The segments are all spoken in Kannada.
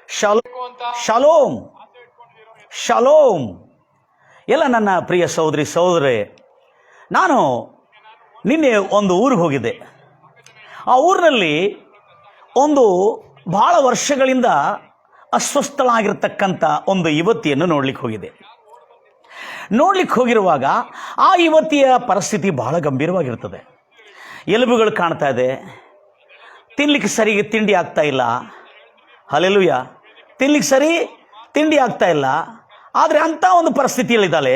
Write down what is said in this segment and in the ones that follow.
Shallow shalom shalom. ಎಲ್ಲ ನನ್ನ ಪ್ರಿಯ ಸಹೋದರಿ ಸಹೋದರೇ, ನಾನು ನಿನ್ನೆ ಒಂದು ಊರಿಗೆ ಹೋಗಿದ್ದೆ. ಆ ಊರಿನಲ್ಲಿ ಒಂದು ಬಹಳ ವರ್ಷಗಳಿಂದ ಅಸ್ವಸ್ಥಳಾಗಿರ್ತಕ್ಕಂಥ ಒಂದು ಯುವತಿಯನ್ನು ನೋಡ್ಲಿಕ್ಕೆ ಹೋಗಿದೆ. ನೋಡ್ಲಿಕ್ಕೆ ಹೋಗಿರುವಾಗ ಆ ಯುವತಿಯ ಪರಿಸ್ಥಿತಿ ಬಹಳ ಗಂಭೀರವಾಗಿರ್ತದೆ. ಎಲುಬುಗಳು ಕಾಣ್ತಾ ಇದೆ, ತಿನ್ಲಿಕ್ಕೆ ಸರಿಗೆ ತಿಂಡಿ ಆಗ್ತಾ ಇಲ್ಲ. ಹಲ್ಲೆಲೂಯ. ತಿನ್ಲಿಕ್ಕೆ ಸರಿ ತಿಂಡಿ ಆಗ್ತಾ ಇಲ್ಲ. ಆದರೆ ಅಂಥ ಒಂದು ಪರಿಸ್ಥಿತಿಯಲ್ಲಿದ್ದಾಳೆ.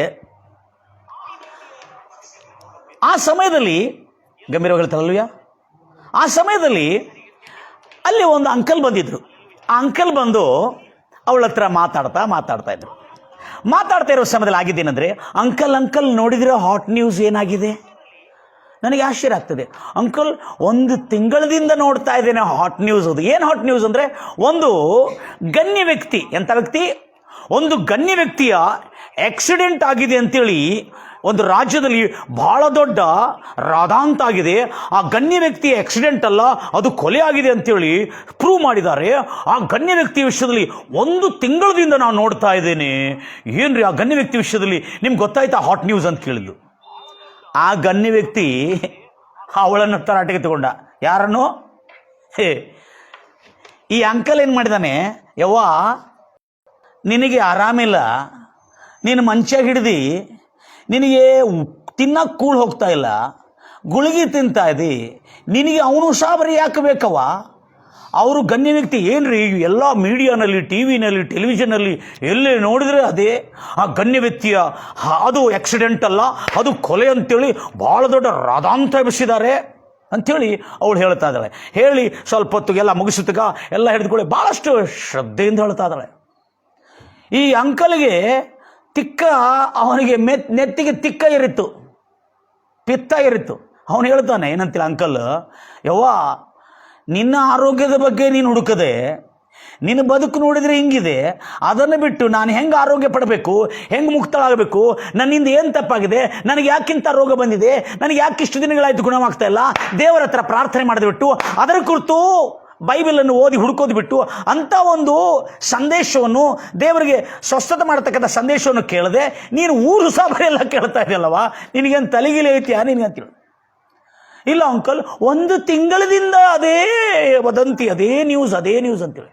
ಆ ಸಮಯದಲ್ಲಿ ಗಂಭೀರವಾಗಿ ಹೇಳ್ತಾರಲ್ವಯ್ಯ, ಆ ಸಮಯದಲ್ಲಿ ಅಲ್ಲಿ ಒಂದು ಅಂಕಲ್ ಬಂದಿದ್ರು. ಆ ಅಂಕಲ್ ಬಂದು ಅವಳ ಹತ್ರ ಮಾತಾಡ್ತಾ ಇದ್ರು. ಮಾತಾಡ್ತಾ ಇರೋ ಸಮಯದಲ್ಲಿ ಆಗಿದ್ದೇನೆಂದರೆ, ಅಂಕಲ್ ನೋಡಿದ್ರೆ ಹಾಟ್ ನ್ಯೂಸ್ ಏನಾಗಿದೆ? ನನಗೆ ಆಶ್ಚರ್ಯ ಆಗ್ತದೆ. ಅಂಕಲ್, 1 ತಿಂಗಳದಿಂದ ನೋಡ್ತಾ ಇದ್ದೇನೆ ಹಾಟ್ ನ್ಯೂಸ್. ಅದು ಏನು ಹಾಟ್ ನ್ಯೂಸ್ ಅಂದರೆ, ಒಂದು ಗಣ್ಯ ವ್ಯಕ್ತಿ, ಎಂಥ ವ್ಯಕ್ತಿ? ಒಂದು ಗಣ್ಯ ವ್ಯಕ್ತಿಯ ಆಕ್ಸಿಡೆಂಟ್ ಆಗಿದೆ ಅಂತೇಳಿ ಒಂದು ರಾಜ್ಯದಲ್ಲಿ ಬಹಳ ದೊಡ್ಡ ರಾದಾಂತ ಆಗಿದೆ. ಆ ಗಣ್ಯ ವ್ಯಕ್ತಿಯ ಆಕ್ಸಿಡೆಂಟ್ ಅಲ್ಲ, ಅದು ಕೊಲೆ ಆಗಿದೆ ಅಂತೇಳಿ ಪ್ರೂವ್ ಮಾಡಿದ್ದಾರೆ. ಆ ಗಣ್ಯ ವ್ಯಕ್ತಿ ವಿಷಯದಲ್ಲಿ 1 ತಿಂಗಳದಿಂದ ನಾನು ನೋಡ್ತಾ ಇದ್ದೇನೆ. ಏನ್ರಿ ಆ ಗಣ್ಯ ವ್ಯಕ್ತಿ ವಿಷಯದಲ್ಲಿ ನಿಮ್ಗೆ ಗೊತ್ತಾಯ್ತಾ ಹಾಟ್ ನ್ಯೂಸ್ ಅಂತ ಕೇಳಿದ್ದು. ಆ ಗಣ್ಯ ವ್ಯಕ್ತಿ ಅವಳನ್ನು ತರಾಟೆಗೆ ತಗೊಂಡ. ಯಾರನ್ನು? ಈ ಅಂಕಲ್ ಏನು ಮಾಡಿದಾನೆ, ಯವ್ವ ನಿನಗೆ ಆರಾಮಿಲ್ಲ, ನೀನು ಮಂಚ ಹಿಡ್ದು ನಿನಗೆ ತಿನ್ನಕ್ಕೆ ಕೂಳು ಹೋಗ್ತಾ ಇಲ್ಲ, ಗುಳಿಗೆ ತಿಂತಾ ಇದ್ದಿ, ನಿನಗೆ ಅವನು ಸಾಬರಿ ಯಾಕೆ ಬೇಕವ? ಅವರು ಗಣ್ಯ ವ್ಯಕ್ತಿ. ಏನ್ರಿ ಎಲ್ಲ ಮೀಡಿಯಾನಲ್ಲಿ, ಟಿ ವಿನಲ್ಲಿ, ಟೆಲಿವಿಷನ್ನಲ್ಲಿ ಎಲ್ಲೇ ನೋಡಿದ್ರೆ ಅದೇ ಆ ಗಣ್ಯ ವ್ಯಕ್ತಿಯ ಅದು ಆಕ್ಸಿಡೆಂಟ್ ಅಲ್ಲ, ಅದು ಕೊಲೆ ಅಂತೇಳಿ ಭಾಳ ದೊಡ್ಡ ರಾದಾಂತ ಎಬ್ಬಿಸಿದ್ದಾರೆ ಅಂಥೇಳಿ ಅವಳು ಹೇಳ್ತಾ ಇದ್ದಾಳೆ. ಹೇಳಿ ಸ್ವಲ್ಪ ಹೊತ್ತಿಗೆಲ್ಲ ಮುಗಿಸುತ್ತಗ ಎಲ್ಲ ಹಿಡಿದುಕೊಳ್ಳಿ ಭಾಳಷ್ಟು ಶ್ರದ್ಧೆಯಿಂದ ಹೇಳ್ತಾ ಇದ್ದಾಳೆ. ಈ ಅಂಕಲ್ಗೆ ತಿಕ್ಕ, ಅವನಿಗೆ ನೆತ್ತಿಗೆ ತಿಕ್ಕ ಇರಿತ್ತು, ಪಿತ್ತ ಇರಿತ್ತು. ಅವನು ಹೇಳ್ತಾನೆ ಏನಂತಿಲ್ಲ, ಅಂಕಲ್ ಯವ್ವ ನಿನ್ನ ಆರೋಗ್ಯದ ಬಗ್ಗೆ ನೀನು ಹುಡುಕದೆ, ನಿನ್ನ ಬದುಕು ನೋಡಿದರೆ ಹಿಂಗಿದೆ, ಅದನ್ನು ಬಿಟ್ಟು ನಾನು ಹೆಂಗೆ ಆರೋಗ್ಯ ಪಡಬೇಕು, ಹೆಂಗೆ ಮುಕ್ತಳಾಗಬೇಕು, ನನ್ನಿಂದ ಏನು ತಪ್ಪಾಗಿದೆ, ನನಗೆ ಯಾಕಿಂತ ರೋಗ ಬಂದಿದೆ, ನನಗೆ ಯಾಕೆ ಇಷ್ಟು ದಿನಗಳಾಯಿತು ಗುಣವಾಗ್ತಾ ಇಲ್ಲ, ದೇವರ ಹತ್ರ ಪ್ರಾರ್ಥನೆ ಮಾಡಿದ್ಬಿಟ್ಟು ಅದರ ಕುರಿತು ಬೈಬಲನ್ನು ಓದಿ ಹುಡುಕೋದು ಬಿಟ್ಟು ಅಂಥ ಒಂದು ಸಂದೇಶವನ್ನು, ದೇವರಿಗೆ ಸ್ವಸ್ಥತೆ ಮಾಡತಕ್ಕಂಥ ಸಂದೇಶವನ್ನು ಕೇಳದೆ ನೀನು ಊರು ಸಾಬರಿ ಎಲ್ಲ ಕೇಳ್ತಾ ಇದೆಯಲ್ಲವ, ನಿನಗೇನು ತಲೆಗಿಲೆ ಐತಿಯಾ ನಿನಗಂತೇಳಿ. ಇಲ್ಲ ಅಂಕಲ್, 1 ತಿಂಗಳದಿಂದ ಅದೇ ವದಂತಿ, ಅದೇ ನ್ಯೂಸ್ ಅಂತೇಳಿ.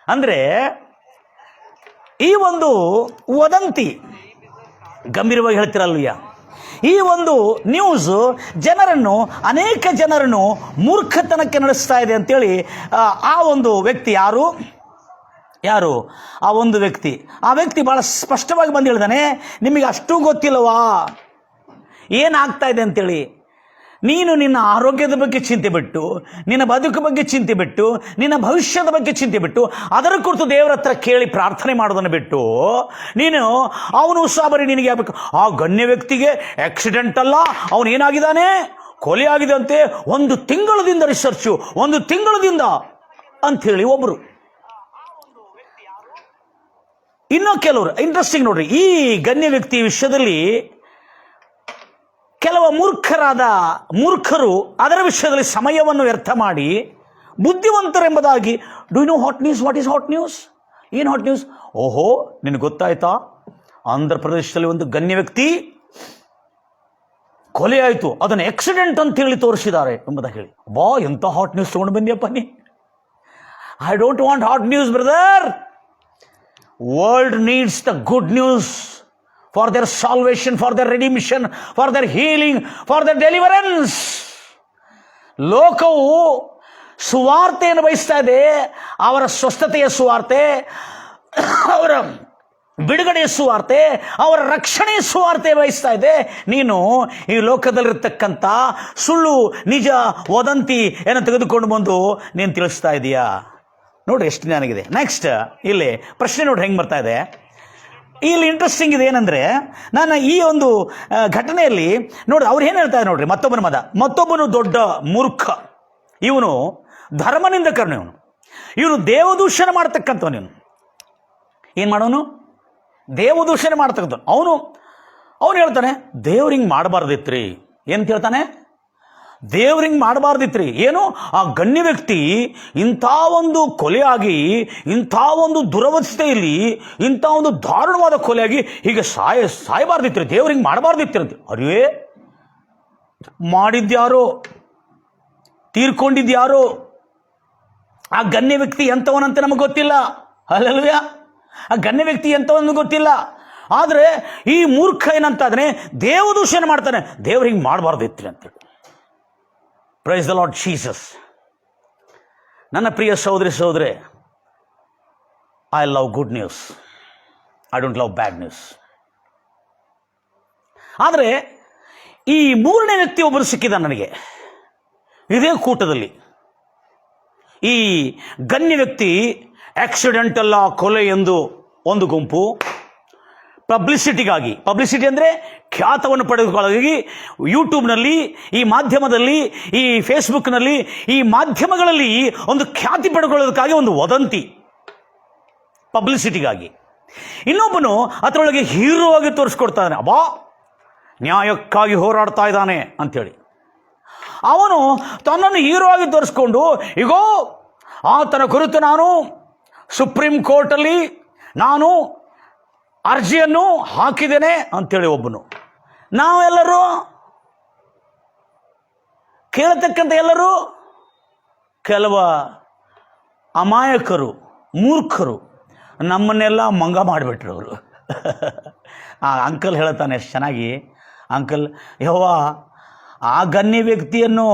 ಅಂದರೆ ಈ ಒಂದು ವದಂತಿ, ಗಂಭೀರವಾಗಿ ಹೇಳ್ತಿರಲ್ವಯ್ಯ, ಈ ಒಂದು ನ್ಯೂಸ್ ಅನೇಕ ಜನರನ್ನು ಮೂರ್ಖತನಕ್ಕೆ ನಡೆಸ್ತಾ ಇದೆ ಅಂತೇಳಿ ಆ ಒಂದು ವ್ಯಕ್ತಿ ಯಾರು ಆ ಒಂದು ವ್ಯಕ್ತಿ ಭಾಳ ಸ್ಪಷ್ಟವಾಗಿ ಬಂದು ಹೇಳಿದಾನೆ, ನಿಮಗೆ ಅಷ್ಟೂ ಗೊತ್ತಿಲ್ಲವಾ ಏನಾಗ್ತಾ ಇದೆ ಅಂತೇಳಿ. ನೀನು ನಿನ್ನ ಆರೋಗ್ಯದ ಬಗ್ಗೆ ಚಿಂತೆ ಬಿಟ್ಟು, ನಿನ್ನ ಬದುಕು ಬಗ್ಗೆ ಚಿಂತೆ ಬಿಟ್ಟು, ನಿನ್ನ ಭವಿಷ್ಯದ ಬಗ್ಗೆ ಚಿಂತೆ ಬಿಟ್ಟು ಅದರ ಕುರಿತು ದೇವರ ಹತ್ರ ಕೇಳಿ ಪ್ರಾರ್ಥನೆ ಮಾಡೋದನ್ನು ಬಿಟ್ಟು ನೀನು ಅವನು ಸಾಬರಿ ನಿನಗೆ ಆಗಬೇಕು. ಆ ಗಣ್ಯ ವ್ಯಕ್ತಿಗೆ ಆಕ್ಸಿಡೆಂಟ್ ಅಲ್ಲ, ಅವನು ಏನಾಗಿದ್ದಾನೆ, ಕೊಲೆ ಆಗಿದೆ ಅಂತೆ, 1 ತಿಂಗಳದಿಂದ ರಿಸರ್ಚು, 1 ತಿಂಗಳದಿಂದ ಅಂಥೇಳಿ ಒಬ್ಬರು. ಇನ್ನೂ ಕೆಲವರು ಇಂಟ್ರೆಸ್ಟಿಂಗ್ ನೋಡ್ರಿ, ಈ ಗಣ್ಯ ವ್ಯಕ್ತಿ ವಿಷಯದಲ್ಲಿ ಕೆಲವು ಮೂರ್ಖರು ಅದರ ವಿಷಯದಲ್ಲಿ ಸಮಯವನ್ನು ವ್ಯರ್ಥ ಮಾಡಿ ಬುದ್ಧಿವಂತರೆಂಬುದಾಗಿ, do you know hot news? What is hot news? ಏನು ಹಾಟ್ ನ್ಯೂಸ್? ಓಹೋ, ನಿನಗೆ ಗೊತ್ತಾಯ್ತಾ, ಆಂಧ್ರ ಪ್ರದೇಶದಲ್ಲಿ ಒಂದು ಗಣ್ಯ ವ್ಯಕ್ತಿ ಕೊಲೆ ಆಯಿತು, ಅದನ್ನು ಆಕ್ಸಿಡೆಂಟ್ ಅಂತ ಹೇಳಿ ತೋರಿಸಿದ್ದಾರೆ ಎಂಬುದಾಗಿ ಹೇಳಿ. ಬಾ, ಎಂಥ ಹಾಟ್ ನ್ಯೂಸ್ ತೊಗೊಂಡು ಬಂದಿಯಪ್ಪ ನೀ. I don't want hot news brother. World needs the good news for their salvation, for their redemption, for their healing, for their deliverance. ಲೋಕವು ಸುವಾರ್ತೆಯನ್ನು ಬಯಸ್ತಾ ಇದೆ, ಅವರ ಸ್ವಸ್ಥತೆಯ ಸುವಾರ್ತೆ, ಅವರ ಬಿಡುಗಡೆಯ ಸುವಾರ್ತೆ, ಅವರ ರಕ್ಷಣೆಯ ಸುವಾರ್ತೆ ಬಯಸ್ತಾ ಇದೆ. ನೀನು ಈ ಲೋಕದಲ್ಲಿರ್ತಕ್ಕಂಥ ಸುಳ್ಳು ನಿಜ ವದಂತಿ ಏನೋ ತೆಗೆದುಕೊಂಡು ಬಂದು ನೀನು ತಿಳಿಸ್ತಾ ಇದೀಯಾ. ನೋಡ್ರಿ ಎಷ್ಟು ಜ್ಞಾನಗಿದೆ. ನೆಕ್ಸ್ಟ್ ಇಲ್ಲಿ ಪ್ರಶ್ನೆ ನೋಡ್ರಿ ಹೆಂಗೆ ಬರ್ತಾ ಇದೆ. ಇಲ್ಲಿ ಇಂಟ್ರೆಸ್ಟಿಂಗ್ ಇದೆ ಏನಂದ್ರೆ, ನಾನು ಈ ಒಂದು ಘಟನೆಯಲ್ಲಿ ನೋಡಿ ಅವ್ರು ಏನು ಹೇಳ್ತಾರೆ ನೋಡ್ರಿ. ಮತ್ತೊಬ್ಬನು ದೊಡ್ಡ ಮೂರ್ಖ, ಇವನು ಧರ್ಮನಿಂದಕರನು, ಇವನು ದೇವದೂಷಣೆ ಮಾಡ್ತಕ್ಕಂಥವನು. ಇವನು ಏನು ಮಾಡೋನು? ದೇವದೂಷಣೆ ಮಾಡ್ತಕ್ಕಂಥವನು. ಅವನು ಹೇಳ್ತಾನೆ, ದೇವ್ರು ಹಿಂಗೆ ಮಾಡಬಾರ್ದಿತ್ರಿ. ಏನಂತ ಹೇಳ್ತಾನೆ? ದೇವ್ರಿಂಗ್ ಮಾಡಬಾರ್ದಿತ್ರಿ. ಏನು ಆ ಗಣ್ಯ ವ್ಯಕ್ತಿ ಇಂಥ ಒಂದು ಕೊಲೆಯಾಗಿ, ಇಂಥ ಒಂದು ದುರವಸ್ಥೆಯಲ್ಲಿ, ಇಂಥ ಒಂದು ದಾರುಣವಾದ ಕೊಲೆಯಾಗಿ ಹೀಗೆ ಸಾಯಬಾರ್ದಿತ್ರಿ, ದೇವ್ರಿಂಗ್ ಮಾಡಬಾರ್ದಿತ್ತಿರಂತೆ. ಅರೇ, ಮಾಡಿದ್ಯಾರೋ, ತೀರ್ಕೊಂಡಿದ್ಯಾರೋ, ಆ ಗಣ್ಯ ವ್ಯಕ್ತಿ ಎಂಥವನಂತ ನಮಗೆ ಗೊತ್ತಿಲ್ಲ. ಅಲ್ಲಲ್ವ್ಯಾ? ಆ ಗಣ್ಯ ವ್ಯಕ್ತಿ ಎಂಥವನು ಗೊತ್ತಿಲ್ಲ. ಆದರೆ ಈ ಮೂರ್ಖ ಏನಂತಾದ್ರೆ ದೇವದೂಷಣೆ ಮಾಡ್ತಾನೆ, ದೇವ್ರು ಹಿಂಗೆ ಮಾಡಬಾರ್ದಿತ್ತು ಅಂತೇಳಿ. Price the Lord Jesus. ನನ್ನ ಪ್ರಿಯ ಸಹೋದರಿ, I love good news, I don't love bad news. ಆದರೆ ಈ ಮೂರನೇ ವ್ಯಕ್ತಿ ಒಬ್ಬರು ಸಿಕ್ಕಿದ ನನಗೆ ಇದೇ ಕೂಟದಲ್ಲಿ. ಈ ಗಣ್ಯ ವ್ಯಕ್ತಿ ಆಕ್ಸಿಡೆಂಟ್ ಅಲ್ಲ, ಕೊಲೆ ಎಂದು ಒಂದು ಗುಂಪು, ಪಬ್ಲಿಸಿಟಿಗಾಗಿ, ಪಬ್ಲಿಸಿಟಿ ಅಂದರೆ ಖ್ಯಾತವನ್ನು ಪಡೆದುಕೊಳ್ಳಿ, ಯೂಟ್ಯೂಬ್ನಲ್ಲಿ, ಈ ಮಾಧ್ಯಮದಲ್ಲಿ, ಈ ಫೇಸ್ಬುಕ್ನಲ್ಲಿ, ಈ ಮಾಧ್ಯಮಗಳಲ್ಲಿ ಒಂದು ಖ್ಯಾತಿ ಪಡೆದುಕೊಳ್ಳೋದಕ್ಕಾಗಿ ಒಂದು ವದಂತಿ, ಪಬ್ಲಿಸಿಟಿಗಾಗಿ. ಇನ್ನೊಬ್ಬನು ಅದರೊಳಗೆ ಹೀರೋ ಆಗಿ ತೋರಿಸ್ಕೊಡ್ತಾನೆ, ಅಬ್ಬಾ ನ್ಯಾಯಕ್ಕಾಗಿ ಹೋರಾಡ್ತಾ ಇದ್ದಾನೆ ಅಂಥೇಳಿ. ಅವನು ತನ್ನನ್ನು ಹೀರೋ ಆಗಿ ತೋರಿಸ್ಕೊಂಡು, ಈಗೋ ಆತನ ಕುರಿತು ನಾನು ಸುಪ್ರೀಂ ಕೋರ್ಟಲ್ಲಿ ನಾನು ಅರ್ಜಿಯನ್ನು ಹಾಕಿದ್ದೇನೆ ಅಂತೇಳಿ ಒಬ್ಬನು. ನಾವೆಲ್ಲರೂ ಕೇಳತಕ್ಕಂಥ ಎಲ್ಲರೂ ಕೆಲವ ಅಮಾಯಕರು, ಮೂರ್ಖರು ನಮ್ಮನ್ನೆಲ್ಲ ಮಂಗ ಮಾಡಿಬಿಟ್ರು ಅವರು. ಆ ಅಂಕಲ್ ಹೇಳ್ತಾನೆ ಎಷ್ಟು ಚೆನ್ನಾಗಿ, ಅಂಕಲ್ ಯವ್ವ ಆ ಗಣ್ಯ ವ್ಯಕ್ತಿಯನ್ನು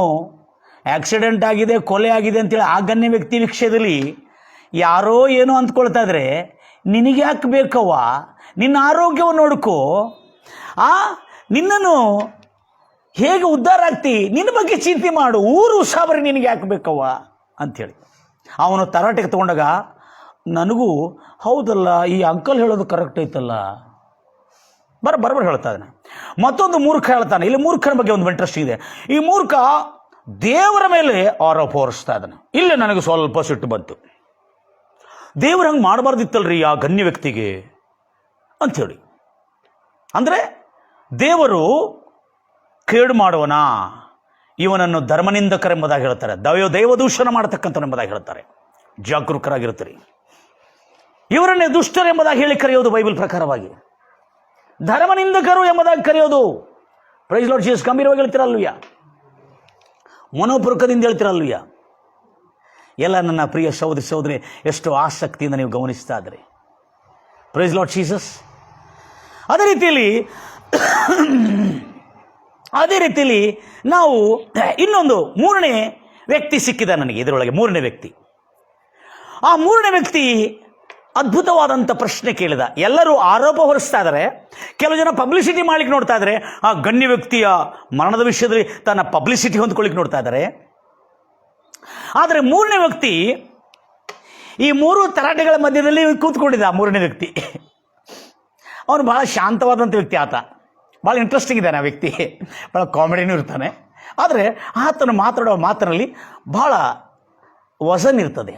ಆಕ್ಸಿಡೆಂಟ್ ಆಗಿದೆ, ಕೊಲೆ ಆಗಿದೆ ಅಂತೇಳಿ ಆ ಗಣ್ಯ ವ್ಯಕ್ತಿ ವಿಷಯದಲ್ಲಿ ಯಾರೋ ಏನೋ ಅಂದ್ಕೊಳ್ತಾ ಇದ್ರೆ ನಿನಗೆ ಯಾಕೆ ಬೇಕವ್ವ, ನಿನ್ನ ಆರೋಗ್ಯವನ್ನು ನೋಡ್ಕೋ, ನಿನ್ನನ್ನು ಹೇಗೆ ಉದ್ಧಾರ ಆಗ್ತಿ, ನಿನ್ನ ಬಗ್ಗೆ ಚಿಂತೆ ಮಾಡು, ಊರು ಉಸಾಬರಿ ನಿನಗೆ ಯಾಕೆ ಬೇಕವ್ವ ಅಂಥೇಳಿ. ಅವನು ತರಾಟೆಗೆ ತೊಗೊಂಡಾಗ ನನಗೂ ಹೌದಲ್ಲ, ಈ ಅಂಕಲ್ ಹೇಳೋದು ಕರೆಕ್ಟ್ ಐತಲ್ಲ, ಬರೋಬ್ಬರ ಹೇಳ್ತಾ ಇದ್ದಾನೆ. ಮತ್ತೊಂದು ಮೂರ್ಖ ಹೇಳ್ತಾನೆ. ಇಲ್ಲಿ ಮೂರ್ಖನ ಬಗ್ಗೆ ಒಂದು ಇಂಟ್ರೆಸ್ಟ್ ಇದೆ. ಈ ಮೂರ್ಖ ದೇವರ ಮೇಲೆ ಆರೋಪ ಹೊರಿಸ್ತಾ ಇದ್ದಾನೆ. ಇಲ್ಲೇ ನನಗೆ ಸ್ವಲ್ಪ ಸಿಟ್ಟು ಬಂತು, ದೇವ್ರು ಹಂಗೆ ಮಾಡಬಾರ್ದಿತ್ತಲ್ರಿ ಆ ಗಣ್ಯ ವ್ಯಕ್ತಿಗೆ ಅಂಥೇಳಿ. ಅಂದರೆ ದೇವರು ಕೇಡು ಮಾಡುವನ, ಇವನನ್ನು ಧರ್ಮನಿಂದಕರೆಂಬುದಾಗಿ ಹೇಳ್ತಾರೆ, ದೈವದೂಷಣ ಮಾಡತಕ್ಕಂಥವನೆಂಬುದಾಗಿ ಹೇಳ್ತಾರೆ. ಜಾಗರೂಕರಾಗಿರ್ತೀರಿ. ಇವರನ್ನೇ ದುಷ್ಟರೆಂಬುದಾಗಿ ಹೇಳಿ ಕರೆಯೋದು ಬೈಬಲ್ ಪ್ರಕಾರವಾಗಿ, ಧರ್ಮನಿಂದಕರು ಎಂಬುದಾಗಿ ಕರೆಯೋದು. Praise Lord Jesus. ಗಂಭೀರವಾಗಿ ಹೇಳ್ತಿರಲ್ವಯ್ಯ, ಮನೋಪೂರ್ವಕದಿಂದ ಹೇಳ್ತಿರಲ್ವಯ್ಯ. ಎಲ್ಲ ನನ್ನ ಪ್ರಿಯ ಸಹೋದರಿ ಎಷ್ಟು ಆಸಕ್ತಿಯಿಂದ ನೀವು ಗಮನಿಸ್ತಾ ಇದ್ರಿ. Praise Lord Jesus. ಅದೇ ರೀತಿಯಲ್ಲಿ ನಾವು ಇನ್ನೊಂದು ಮೂರನೇ ವ್ಯಕ್ತಿ ಸಿಕ್ಕಿದ ನನಗೆ ಇದರೊಳಗೆ. ಮೂರನೇ ವ್ಯಕ್ತಿ, ಆ ಮೂರನೇ ವ್ಯಕ್ತಿ ಅದ್ಭುತವಾದಂಥ ಪ್ರಶ್ನೆ ಕೇಳಿದ. ಎಲ್ಲರೂ ಆರೋಪ ಹೊರಿಸ್ತಾ ಇದ್ದಾರೆ, ಕೆಲವು ಜನ ಪಬ್ಲಿಸಿಟಿ ಮಾಡ್ಲಿಕ್ಕೆ ನೋಡ್ತಾ ಇದ್ದಾರೆ, ಆ ಗಣ್ಯ ವ್ಯಕ್ತಿಯ ಮರಣದ ವಿಷಯದಲ್ಲಿ ತನ್ನ ಪಬ್ಲಿಸಿಟಿ ಹೊಂದ್ಕೊಳ್ಳಿಕ್ಕೆ ನೋಡ್ತಾ ಇದ್ದಾರೆ. ಆದರೆ ಮೂರನೇ ವ್ಯಕ್ತಿ ಈ ಮೂರು ತರಾಟೆಗಳ ಮಧ್ಯದಲ್ಲಿ ಕೂತ್ಕೊಂಡಿದ್ದ. ಮೂರನೇ ವ್ಯಕ್ತಿ ಅವನು ಬಹಳ ಶಾಂತವಾದಂಥ ವ್ಯಕ್ತಿ. ಆತ ಭಾಳ ಇಂಟ್ರೆಸ್ಟಿಂಗ್ ಇದ್ದಾನೆ. ಆ ವ್ಯಕ್ತಿ ಭಾಳ ಕಾಮಿಡಿನೂ ಇರ್ತಾನೆ. ಆದರೆ ಆತನು ಮಾತಾಡೋ ಮಾತಿನಲ್ಲಿ ಬಹಳ ವಜನ್ ಇರ್ತದೆ,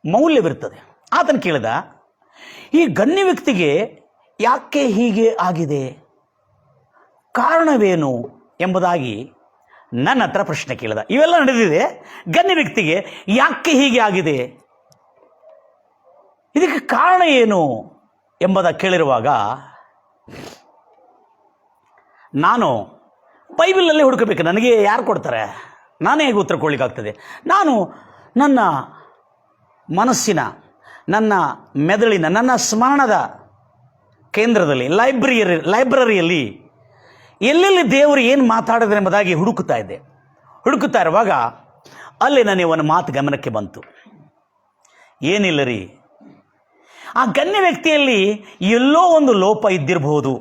ಮೌಲ್ಯವಿರ್ತದೆ. ಆತನು ಕೇಳಿದ, ಈ ಗಣ್ಯ ವ್ಯಕ್ತಿಗೆ ಯಾಕೆ ಹೀಗೆ ಆಗಿದೆ, ಕಾರಣವೇನು ಎಂಬುದಾಗಿ ನನ್ನ ಹತ್ರ ಪ್ರಶ್ನೆ ಕೇಳಿದ. ಇವೆಲ್ಲ ನಡೆದಿದೆ, ಗಣ್ಯ ವ್ಯಕ್ತಿಗೆ ಯಾಕೆ ಹೀಗೆ ಆಗಿದೆ, ಇದಕ್ಕೆ ಕಾರಣ ಏನು ಎಂಬುದಾಗಿ ಕೇಳಿರುವಾಗ ನಾನು ಬೈಬಲಲ್ಲಿ ಹುಡುಕಬೇಕು. ನನಗೆ ಯಾರು ಕೊಡ್ತಾರೆ, ನಾನೇ ಹೇಗೆ ಉತ್ತರ ಕೊಡ್ಲಿಕ್ಕಾಗ್ತದೆ? ನಾನು ನನ್ನ ಮನಸ್ಸಿನ, ನನ್ನ ಮೆದುಳಿನ, ನನ್ನ ಸ್ಮರಣದ ಕೇಂದ್ರದಲ್ಲಿ, ಲೈಬ್ರರಿಯಲ್ಲಿ ಎಲ್ಲೆಲ್ಲಿ ದೇವರು ಏನು ಮಾತಾಡಿದ್ರೆ ಎಂಬುದಾಗಿ ಹುಡುಕುತ್ತಾ ಇರುವಾಗ ಅಲ್ಲಿ ನನಗೆ ಒಂದು ಮಾತು ಗಮನಕ್ಕೆ ಬಂತು. ಏನಿಲ್ಲ ರೀ, ಆ ಗಣ್ಯ ವ್ಯಕ್ತಿಯಲ್ಲಿ ಎಲ್ಲೋ ಒಂದು ಲೋಪ ಇದ್ದಿರಬಹುದು,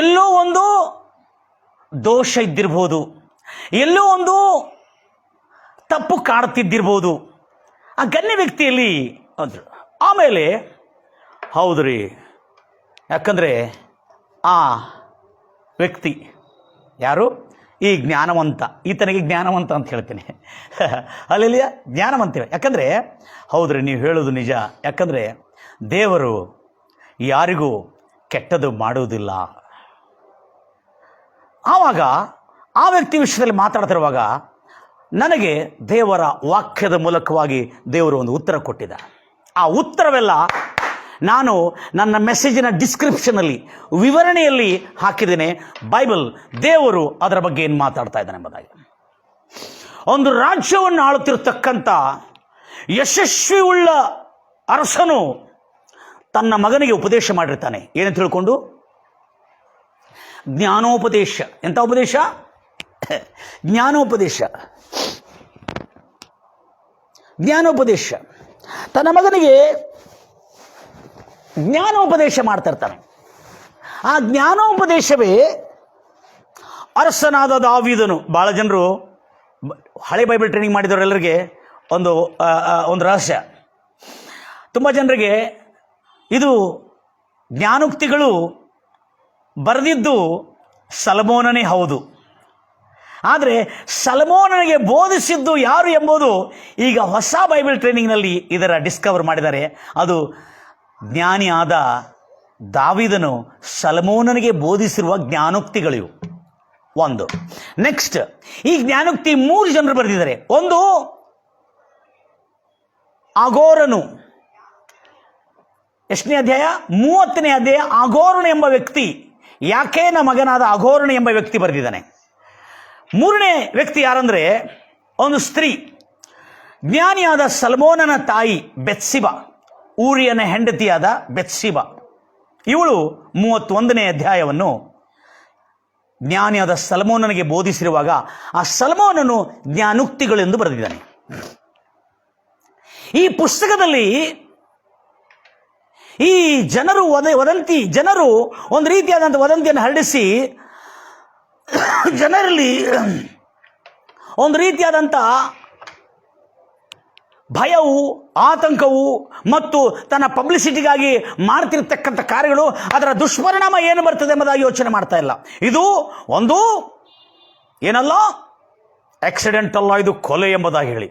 ಎಲ್ಲೋ ಒಂದು ದೋಷ ಇದ್ದಿರಬಹುದು, ಎಲ್ಲೋ ಒಂದು ತಪ್ಪು ಕಾಡ್ತಿದ್ದಿರ್ಬೋದು ಆ ಗಣ್ಯ ವ್ಯಕ್ತಿಯಲ್ಲಿ ಅಂದರು. ಆಮೇಲೆ ಹೌದು ರೀ, ಯಾಕಂದರೆ ಆ ವ್ಯಕ್ತಿ ಯಾರು, ಈ ಜ್ಞಾನವಂತ, ಈತನಿಗೆ ಜ್ಞಾನವಂತ ಅಂತ ಹೇಳ್ತೀನಿ. ಅಲ್ಲಿ ಜ್ಞಾನವಂತ. ಯಾಕಂದರೆ ಹೌದ್ರಿ, ನೀವು ಹೇಳೋದು ನಿಜ. ಯಾಕಂದರೆ ದೇವರು ಯಾರಿಗೂ ಕೆಟ್ಟದು ಮಾಡುವುದಿಲ್ಲ. ಆವಾಗ ಆ ವ್ಯಕ್ತಿ ವಿಷಯದಲ್ಲಿ ಮಾತಾಡ್ತಿರುವಾಗ ನನಗೆ ದೇವರ ವಾಕ್ಯದ ಮೂಲಕವಾಗಿ ದೇವರು ಒಂದು ಉತ್ತರ ಕೊಟ್ಟಿದ್ದ. ಆ ಉತ್ತರವೆಲ್ಲ ನಾನು ನನ್ನ ಮೆಸೇಜಿನ ಡಿಸ್ಕ್ರಿಪ್ಷನಲ್ಲಿ ವಿವರಣೆಯಲ್ಲಿ ಹಾಕಿದ್ದೇನೆ. ಬೈಬಲ್ ದೇವರು ಅದರ ಬಗ್ಗೆ ಏನು ಮಾತಾಡ್ತಾ ಇದ್ದಾನೆ ಎಂಬುದಾಗಿ. ಒಂದು ರಾಜ್ಯವನ್ನು ಆಳುತ್ತಿರತಕ್ಕಂಥ ಯಶಸ್ವಿ ಉಳ್ಳ ಅರಸನು ತನ್ನ ಮಗನಿಗೆ ಉಪದೇಶ ಮಾಡಿರ್ತಾನೆ. ಏನು ತಿಳ್ಕೊಂಡು? ಜ್ಞಾನೋಪದೇಶ. ಎಂಥ ಉಪದೇಶ? ಜ್ಞಾನೋಪದೇಶ. ಜ್ಞಾನೋಪದೇಶ. ತನ್ನ ಮಗನಿಗೆ ಜ್ಞಾನೋಪದೇಶ ಮಾಡ್ತಾ ಇರ್ತಾನೆ. ಆ ಜ್ಞಾನೋಪದೇಶವೇ ಅರಸನಾದ ದಾವೀದನು. ಭಾಳ ಜನರು ಹಳೆ ಬೈಬಲ್ ಟ್ರೈನಿಂಗ್ ಮಾಡಿದವರೆಲ್ಲರಿಗೆ ಒಂದು ರಹಸ್ಯ. ತುಂಬ ಜನರಿಗೆ ಇದು ಜ್ಞಾನೋಕ್ತಿಗಳು ಬರೆದಿದ್ದು ಸಲಮೋನನೇ ಹೌದು. ಆದರೆ ಸಲಮೋನನಿಗೆ ಬೋಧಿಸಿದ್ದು ಯಾರು ಎಂಬುದು ಈಗ ಹೊಸ ಬೈಬಲ್ ಟ್ರೈನಿಂಗ್ನಲ್ಲಿ ಇದರ ಡಿಸ್ಕವರ್ ಮಾಡಿದ್ದಾರೆ. ಅದು ಜ್ಞಾನಿಯಾದ ದಾವೀದನು ಸಲಮೋನನಿಗೆ ಬೋಧಿಸಿರುವ ಜ್ಞಾನೋಕ್ತಿಗಳು ಒಂದು. ನೆಕ್ಸ್ಟ್, ಈ ಜ್ಞಾನೋಕ್ತಿ 3 ಜನರು ಬರೆದಿದ್ದಾರೆ. ಒಂದು ಅಗೋರನು. ಎಷ್ಟನೇ ಅಧ್ಯಾಯ? 30ನೇ ಅಧ್ಯಾಯ. ಅಗೋರನು ಎಂಬ ವ್ಯಕ್ತಿ, ಯಾಕೇನ ಮಗನಾದ ಅಗೋರನು ಎಂಬ ವ್ಯಕ್ತಿ ಬರೆದಿದ್ದಾನೆ. 3ನೇ ವ್ಯಕ್ತಿ ಯಾರಂದ್ರೆ ಒಂದು ಸ್ತ್ರೀ, ಜ್ಞಾನಿಯಾದ ಸಲ್ಮೋನನ ತಾಯಿ ಬೆತ್ಸಿಬ, ಊರಿಯನ ಹೆಂಡತಿಯಾದ ಬೆತ್ಸಿಬ. ಇವಳು 31ನೇ ಅಧ್ಯಾಯವನ್ನು ಜ್ಞಾನಿಯಾದ ಸಲ್ಮೋನನಿಗೆ ಬೋಧಿಸಿರುವಾಗ ಆ ಸಲ್ಮೋನನು ಜ್ಞಾನೋಕ್ತಿಗಳೆಂದು ಬರೆದಿದ್ದಾನೆ. ಈ ಪುಸ್ತಕದಲ್ಲಿ ಈ ಜನರು ಜನರು ಒಂದು ರೀತಿಯಾದಂಥ ವದಂತಿಯನ್ನು ಹರಡಿಸಿ ಜನರಲ್ಲಿ ಒಂದು ರೀತಿಯಾದಂಥ ಭಯವು, ಆತಂಕವು ಮತ್ತು ತನ್ನ ಪಬ್ಲಿಸಿಟಿಗಾಗಿ ಮಾಡ್ತಿರ್ತಕ್ಕಂಥ ಕಾರ್ಯಗಳು, ಅದರ ದುಷ್ಪರಿಣಾಮ ಏನು ಬರ್ತದೆ ಎಂಬುದಾಗಿ ಯೋಚನೆ ಮಾಡ್ತಾ ಇಲ್ಲ. ಇದು ಒಂದು ಏನಲ್ಲ, ಆಕ್ಸಿಡೆಂಟ್ ಅಲ್ಲ, ಇದು ಕೊಲೆ ಎಂಬುದಾಗಿ ಹೇಳಿ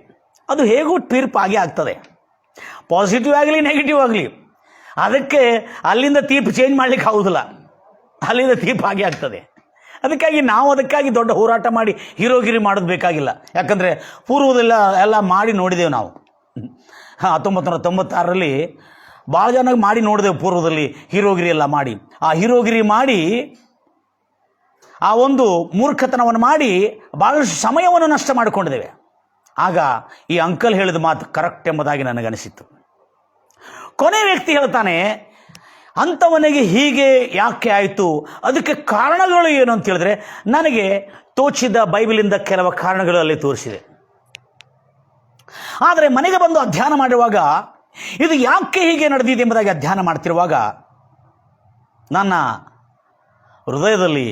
ಅದು ಹೇಗೂ ತೀರ್ಪಾಗಿ ಆಗ್ತದೆ. ಪಾಸಿಟಿವ್ ಆಗಲಿ ನೆಗೆಟಿವ್ ಆಗಲಿ, ಅದಕ್ಕೆ ಅಲ್ಲಿಂದ ತೀರ್ಪು ಚೇಂಜ್ ಮಾಡಲಿಕ್ಕೆ ಆಗುವುದಿಲ್ಲ, ಅಲ್ಲಿಂದ ತೀರ್ಪು ಹಾಗೆ ಆಗ್ತದೆ. ಅದಕ್ಕಾಗಿ ನಾವು ಅದಕ್ಕಾಗಿ ದೊಡ್ಡ ಹೋರಾಟ ಮಾಡಿ ಹೀರೋಗಿರಿ ಮಾಡೋದು ಬೇಕಾಗಿಲ್ಲ. ಯಾಕಂದರೆ ಪೂರ್ವದೆಲ್ಲ ಎಲ್ಲ ಮಾಡಿ ನೋಡಿದೆವು ನಾವು. 1996ರಲ್ಲಿ ಭಾಳ ಜನ ಮಾಡಿ ನೋಡಿದೆವು ಪೂರ್ವದಲ್ಲಿ ಹೀರೋಗಿರಿ ಎಲ್ಲ ಮಾಡಿ. ಆ ಹೀರೋಗಿರಿ ಮಾಡಿ ಆ ಒಂದು ಮೂರ್ಖತನವನ್ನು ಮಾಡಿ ಭಾಳಷ್ಟು ಸಮಯವನ್ನು ನಷ್ಟ ಮಾಡಿಕೊಂಡಿದ್ದೇವೆ. ಆಗ ಈ ಅಂಕಲ್ ಹೇಳಿದ ಮಾತು ಕರೆಕ್ಟ್ ಎಂಬುದಾಗಿ ನನಗನಿಸಿತ್ತು. ಕೊನೆ ವ್ಯಕ್ತಿ ಹೇಳ್ತಾನೆ, ಅಂಥವನಿಗೆ ಹೀಗೆ ಯಾಕೆ ಆಯಿತು, ಅದಕ್ಕೆ ಕಾರಣಗಳು ಏನು ಅಂತ ಹೇಳಿದ್ರೆ, ನನಗೆ ತೋಚಿದ ಬೈಬಲಿಂದ ಕೆಲವು ಕಾರಣಗಳು ಅಲ್ಲಿ ತೋರಿಸಿದೆ. ಆದರೆ ಮನೆಗೆ ಬಂದು ಅಧ್ಯಯನ ಮಾಡುವಾಗ ಇದು ಯಾಕೆ ಹೀಗೆ ನಡೆದಿದೆ ಎಂಬುದಾಗಿ ಅಧ್ಯಯನ ಮಾಡ್ತಿರುವಾಗ ನನ್ನ ಹೃದಯದಲ್ಲಿ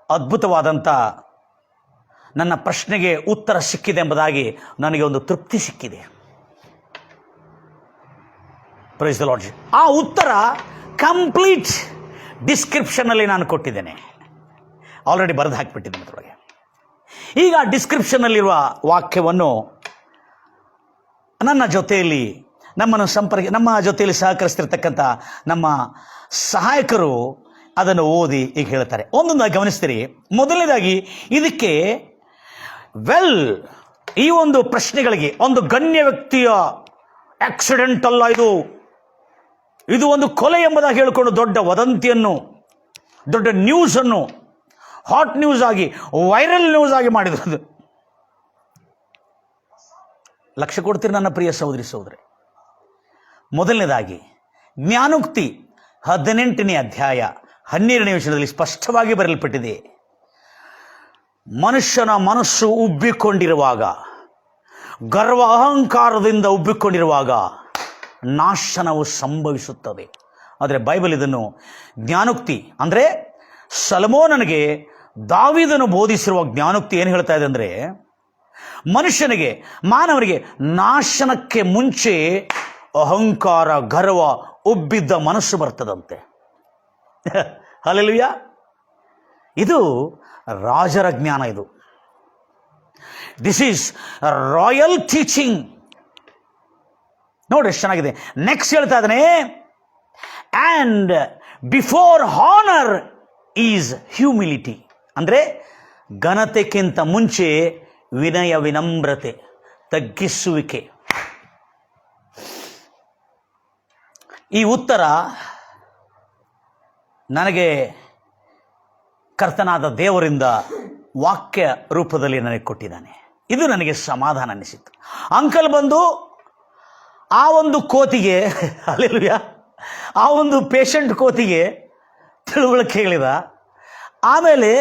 ಅದ್ಭುತವಾದಂಥ ನನ್ನ ಪ್ರಶ್ನೆಗೆ ಉತ್ತರ ಸಿಕ್ಕಿದೆ ಎಂಬುದಾಗಿ ನನಗೆ ಒಂದು ತೃಪ್ತಿ ಸಿಕ್ಕಿದೆ. Price the lord. ಆ ಉತ್ತರ ಕಂಪ್ಲೀಟ್ ಡಿಸ್ಕ್ರಿಪ್ಷನ್ನಲ್ಲಿ ನಾನು ಕೊಟ್ಟಿದ್ದೇನೆ, ಆಲ್ರೆಡಿ ಬರೆದು ಹಾಕಿಬಿಟ್ಟಿದ್ದೇನೆ ಅದರೊಳಗೆ. ಈಗ ಡಿಸ್ಕ್ರಿಪ್ಷನ್ನಲ್ಲಿರುವ ವಾಕ್ಯವನ್ನು ನಮ್ಮ ಜೊತೆಯಲ್ಲಿ ಸಹಕರಿಸ್ತಿರ್ತಕ್ಕಂಥ ನಮ್ಮ ಸಹಾಯಕರು ಅದನ್ನು ಓದಿ ಈಗ ಹೇಳ್ತಾರೆ. ಒಂದೊಂದಾಗಿ ಗಮನಿಸ್ತೀರಿ. ಮೊದಲನೇದಾಗಿ ಇದಕ್ಕೆ ಈ ಒಂದು ಪ್ರಶ್ನೆಗಳಿಗೆ ಒಂದು ಗಣ್ಯ ವ್ಯಕ್ತಿಯ ಆಕ್ಸಿಡೆಂಟ್ ಅಲ್ಲ, ಇದು ಒಂದು ಕೊಲೆ ಎಂಬುದಾಗಿ ಹೇಳಿಕೊಂಡು ದೊಡ್ಡ ವದಂತಿಯನ್ನು, ದೊಡ್ಡ ನ್ಯೂಸನ್ನು ಹಾಟ್ ನ್ಯೂಸ್ ಆಗಿ, ವೈರಲ್ ನ್ಯೂಸ್ ಆಗಿ ಮಾಡಿದ್ರು. ಲಕ್ಷ್ಯ ಕೊಡ್ತೀರಿ ನನ್ನ ಪ್ರಿಯ ಸಹೋದರಿ ಸಹೋದರಿ. ಮೊದಲನೇದಾಗಿ ಜ್ಞಾನೋಕ್ತಿ 18ನೇ ಅಧ್ಯಾಯ 12ನೇ ವಚನದಲ್ಲಿ ಸ್ಪಷ್ಟವಾಗಿ ಬರೆಯಲ್ಪಟ್ಟಿದೆ. ಮನುಷ್ಯನ ಮನಸ್ಸು ಉಬ್ಬಿಕೊಂಡಿರುವಾಗ, ಗರ್ವ ಅಹಂಕಾರದಿಂದ ಉಬ್ಬಿಕೊಂಡಿರುವಾಗ ನಾಶನವು ಸಂಭವಿಸುತ್ತದೆ. ಆದರೆ ಬೈಬಲ್ ಇದನ್ನು ಜ್ಞಾನೋಕ್ತಿ ಅಂದರೆ ಸಲಮೋನನಿಗೆ ದಾವೀದನು ಬೋಧಿಸಿರುವ ಜ್ಞಾನೋಕ್ತಿ ಏನು ಹೇಳ್ತಾ ಇದೆ ಅಂದರೆ, ಮನುಷ್ಯನಿಗೆ, ಮಾನವನಿಗೆ ನಾಶನಕ್ಕೆ ಮುಂಚೆ ಅಹಂಕಾರ, ಗರ್ವ, ಉಬ್ಬಿದ್ದ ಮನಸ್ಸು ಬರ್ತದಂತೆ. ಹಲ್ಲೆಲೂಯಾ. ಇದು ರಾಜರ ಜ್ಞಾನ. ಇದು ದಿಸ್ ಈಸ್ ರಾಯಲ್ ಟೀಚಿಂಗ್. ನೋಡಿ ಎಷ್ಟು ಚೆನ್ನಾಗಿದೆ. ನೆಕ್ಸ್ಟ್ ಹೇಳ್ತಾ ಇದ್ದಾನೆ, and before honour is humility. ಅಂದರೆ ಘನತೆಗಿಂತ ಮುಂಚೆ ವಿನಯ, ವಿನಮ್ರತೆ, ತಗ್ಗಿಸುವಿಕೆ. ಈ ಉತ್ತರ ನನಗೆ ಕರ್ತನಾದ ದೇವರಿಂದ ವಾಕ್ಯ ರೂಪದಲ್ಲಿ ನನಗೆ ಕೊಟ್ಟಿದ್ದಾನೆ. ಇದು ನನಗೆ ಸಮಾಧಾನ ಅನಿಸಿತು. ಅಂಕಲ್ ಬಂದು ಆ ಒಂದು ಕೋತಿಗೆ, ಅಲ್ಲೆಲೂಯಾ, ಆ ಒಂದು ಪೇಷಂಟ್ ಕೋತಿಗೆ ತಿಳುವಳಿಕೆ ಹೇಳಿದ. ಆಮೇಲೆ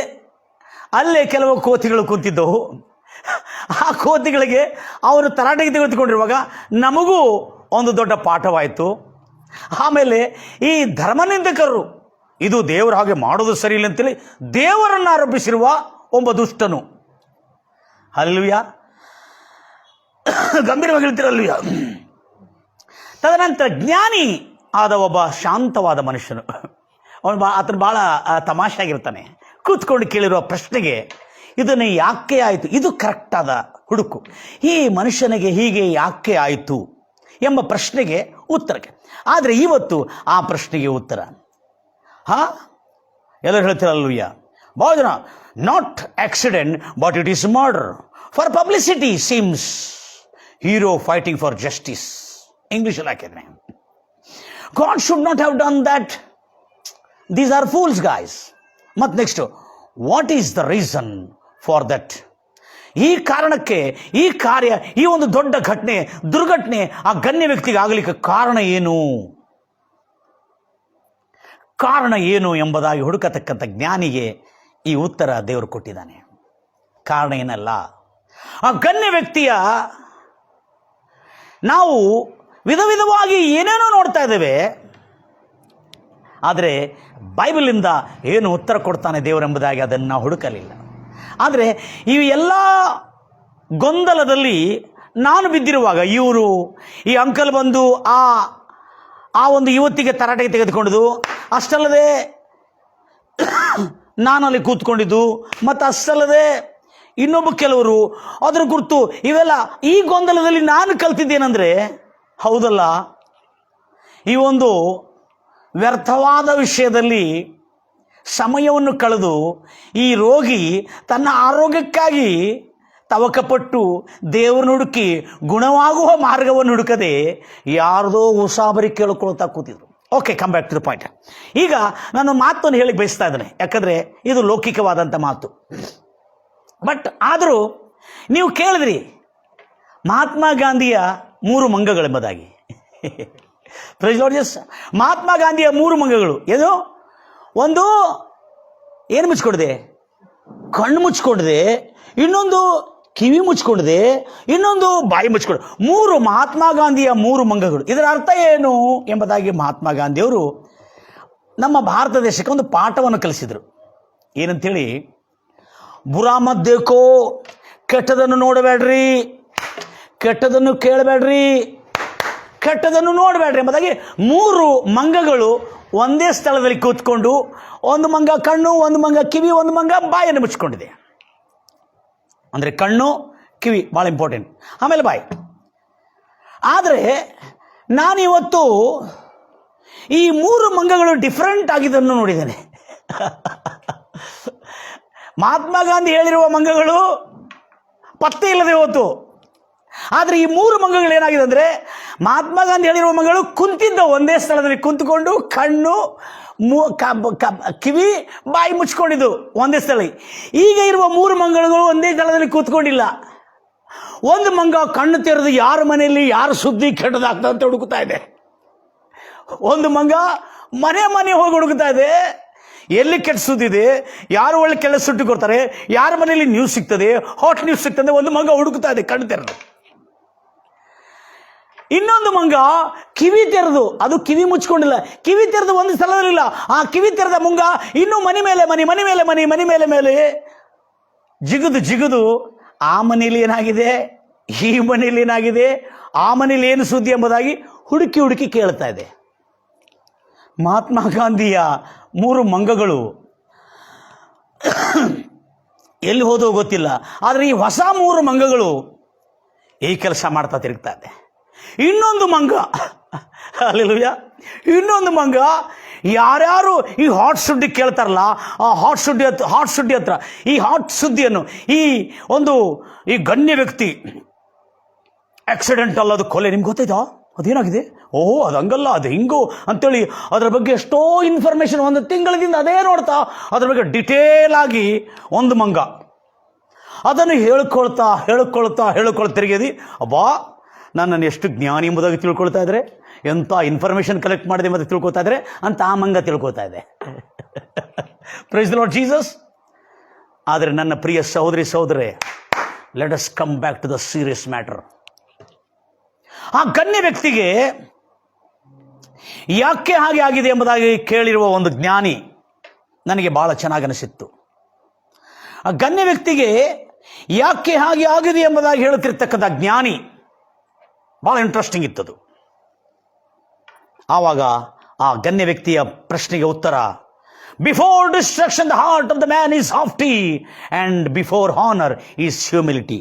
ಅಲ್ಲೇ ಕೆಲವು ಕೋತಿಗಳು ಕುಂತಿದ್ದವು. ಆ ಕೋತಿಗಳಿಗೆ ಅವರು ತರಾಟೆಗೆ ತೆಗೆದುಕೊಂಡಿರುವಾಗ ನಮಗೂ ಒಂದು ದೊಡ್ಡ ಪಾಠವಾಯಿತು. ಆಮೇಲೆ ಈ ಧರ್ಮನಿಂದಕರು, ಇದು ದೇವರ ಹಾಗೆ ಮಾಡೋದು ಸರಿ ಇಲ್ಲ ಅಂತೇಳಿ ದೇವರನ್ನು ಆರೋಪಿಸಿರುವ ಒಬ್ಬ ದುಷ್ಟನು, ಹಲ್ಲೆಲೂಯಾ, ಗಂಭೀರವಾಗಿ ಹೇಳ್ತಿರಲ್ವಯ್ಯ. ತದನಂತರ ಜ್ಞಾನಿ ಆದ ಒಬ್ಬ ಶಾಂತವಾದ ಮನುಷ್ಯನು, ಆತನು ಭಾಳ ತಮಾಷೆಯಾಗಿರ್ತಾನೆ. ಕೂತ್ಕೊಂಡು ಕೇಳಿರುವ ಪ್ರಶ್ನೆಗೆ ಇದನ್ನು ಯಾಕೆ ಆಯಿತು, ಇದು ಕರೆಕ್ಟಾದ ಹುಡುಕು. ಈ ಮನುಷ್ಯನಿಗೆ ಹೀಗೆ ಯಾಕೆ ಆಯಿತು ಎಂಬ ಪ್ರಶ್ನೆಗೆ ಉತ್ತರಕ್ಕೆ. ಆದರೆ ಇವತ್ತು ಆ ಪ್ರಶ್ನೆಗೆ ಉತ್ತರ, ಎಲ್ಲರೂ ಹೇಳ್ತಿರಲ್ವಯ್ಯ, ಭಾಳ ಜನ, not accident but it is murder, for publicity seems hero fighting for justice. ಇಂಗ್ಲೀಷಲ್ಲಿ ಹಾಕಿದ್ರೆ, God should not have done that, these are fools guys. ಮತ್ತು next, what is the reason for that? ಈ ಕಾರಣಕ್ಕೆ, ಈ ಕಾರ್ಯ, ಈ ಒಂದು ದೊಡ್ಡ ಘಟನೆ, ದುರ್ಘಟನೆ ಆ ಗಣ್ಯ ವ್ಯಕ್ತಿಗೆ ಆಗಲಿಕ್ಕೆ ಕಾರಣ ಏನು, ಕಾರಣ ಏನು ಎಂಬುದಾಗಿ ಹುಡುಕತಕ್ಕಂಥ ಜ್ಞಾನಿಗೆ ಈ ಉತ್ತರ ದೇವರು ಕೊಟ್ಟಿದ್ದಾನೆ. ಕಾರಣ ಏನಲ್ಲ, ಆ ಗಣ್ಯ ವ್ಯಕ್ತಿಯ ನಾವು ವಿಧ ವಿಧವಾಗಿ ಏನೇನೋ ನೋಡ್ತಾ ಇದ್ದೇವೆ, ಆದರೆ ಬೈಬಲಿಂದ ಏನು ಉತ್ತರ ಕೊಡ್ತಾನೆ ದೇವರೆಂಬುದಾಗಿ ಅದನ್ನು ನಾವು ಹುಡುಕಲಿಲ್ಲ. ಆದರೆ ಈ ಎಲ್ಲ ಗೊಂದಲದಲ್ಲಿ ನಾನು ಬಿದ್ದಿರುವಾಗ ಇವರು, ಈ ಅಂಕಲ್ ಬಂದು ಆ ಒಂದು ಯುವತಿಗೆ ತರಾಟೆಗೆ ತೆಗೆದುಕೊಂಡಿದ್ದು, ಅಷ್ಟಲ್ಲದೆ ನಾನಲ್ಲಿ ಕೂತ್ಕೊಂಡಿದ್ದು, ಮತ್ತು ಅಷ್ಟಲ್ಲದೆ ಇನ್ನೊಬ್ಬ ಕೆಲವರು ಅದರ ಕುರಿತು, ಇವೆಲ್ಲ ಈ ಗೊಂದಲದಲ್ಲಿ ನಾನು ಕಲ್ತಿದ್ದೇನೆಂದರೆ, ಹೌದಲ್ಲ, ಈ ಒಂದು ವ್ಯರ್ಥವಾದ ವಿಷಯದಲ್ಲಿ ಸಮಯವನ್ನು ಕಳೆದು ಈ ರೋಗಿ ತನ್ನ ಆರೋಗ್ಯಕ್ಕಾಗಿ ತವಕಪಟ್ಟು ದೇವರನ್ನು ಹುಡುಕಿ ಗುಣವಾಗುವ ಮಾರ್ಗವನ್ನು ಹುಡುಕದೆ ಯಾರ್ದೋ ಉಸಾಬರಿ ಕೇಳಿಕೊಳ್ತಾ ಕೂತಿದ್ರು. Okay, come back to the point. ಈಗ ನಾನು ಮಾತನ್ನು ಹೇಳಿ ಬಯಸ್ತಾ ಇದ್ದೇನೆ, ಯಾಕಂದರೆ ಇದು ಲೌಕಿಕವಾದಂಥ ಮಾತು. ಬಟ್ ಆದರೂ ನೀವು ಕೇಳಿದ್ರಿ ಮಹಾತ್ಮ ಗಾಂಧಿಯ 3 ಮಂಗಗಳೆಂಬುದಾಗಿ. ಮಹಾತ್ಮ ಗಾಂಧಿಯ 3 ಮಂಗಗಳು ಏನು? ಒಂದು ಏನು ಮುಚ್ಕೊಂಡಿದೆ? ಕಣ್ಣು ಮುಚ್ಕೊಂಡಿದೆ, ಇನ್ನೊಂದು ಕಿವಿ ಮುಚ್ಕೊಂಡಿದೆ, ಇನ್ನೊಂದು ಬಾಯಿ ಮುಚ್ಕೊಂಡು, 3 ಮಹಾತ್ಮ ಗಾಂಧಿಯ 3 ಮಂಗಗಳು. ಇದರ ಅರ್ಥ ಏನು ಎಂಬುದಾಗಿ ಮಹಾತ್ಮ ಗಾಂಧಿಯವರು ನಮ್ಮ ಭಾರತ ದೇಶಕ್ಕೆ ಒಂದು ಪಾಠವನ್ನು ಕಲಿಸಿದರು. ಏನಂತೇಳಿ, ಬುರಾ ಮತ್ ದೇಖೋ, ಕೆಟ್ಟದನ್ನು ನೋಡಬೇಡ್ರಿ, ಕೆಟ್ಟದನ್ನು ಕೇಳಬೇಡ್ರಿ, ಕೆಟ್ಟದನ್ನು ನೋಡಬೇಡ್ರಿ ಎಂಬುದಾಗಿ 3 ಮಂಗಗಳು ಒಂದೇ ಸ್ಥಳದಲ್ಲಿ ಕೂತ್ಕೊಂಡು, ಒಂದು ಮಂಗ ಕಣ್ಣು, ಒಂದು ಮಂಗ ಕಿವಿ, ಒಂದು ಮಂಗ ಬಾಯನ್ನು ಮುಚ್ಕೊಂಡಿದೆ. ಅಂದರೆ ಕಣ್ಣು, ಕಿವಿ ಭಾಳ ಇಂಪಾರ್ಟೆಂಟ್, ಆಮೇಲೆ ಬಾಯಿ. ಆದರೆ ನಾನಿವತ್ತು ಈ 3 ಮಂಗಗಳು ಡಿಫರೆಂಟ್ ಆಗಿದ್ದನ್ನು ನೋಡಿದ್ದೇನೆ. ಮಹಾತ್ಮ ಗಾಂಧಿ ಹೇಳಿರುವ ಮಂಗಗಳು ಪತ್ತೆ ಇಲ್ಲದೆ ಹೋತು. ಆದರೆ ಈ 3 ಮಂಗಗಳು ಏನಾಗಿದೆ ಅಂದರೆ, ಮಹಾತ್ಮ ಗಾಂಧಿ ಹೇಳಿರುವ ಮಂಗಗಳು ಕುಂತಿದ್ದ ಒಂದೇ ಸ್ಥಳದಲ್ಲಿ ಕುಂತ್ಕೊಂಡು, ಕಣ್ಣು, ಕಿವಿ, ಬಾಯಿ ಮುಚ್ಕೊಂಡಿದ್ದು ಒಂದೇ ಸ್ಥಳ. ಈಗ ಇರುವ 3 ಮಂಗಗಳು ಒಂದೇ ಸ್ಥಳದಲ್ಲಿ ಕೂತ್ಕೊಂಡಿಲ್ಲ. ಒಂದು ಮಂಗ ಕಣ್ಣು ತೆರೆದು ಯಾರ ಮನೆಯಲ್ಲಿ ಯಾರ ಸುದ್ದಿ ಕೆಟ್ಟದಾಗ್ತದೆ ಅಂತ ಹುಡುಕ್ತಾ ಇದೆ. ಒಂದು ಮಂಗ ಮನೆ ಹೋಗಿ ಹುಡುಕ್ತಾ ಇದೆ, ಎಲ್ಲಿ ಕೆಟ್ಟ ಸುದ್ದಿದೆ, ಯಾರು ಒಳ್ಳೆ ಕೆಲಸ ಸುಟ್ಟು ಕೊಡ್ತಾರೆ, ಯಾರ ಮನೆಯಲ್ಲಿ ನ್ಯೂಸ್ ಸಿಗ್ತದೆ, ಹಾಟ್ ನ್ಯೂಸ್ ಸಿಗ್ತದೆ, ಒಂದು ಮಂಗ ಹುಡುಕ್ತಾ ಇದೆ ಕಣ್ಣು ತೆರೆದು. ಇನ್ನೊಂದು ಮಂಗ ಕಿವಿ ತೆರೆದು, ಅದು ಕಿವಿ ಮುಚ್ಕೊಂಡಿಲ್ಲ, ಕಿವಿ ತೆರೆದು ಒಂದು ಸ್ಥಳದಲ್ಲಿಲ್ಲ. ಆ ಕಿವಿ ತೆರೆದ ಮಂಗ ಇನ್ನೂ ಮನೆ ಮೇಲೆ ಮನೆ ಜಿಗುದು ಆ ಮನೆಯಲ್ಲಿ ಏನಾಗಿದೆ, ಈ ಮನೆಯಲ್ಲಿ ಏನಾಗಿದೆ, ಆ ಮನೆಯಲ್ಲಿ ಏನು ಸುದ್ದಿ ಎಂಬುದಾಗಿ ಹುಡುಕಿ ಕೇಳ್ತಾ ಇದೆ. ಮಹಾತ್ಮ ಗಾಂಧಿಯ 3 ಮಂಗಗಳು ಎಲ್ಲಿ ಹೋದೋ ಗೊತ್ತಿಲ್ಲ, ಆದರೆ ಈ ಹೊಸ 3 ಮಂಗಗಳು ಈ ಕೆಲಸ ಮಾಡ್ತಾ ತಿರುಗ್ತಾ ಇದೆ. ಇನ್ನೊಂದು ಮಂಗ, ಅಲ್ಲೆಲೂಯ. ಇನ್ನೊಂದು ಮಂಗ, ಯಾರ್ಯಾರು ಈ ಹಾಟ್ ಸುದ್ದಿ ಕೇಳ್ತಾರಲ್ಲ, ಆ ಹಾಟ್ ಸುದ್ದಿ ಹತ್ರ ಈ ಹಾಟ್ ಸುದ್ದಿಯನ್ನು ಈ ಗಣ್ಯ ವ್ಯಕ್ತಿ ಆಕ್ಸಿಡೆಂಟ್ ಅಲ್ಲ, ಅದು ಕೊಲೆ, ನಿಮ್ಗೆ ಗೊತ್ತಾಯ್ತಾ ಅದೇನಾಗಿದೆ, ಓಹೋ ಅದು ಹಂಗಲ್ಲ, ಅದು ಹಿಂಗು ಅಂತೇಳಿ ಅದರ ಬಗ್ಗೆ ಎಷ್ಟೋ ಇನ್ಫಾರ್ಮೇಶನ್ ಒಂದು ತಿಂಗಳಿಂದ ಅದೇ ನೋಡ್ತಾ ಅದ್ರ ಬಗ್ಗೆ ಡಿಟೇಲ್ ಆಗಿ ಒಂದು ಮಂಗ ಅದನ್ನು ಹೇಳ್ಕೊಳ್ತಿರ್ಗೇದಿ. ಅಬ್ಬಾ, ನನ್ನನ್ನು ಎಷ್ಟು ಜ್ಞಾನಿ ಎಂಬುದಾಗಿ ತಿಳ್ಕೊಳ್ತಾ ಇದ್ರೆ, ಎಂಥ ಇನ್ಫಾರ್ಮೇಷನ್ ಕಲೆಕ್ಟ್ ಮಾಡಿದೆ ಮತ್ತು ತಿಳ್ಕೊತಾ ಇದ್ರೆ ಅಂತ ಆ ಮಂಗ ತಿಳ್ಕೊತಾ ಇದೆ. Praise the Lord Jesus. ಆದರೆ ನನ್ನ ಪ್ರಿಯ ಸಹೋದರರೇ, let us come back to the serious matter. ಆ ಗಣ್ಯ ವ್ಯಕ್ತಿಗೆ ಯಾಕೆ ಹಾಗೆ ಆಗಿದೆ ಎಂಬುದಾಗಿ ಕೇಳಿರುವ ಒಂದು ಜ್ಞಾನಿ ನನಗೆ ಬಹಳ ಚೆನ್ನಾಗಿ ಅನಿಸಿತ್ತು. ಆ ಗಣ್ಯ ವ್ಯಕ್ತಿಗೆ ಯಾಕೆ ಹಾಗೆ ಆಗಿದೆ ಎಂಬುದಾಗಿ ಹೇಳುತ್ತಿರ್ತಕ್ಕಂಥ ಜ್ಞಾನಿ ಬಹಳ ಇಂಟ್ರೆಸ್ಟಿಂಗ್ ಇತ್ತದು. ಆವಾಗ ಆ ಗಣ್ಯ ವ್ಯಕ್ತಿಯ ಪ್ರಶ್ನೆಗೆ ಉತ್ತರ, before destruction the heart of the man is haughty and before honour is humility.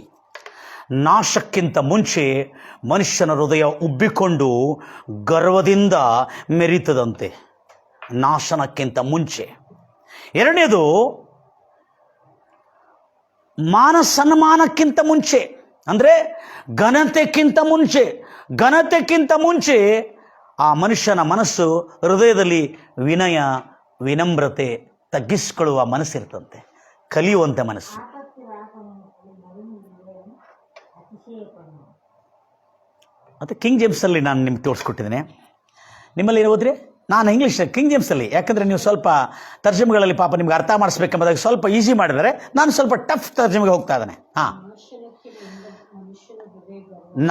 ನಾಶಕ್ಕಿಂತ ಮುಂಚೆ ಮನುಷ್ಯನ ಹೃದಯ ಉಬ್ಬಿಕೊಂಡು ಗರ್ವದಿಂದ ಮೆರೀತದಂತೆ, ನಾಶನಕ್ಕಿಂತ ಮುಂಚೆ. ಎರಡನೇದು, ಸನ್ಮಾನಕ್ಕಿಂತ ಮುಂಚೆ, ಅಂದರೆ ಘನತೆಕ್ಕಿಂತ ಮುಂಚೆ ಆ ಮನುಷ್ಯನ ಮನಸ್ಸು, ಹೃದಯದಲ್ಲಿ ವಿನಯ, ವಿನಮ್ರತೆ, ತಗ್ಗಿಸಿಕೊಳ್ಳುವ ಮನಸ್ಸಿರ್ತಂತೆ, ಕಲಿಯುವಂಥ ಮನಸ್ಸು. ಮತ್ತು ಕಿಂಗ್ ಜೇಮ್ಸಲ್ಲಿ ನಾನು ನಿಮ್ಗೆ ತೋರಿಸ್ಕೊಟ್ಟಿದ್ದೇನೆ. ನಿಮ್ಮಲ್ಲಿ ಓದ್ರಿ, ನಾನು ಇಂಗ್ಲೀಷ್ ಕಿಂಗ್ ಜೇಮ್ಸಲ್ಲಿ, ಯಾಕಂದರೆ ನೀವು ಸ್ವಲ್ಪ ತರ್ಜಮೆಗಳಲ್ಲಿ ಪಾಪ ನಿಮ್ಗೆ ಅರ್ಥ ಮಾಡಿಸ್ಬೇಕೆಂಬುದಾಗಿ ಸ್ವಲ್ಪ ಈಸಿ ಮಾಡಿದರೆ ನಾನು ಸ್ವಲ್ಪ ಟಫ್ ತರ್ಜಮೆಗೆ ಹೋಗ್ತಾ ಇದ್ದಾನೆ.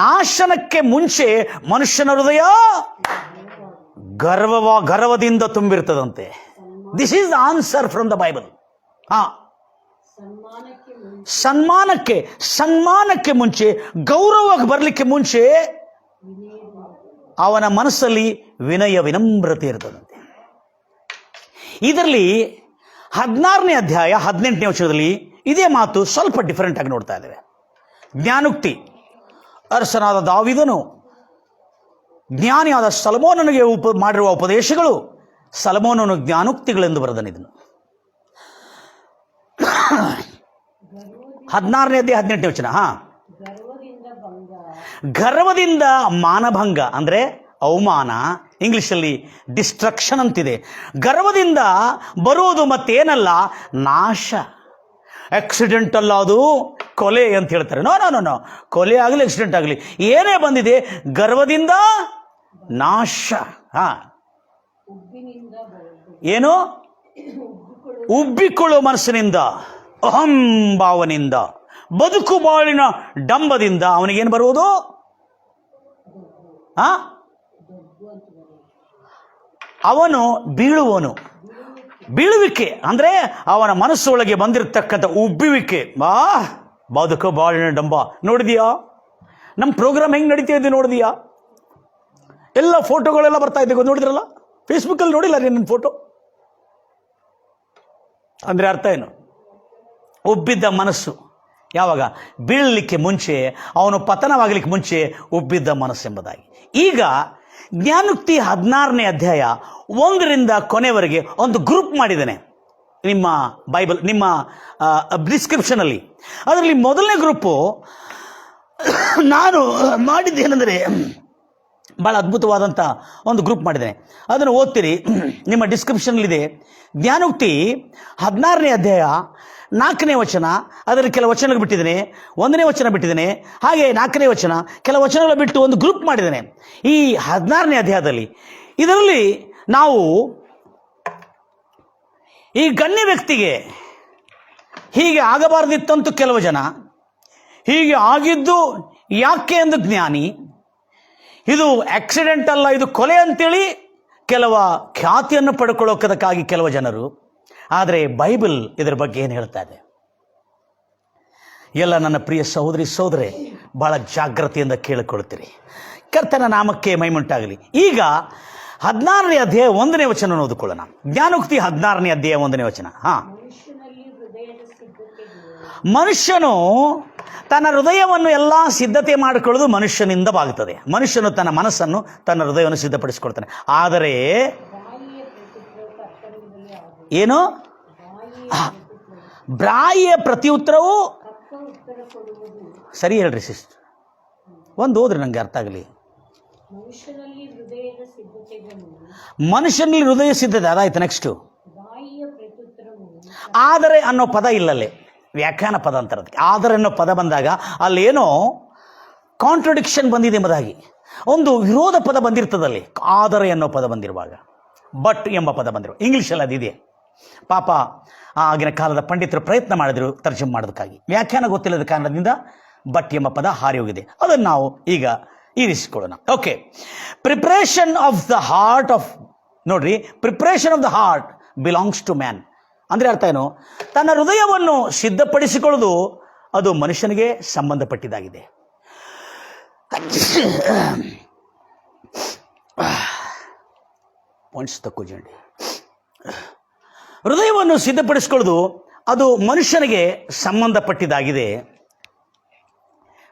ನಾಶನಕ್ಕೆ ಮುಂಚೆ ಮನುಷ್ಯನ ಹೃದಯ ಗರ್ವದಿಂದ ತುಂಬಿರ್ತದಂತೆ. This is the answer from the Bible. ಸನ್ಮಾನಕ್ಕೆ ಮುಂಚೆ, ಗೌರವಕ್ಕೆ ಬರಲಿಕ್ಕೆ ಮುಂಚೆ ಅವನ ಮನಸ್ಸಲ್ಲಿ ವಿನಯ, ವಿನಮ್ರತೆ ಇರ್ತದಂತೆ. ಇದರಲ್ಲಿ 16ನೇ ಅಧ್ಯಾಯ 18ನೇ ವಚನದಲ್ಲಿ ಇದೇ ಮಾತು ಸ್ವಲ್ಪ ಡಿಫರೆಂಟ್ ಆಗಿ ನೋಡ್ತಾ ಇದ್ದೇವೆ. ಜ್ಞಾನೋಕ್ತಿ, ಅರಸನಾದ ದಾವೀದನು ಜ್ಞಾನಿಯಾದ ಸೊಲೊಮೋನನಿಗೆ ಮಾಡಿರುವ ಉಪದೇಶಗಳು ಸೊಲೊಮೋನನು ಜ್ಞಾನೋಕ್ತಿಗಳೆಂದು ಬರೆದನಿದನು. 16ನೇ ಅಧ್ಯಾಯ 18ನೇ ವಚನ. ಗರ್ವದಿಂದ ಮಾನಭಂಗ ಅಂದರೆ ಅವಮಾನ, ಇಂಗ್ಲಿಷಲ್ಲಿ ಡಿಸ್ಟ್ರಕ್ಷನ್ ಅಂತಿದೆ. ಗರ್ವದಿಂದ ಬರುವುದು ಮತ್ತೇನಲ್ಲ, ನಾಶ. ಆಕ್ಸಿಡೆಂಟ್ ಅಲ್ಲ, ಅದು ಕೊಲೆ ಅಂತ ಹೇಳ್ತಾರೆ. ನೋ, ಕೊಲೆ ಆಗಲಿ ಆಕ್ಸಿಡೆಂಟ್ ಆಗಲಿ ಏನೇ ಬಂದಿದೆ, ಗರ್ವದಿಂದ ನಾಶ. ಏನು? ಉಬ್ಬಿಕೊಳ್ಳುವ ಮನಸ್ಸಿನಿಂದ, ಅಹಂಭಾವನಿಂದ, ಬದುಕು ಬಾಳಿನ ಡಂಬದಿಂದ ಅವನಿಗೇನು ಬರುವುದು? ಅವನು ಬೀಳುವಿಕೆ ಅಂದರೆ ಅವನ ಮನಸ್ಸೊಳಗೆ ಬಂದಿರತಕ್ಕಂಥ ಉಬ್ಬುವಿಕೆ. ಬದುಕು ಬಾಳಿನ ಡಂಬ. ನೋಡಿದೀಯಾ ನಮ್ಮ ಪ್ರೋಗ್ರಾಮ್ ಹೆಂಗೆ ನಡೀತಾ ಇದೆ? ನೋಡಿದೀಯಾ? ಎಲ್ಲ ಫೋಟೋಗಳೆಲ್ಲ ಬರ್ತಾ ಇದ್ದೆ, ನೋಡಿದ್ರಲ್ಲ? ಫೇಸ್ಬುಕ್ಕಲ್ಲಿ ನೋಡಿಲ್ಲ ನನ್ನ ಫೋಟೋ? ಅಂದರೆ ಅರ್ಥ ಏನು? ಉಬ್ಬಿದ್ದ ಮನಸ್ಸು. ಯಾವಾಗ? ಬೀಳಲಿಕ್ಕೆ ಮುಂಚೆ, ಅವನು ಪತನವಾಗಲಿಕ್ಕೆ ಮುಂಚೆ ಉಬ್ಬಿದ್ದ ಮನಸ್ಸು ಎಂಬುದಾಗಿ. ಈಗ ಜ್ಞಾನೋಕ್ತಿ 16ನೇ ಅಧ್ಯಾಯ 1ರಿಂದ ಕೊನೆವರೆಗೆ ಒಂದು ಗ್ರೂಪ್ ಮಾಡಿದ್ದೇನೆ ನಿಮ್ಮ ಬೈಬಲ್, ನಿಮ್ಮ ಡಿಸ್ಕ್ರಿಪ್ಷನಲ್ಲಿ. ಅದರಲ್ಲಿ ಮೊದಲನೇ ಗ್ರೂಪು ನಾನು ಮಾಡಿದ್ದೇನೆಂದರೆ, ಭಾಳ ಅದ್ಭುತವಾದಂಥ ಒಂದು ಗ್ರೂಪ್ ಮಾಡಿದ್ದೇನೆ. ಅದನ್ನು ಓದ್ತೀರಿ, ನಿಮ್ಮ ಡಿಸ್ಕ್ರಿಪ್ಷನಲ್ಲಿದೆ. ಜ್ಞಾನೋಕ್ತಿ 16ನೇ ಅಧ್ಯಾಯ 4ನೇ ವಚನ, ಅದರಲ್ಲಿ ಕೆಲವು ವಚನಗಳು ಬಿಟ್ಟಿದ್ದೇನೆ, 1ನೇ ವಚನ ಬಿಟ್ಟಿದ್ದೇನೆ, ಹಾಗೆ 4ನೇ ವಚನ, ಕೆಲವು ವಚನಗಳು ಬಿಟ್ಟು ಒಂದು ಗ್ರೂಪ್ ಮಾಡಿದ್ದೇನೆ ಈ 16ನೇ ಅಧ್ಯಾಯದಲ್ಲಿ. ಇದರಲ್ಲಿ ನಾವು ಈ ಗಣ್ಯ ವ್ಯಕ್ತಿಗೆ ಹೀಗೆ ಆಗಬಾರ್ದಿತ್ತಂತೂ ಕೆಲವು ಜನ, ಹೀಗೆ ಆಗಿದ್ದು ಯಾಕೆ ಎಂದು ಜ್ಞಾನಿ, ಇದು ಆಕ್ಸಿಡೆಂಟ್ ಅಲ್ಲ, ಇದು ಕೊಲೆ ಅಂತೇಳಿ ಕೆಲವ ಖ್ಯಾತಿಯನ್ನು ಪಡ್ಕೊಳ್ಳೋದಕ್ಕಾಗಿ ಕೆಲವು ಜನರು. ಆದರೆ ಬೈಬಲ್ ಇದರ ಬಗ್ಗೆ ಏನು ಹೇಳ್ತಾ ಇದೆ? ಎಲ್ಲ ನನ್ನ ಪ್ರಿಯ ಸಹೋದರೇ ಬಹಳ ಜಾಗ್ರತೆಯಿಂದ ಕೇಳಿಕೊಳ್ತೀರಿ. ಕರ್ತನ ನಾಮಕ್ಕೆ ಮಹಿಮೆಯುಂಟಾಗಲಿ. ಈಗ 16ನೇ ಅಧ್ಯಾಯ 1ನೇ ವಚನ ಓದಿಕೊಳ್ಳೋಣ. ಜ್ಞಾನೋಕ್ತಿ 16ನೇ ಅಧ್ಯಾಯ 1ನೇ ವಚನ. ಮನುಷ್ಯನು ತನ್ನ ಹೃದಯವನ್ನು ಎಲ್ಲ ಸಿದ್ಧತೆ ಮಾಡಿಕೊಳ್ಳೋದು ಮನುಷ್ಯನಿಂದವಾಗುತ್ತದೆ. ಮನುಷ್ಯನು ತನ್ನ ಮನಸ್ಸನ್ನು, ತನ್ನ ಹೃದಯವನ್ನು ಸಿದ್ಧಪಡಿಸಿಕೊಳ್ತಾನೆ. ಆದರೆ ಏನು? ಬಾಯಿಯ ಪ್ರತಿಯುತ್ತರವು ಸರಿ ಹೇಳ್ರಿ ಸಿಸ್ಟರ್, ಒಂದು ಓದ್ರಿ ನಂಗೆ ಅರ್ಥ ಆಗಲಿ. ಮನುಷ್ಯನಲ್ಲಿ ಹೃದಯ ಸಿದ್ಧತೆ ಅದಾಯ್ತು. ನೆಕ್ಸ್ಟು ಆದರೆ ಅನ್ನೋ ಪದ ಇಲ್ಲಲ್ಲೇ, ವ್ಯಾಖ್ಯಾನ ಪದ ಅಂತಾರೆ ಅದಕ್ಕೆ. ಆದರೆ ಅನ್ನೋ ಪದ ಬಂದಾಗ ಅಲ್ಲೇನೋ ಕಾಂಟ್ರಡಿಕ್ಷನ್ ಬಂದಿದೆ ಎಂಬುದಾಗಿ ಒಂದು ವಿರೋಧ ಪದ ಬಂದಿರ್ತದಲ್ಲಿ. ಆದರೆ ಅನ್ನೋ ಪದ ಬಂದಿರುವಾಗ ಬಟ್ ಎಂಬ ಪದ ಬಂದಿರುವ ಇಂಗ್ಲೀಷಲ್ಲಿ ಅದಿದೆ. ಪಾಪ ಆಗಿನ ಕಾಲದ ಪಂಡಿತರು ಪ್ರಯತ್ನ ಮಾಡಿದ್ರು ತರ್ಜುಮೆ ಮಾಡೋದಕ್ಕಾಗಿ. ವ್ಯಾಖ್ಯಾನ ಗೊತ್ತಿಲ್ಲದ ಕಾರಣದಿಂದ ಬಟ್ ಎಂಬ ಪದ ಹಾರಿ ಹೋಗಿದೆ. ಅದನ್ನು ನಾವು ಈಗ ಇರಿಸಿಕೊಳ್ಳೋಣ. Okay, preparation of the heart of, ನೋಡ್ರಿ, preparation of the heart belongs to man. ಅಂದರೆ ಅರ್ಥ ಏನು? ತನ್ನ ಹೃದಯವನ್ನು ಸಿದ್ಧಪಡಿಸಿಕೊಳ್ಳೋದು ಅದು ಮನುಷ್ಯನಿಗೆ ಸಂಬಂಧಪಟ್ಟಿದ್ದಾಗಿದೆ. ಪಾಯಿಂಟ್ಸ್ ತಕ್ಕೋಜಂಡಿ. ಹೃದಯವನ್ನು ಸಿದ್ಧಪಡಿಸಿಕೊಳ್ಳೋದು ಅದು ಮನುಷ್ಯನಿಗೆ ಸಂಬಂಧಪಟ್ಟಿದ್ದಾಗಿದೆ.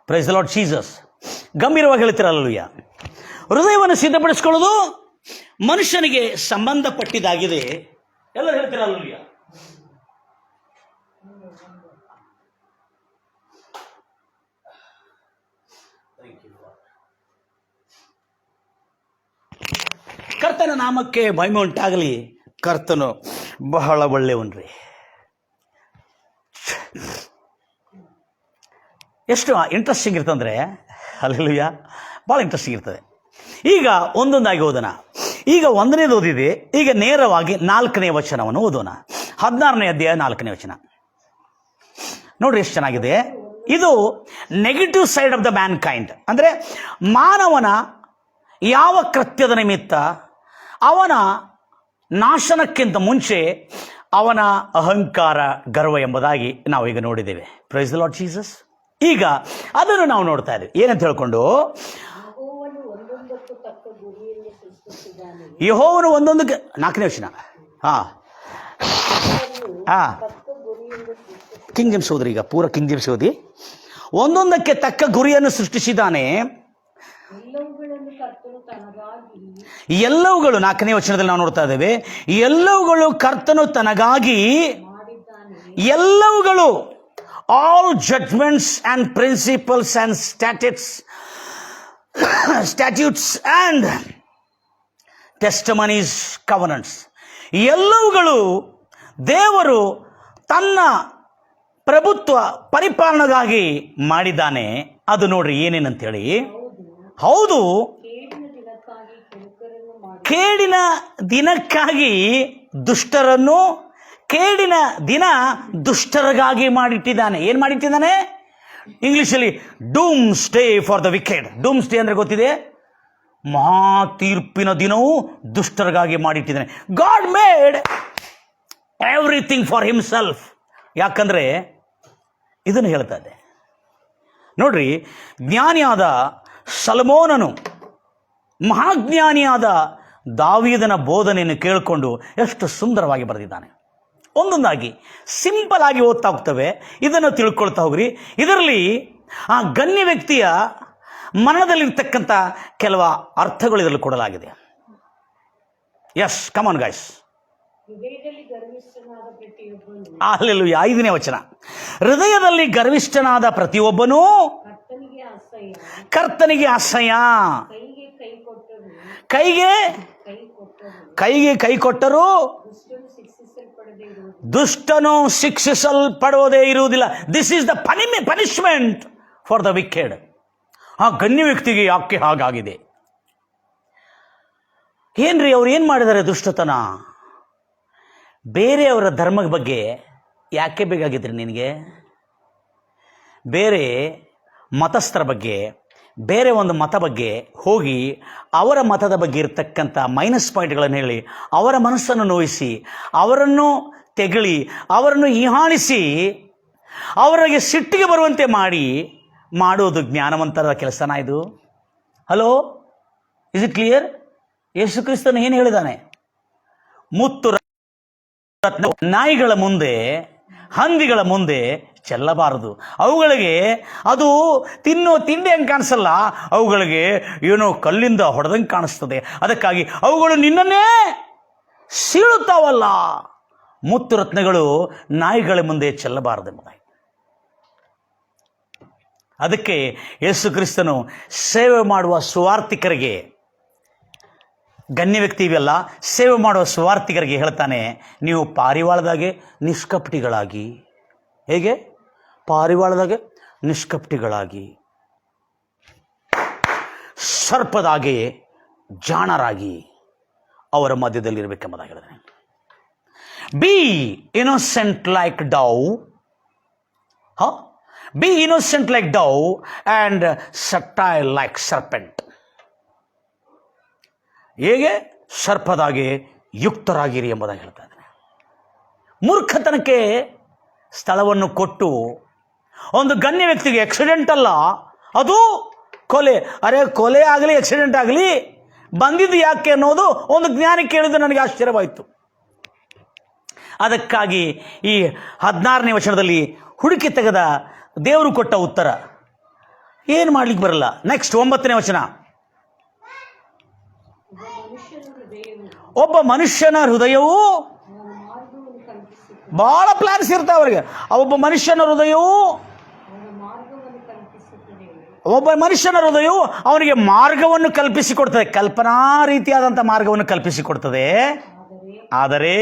Praise the Lord Jesus. ಗಂಭೀರವಾಗಿ ಹೇಳ್ತಿರಲ್ಲೂಯ್ಯ. ಹೃದಯವನ್ನು ಸಿದ್ಧಪಡಿಸಿಕೊಳ್ಳೋದು ಮನುಷ್ಯನಿಗೆ ಸಂಬಂಧಪಟ್ಟಿದ್ದಾಗಿದೆ. ಎಲ್ಲರೂ ಹೇಳ್ತಿರಲ್ಲೂಯ್ಯ. ಕರ್ತನ ನಾಮಕ್ಕೆ ಮಹಿಮೆ ಉಂಟಾಗಲಿ. ಕರ್ತನು ಬಹಳ ಒಳ್ಳೆಯವನ್ರಿ. ಎಷ್ಟು ಇಂಟ್ರೆಸ್ಟಿಂಗ್ ಇರ್ತಂದರೆ, ಹಲ್ಲೆಲೂಯಾ, ಭಾಳ ಇಂಟ್ರೆಸ್ಟಿಂಗ್ ಇರ್ತದೆ. ಈಗ ಒಂದೊಂದಾಗಿ ಓದೋಣ. ಈಗ 1ನೇದು ಓದಿದೆ. ಈಗ ನೇರವಾಗಿ 4ನೇ ವಚನವನ್ನು ಓದೋಣ. 16ನೇ ಅಧ್ಯಾಯ 4ನೇ ವಚನ ನೋಡ್ರಿ, ಎಷ್ಟು ಚೆನ್ನಾಗಿದೆ. ಇದು negative side of the man kind. ಅಂದರೆ ಮಾನವನ ಯಾವ ಕೃತ್ಯದ ನಿಮಿತ್ತ ಅವನ ನಾಶನಕ್ಕಿಂತ ಮುಂಚೆ ಅವನ ಅಹಂಕಾರ, ಗರ್ವ ಎಂಬುದಾಗಿ ನಾವು ಈಗ ನೋಡಿದ್ದೇವೆ. Price the Lord Jesus. ಈಗ ಅದನ್ನು ನಾವು ನೋಡ್ತಾ ಇದ್ದೇವೆ. ಏನಂತ ಹೇಳ್ಕೊಂಡು, ಯೆಹೋವನು ಒಂದೊಂದಕ್ಕೆ, 4ನೇ ವಚನ, ಕಿಂಗ್ ಜೇಮ್ಸ್ ಓದ್ರಿ. ಈಗ ಪೂರ ಕಿಂಗ್ ಜೇಮ್ಸ್ ಓದಿ. ಒಂದೊಂದಕ್ಕೆ ತಕ್ಕ ಗುರಿಯನ್ನು ಸೃಷ್ಟಿಸಿದ್ದಾನೆ. ಎಲ್ಲವುಗಳು, 4ನೇ ವಚನದಲ್ಲಿ ನಾವು ನೋಡ್ತಾ ಇದ್ದೇವೆ, ಎಲ್ಲವುಗಳು ಕರ್ತನು ತನಗಾಗಿ, ಎಲ್ಲವುಗಳು, all judgments and principles and statutes and testimonies, covenants, ಎಲ್ಲವುಗಳು ದೇವರು ತನ್ನ ಪ್ರಭುತ್ವ ಪರಿಪಾಲನೆಗಾಗಿ ಮಾಡಿದ್ದಾನೆ. ಅದು ನೋಡ್ರಿ ಏನೇನಂತೇಳಿ. ಹೌದು, ಕೇಡಿನ ದಿನಕ್ಕಾಗಿ ದುಷ್ಟರನ್ನು, ಕೇಡಿನ ದಿನ ದುಷ್ಟರಿಗಾಗಿ ಮಾಡಿಟ್ಟಿದ್ದಾನೆ. ಏನು ಮಾಡಿಟ್ಟಿದ್ದಾನೆ? ಇಂಗ್ಲಿಷಲ್ಲಿ doomsday for the wicked. Doomsday ಅಂದರೆ ಗೊತ್ತಿದೆ, ಮಹಾ ತೀರ್ಪಿನ ದಿನವು ದುಷ್ಟರಿಗಾಗಿ ಮಾಡಿಟ್ಟಿದ್ದಾನೆ. God made everything for himself. ಯಾಕಂದರೆ ಇದನ್ನು ಹೇಳ್ತಾ ಇದೆ ನೋಡ್ರಿ, ಜ್ಞಾನಿಯಾದ ಸೊಲೊಮೋನನು, ಮಹಾಜ್ಞಾನಿಯಾದ ದಾವೀದನ ಬೋಧನೆಯನ್ನು ಕೇಳಿಕೊಂಡು ಎಷ್ಟು ಸುಂದರವಾಗಿ ಬರೆದಿದ್ದಾನೆ. ಒಂದೊಂದಾಗಿ ಸಿಂಪಲ್ ಆಗಿ ಓದ್ತಾ ಹೋಗ್ತವೆ, ಇದನ್ನು ತಿಳ್ಕೊಳ್ತಾ ಹೋಗ್ರಿ. ಇದರಲ್ಲಿ ಆ ಗಣ್ಯ ವ್ಯಕ್ತಿಯ ಮನದಲ್ಲಿರ್ತಕ್ಕಂಥ ಕೆಲವು ಅರ್ಥಗಳು ಇದರಲ್ಲಿ ಕೊಡಲಾಗಿದೆ. Yes, come on guys. Hallelujah. 5ನೇ ವಚನ, ಹೃದಯದಲ್ಲಿ ಗರ್ವಿಷ್ಠನಾದ ಪ್ರತಿಯೊಬ್ಬನೂ ಕರ್ತನಿಗೆ ಅಸಹ್ಯ. ಕೈಗೆ ಕೈ ಕೊಟ್ಟರೂ ದುಷ್ಟನು ಶಿಕ್ಷಿಸಲ್ಪಡುವುದೇ ಇರುವುದಿಲ್ಲ. This is the punishment for the wicked. ಆ ಗಣ್ಯ ವ್ಯಕ್ತಿಗೆ ಯಾಕೆ ಹಾಗಾಗಿದೆ? ಏನ್ರಿ, ಅವ್ರು ಏನು ಮಾಡಿದ್ದಾರೆ? ದುಷ್ಟತನ. ಬೇರೆಯವರ ಧರ್ಮದ ಬಗ್ಗೆ ಯಾಕೆ ಬೇಕಾಗಿದ್ರಿ ನಿನಗೆ? ಬೇರೆ ಮತಸ್ಥರ ಬಗ್ಗೆ, ಬೇರೆ ಒಂದು ಮತ ಬಗ್ಗೆ ಹೋಗಿ ಅವರ ಮತದ ಬಗ್ಗೆ ಇರತಕ್ಕಂಥ ಮೈನಸ್ ಪಾಯಿಂಟ್ಗಳನ್ನು ಹೇಳಿ ಅವರ ಮನಸ್ಸನ್ನು ನೋಯಿಸಿ, ಅವರನ್ನು ತೆಗಳಿ, ಅವರನ್ನು ಹೀಯಾಳಿಸಿ, ಅವರಿಗೆ ಸಿಟ್ಟಿಗೆ ಬರುವಂತೆ ಮಾಡೋದು ಜ್ಞಾನವಂತರ ಕೆಲಸನ ಇದು? Hello, is it clear? ಯೇಸು ಕ್ರಿಸ್ತನು ಏನು ಹೇಳಿದಾನೆ? ಮುತ್ತು ನಾಯಿಗಳ ಮುಂದೆ, ಹಂದಿಗಳ ಮುಂದೆ ಚೆಲ್ಲಬಾರದು. ಅವುಗಳಿಗೆ ಅದು ತಿನ್ನೋ ತಿಂಡಿ ಹಂಗೆ ಕಾಣಿಸಲ್ಲ, ಅವುಗಳಿಗೆ ಏನೋ ಕಲ್ಲಿಂದ ಹೊಡೆದಂಗೆ ಕಾಣಿಸ್ತದೆ. ಅದಕ್ಕಾಗಿ ಅವುಗಳು ನಿನ್ನನ್ನೇ ಸೀಳುತ್ತಾವಲ್ಲ. ಮುತ್ತು ರತ್ನಗಳು ನಾಯಿಗಳ ಮುಂದೆ ಚೆಲ್ಲಬಾರದೆಂಬುದಾಗಿ. ಅದಕ್ಕೆ ಯೇಸು ಕ್ರಿಸ್ತನು ಸೇವೆ ಮಾಡುವ ಸುವಾರ್ತಿಕರಿಗೆ, ಗಣ್ಯ ವ್ಯಕ್ತಿ ಇವೆಲ್ಲ, ಸೇವೆ ಮಾಡುವ ಸುವಾರ್ತಿಕರಿಗೆ ಹೇಳ್ತಾನೆ, ನೀವು ಪಾರಿವಾಳದಾಗೆ ನಿಷ್ಕಪಟಿಗಳಾಗಿ. ಹೇಗೆ? ಪಾರಿವಾಳದಾಗೆ ನಿಷ್ಕಪಟಿಗಳಾಗಿ, ಸರ್ಪದಾಗೆ ಜಾಣರಾಗಿ ಅವರ ಮಧ್ಯದಲ್ಲಿರಬೇಕೆಂಬುದಾಗಿ ಹೇಳಿದಾನೆ. Be innocent like dove, be innocent like dove and subtle like serpent. ಹೇಗೆ? ಸರ್ಪದಾಗೆ ಯುಕ್ತರಾಗಿರಿ ಎಂಬುದಾಗಿ ಹೇಳ್ತಾ ಇದ್ದಾನೆ. ಮೂರ್ಖತನಕ್ಕೆ ಸ್ಥಳವನ್ನು ಕೊಟ್ಟು ಒಂದು ಗಣ್ಯ ವ್ಯಕ್ತಿಗೆ ಆಕ್ಸಿಡೆಂಟ್ ಅಲ್ಲ, ಅದು ಕೊಲೆ. ಅರೆ, ಕೊಲೆ ಆಗಲಿ ಆಕ್ಸಿಡೆಂಟ್ ಆಗಲಿ ಬಂದಿದ್ದು ಯಾಕೆ ಅನ್ನೋದು ಒಂದು ಜ್ಞಾನಿ ಕೇಳಿದ್ದು ನನಗೆ ಆಶ್ಚರ್ಯವಾಯಿತು. ಅದಕ್ಕಾಗಿ ಈ 16ನೇ ವಚನದಲ್ಲಿ ಹುಡುಕಿ ತೆಗೆದ ದೇವರು ಕೊಟ್ಟ ಉತ್ತರ ಏನು ಮಾಡ್ಲಿಕ್ಕೆ ಬರಲ್ಲ. ನೆಕ್ಸ್ಟ್ 9ನೇ ವಚನ. ಒಬ್ಬ ಮನುಷ್ಯನ ಹೃದಯವು, ಬಹಳ ಪ್ಲಾನ್ಸ್ ಇರ್ತಾವೆ ಅವರಿಗೆ. ಒಬ್ಬ ಮನುಷ್ಯನ ಹೃದಯವು ಅವನಿಗೆ ಮಾರ್ಗವನ್ನು ಕಲ್ಪಿಸಿಕೊಡ್ತದೆ, ಕಲ್ಪನಾ ರೀತಿಯಾದಂಥ ಮಾರ್ಗವನ್ನು ಕಲ್ಪಿಸಿಕೊಡ್ತದೆ. ಆದರೆ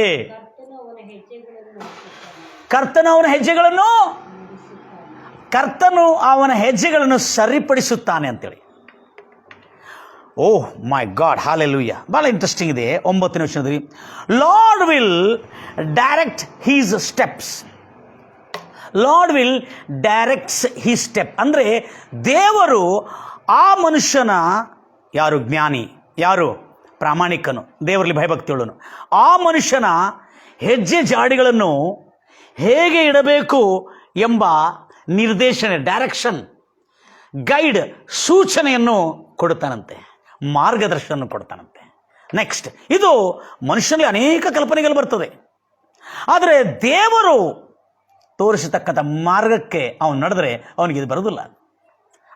ಕರ್ತನು ಅವನ ಹೆಜ್ಜೆಗಳನ್ನು ಸರಿಪಡಿಸುತ್ತಾನೆ ಅಂತೇಳಿ. Oh my God, hallelujah. ಬಹಳ ಇಂಟ್ರೆಸ್ಟಿಂಗ್ ಇದೆ 9ನೇ ವಚನದಲ್ಲಿ. Lord will direct his steps. Lord will directs his step ಅಂದರೆ ದೇವರು ಆ ಮನುಷ್ಯನ, ಯಾರು ಜ್ಞಾನಿ, ಯಾರು ಪ್ರಾಮಾಣಿಕನು, ದೇವರಲ್ಲಿ ಭಯಭಕ್ತಿಯುಳ್ಳನು, ಆ ಮನುಷ್ಯನ ಹೆಜ್ಜೆ ಜಾಡಿಗಳನ್ನು ಹೇಗೆ ಇಡಬೇಕು ಎಂಬ ನಿರ್ದೇಶನ, ಡೈರೆಕ್ಷನ್, ಗೈಡ್, ಸೂಚನೆಯನ್ನು ಕೊಡುತ್ತಾನಂತೆ, ಮಾರ್ಗದರ್ಶನ ಕೊಡ್ತಾನಂತೆ. ನೆಕ್ಸ್ಟ್, ಇದು ಮನುಷ್ಯನಲ್ಲಿ ಅನೇಕ ಕಲ್ಪನೆಗಳು ಬರ್ತದೆ, ಆದರೆ ದೇವರು ತೋರಿಸತಕ್ಕಂಥ ಮಾರ್ಗಕ್ಕೆ ಅವನು ನಡೆದರೆ ಅವನಿಗೆ ಇದು ಬರೋದಿಲ್ಲ.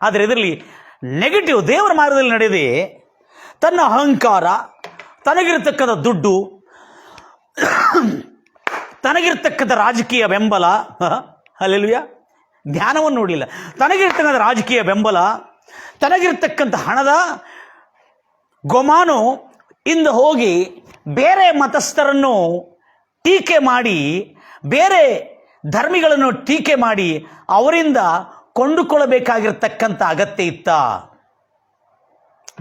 ಆದರೆ ಇದರಲ್ಲಿ ನೆಗೆಟಿವ್, ದೇವರ ಮಾರ್ಗದಲ್ಲಿ ನಡೆಯದೆ ತನ್ನ ಅಹಂಕಾರ, ತನಗಿರತಕ್ಕಂಥ ದುಡ್ಡು, ತನಗಿರ್ತಕ್ಕಂಥ ರಾಜಕೀಯ ಬೆಂಬಲ, ಹಲ್ಲೆಲೂಯ, ಜ್ಞಾನವನ್ನು ನೋಡಲಿಲ್ಲ, ತನಗಿರ್ತಕ್ಕಂಥ ರಾಜಕೀಯ ಬೆಂಬಲ, ತನಗಿರ್ತಕ್ಕಂಥ ಹಣದ ಗೊಮಾನು ಇಂದ ಹೋಗಿ ಬೇರೆ ಮತಸ್ಥರನ್ನು ಟೀಕೆ ಮಾಡಿ, ಬೇರೆ ಧರ್ಮಿಗಳನ್ನು ಟೀಕೆ ಮಾಡಿ ಅವರಿಂದ ಕೊಂಡುಕೊಳ್ಳಬೇಕಾಗಿರ್ತಕ್ಕಂಥ ಅಗತ್ಯ ಇತ್ತ?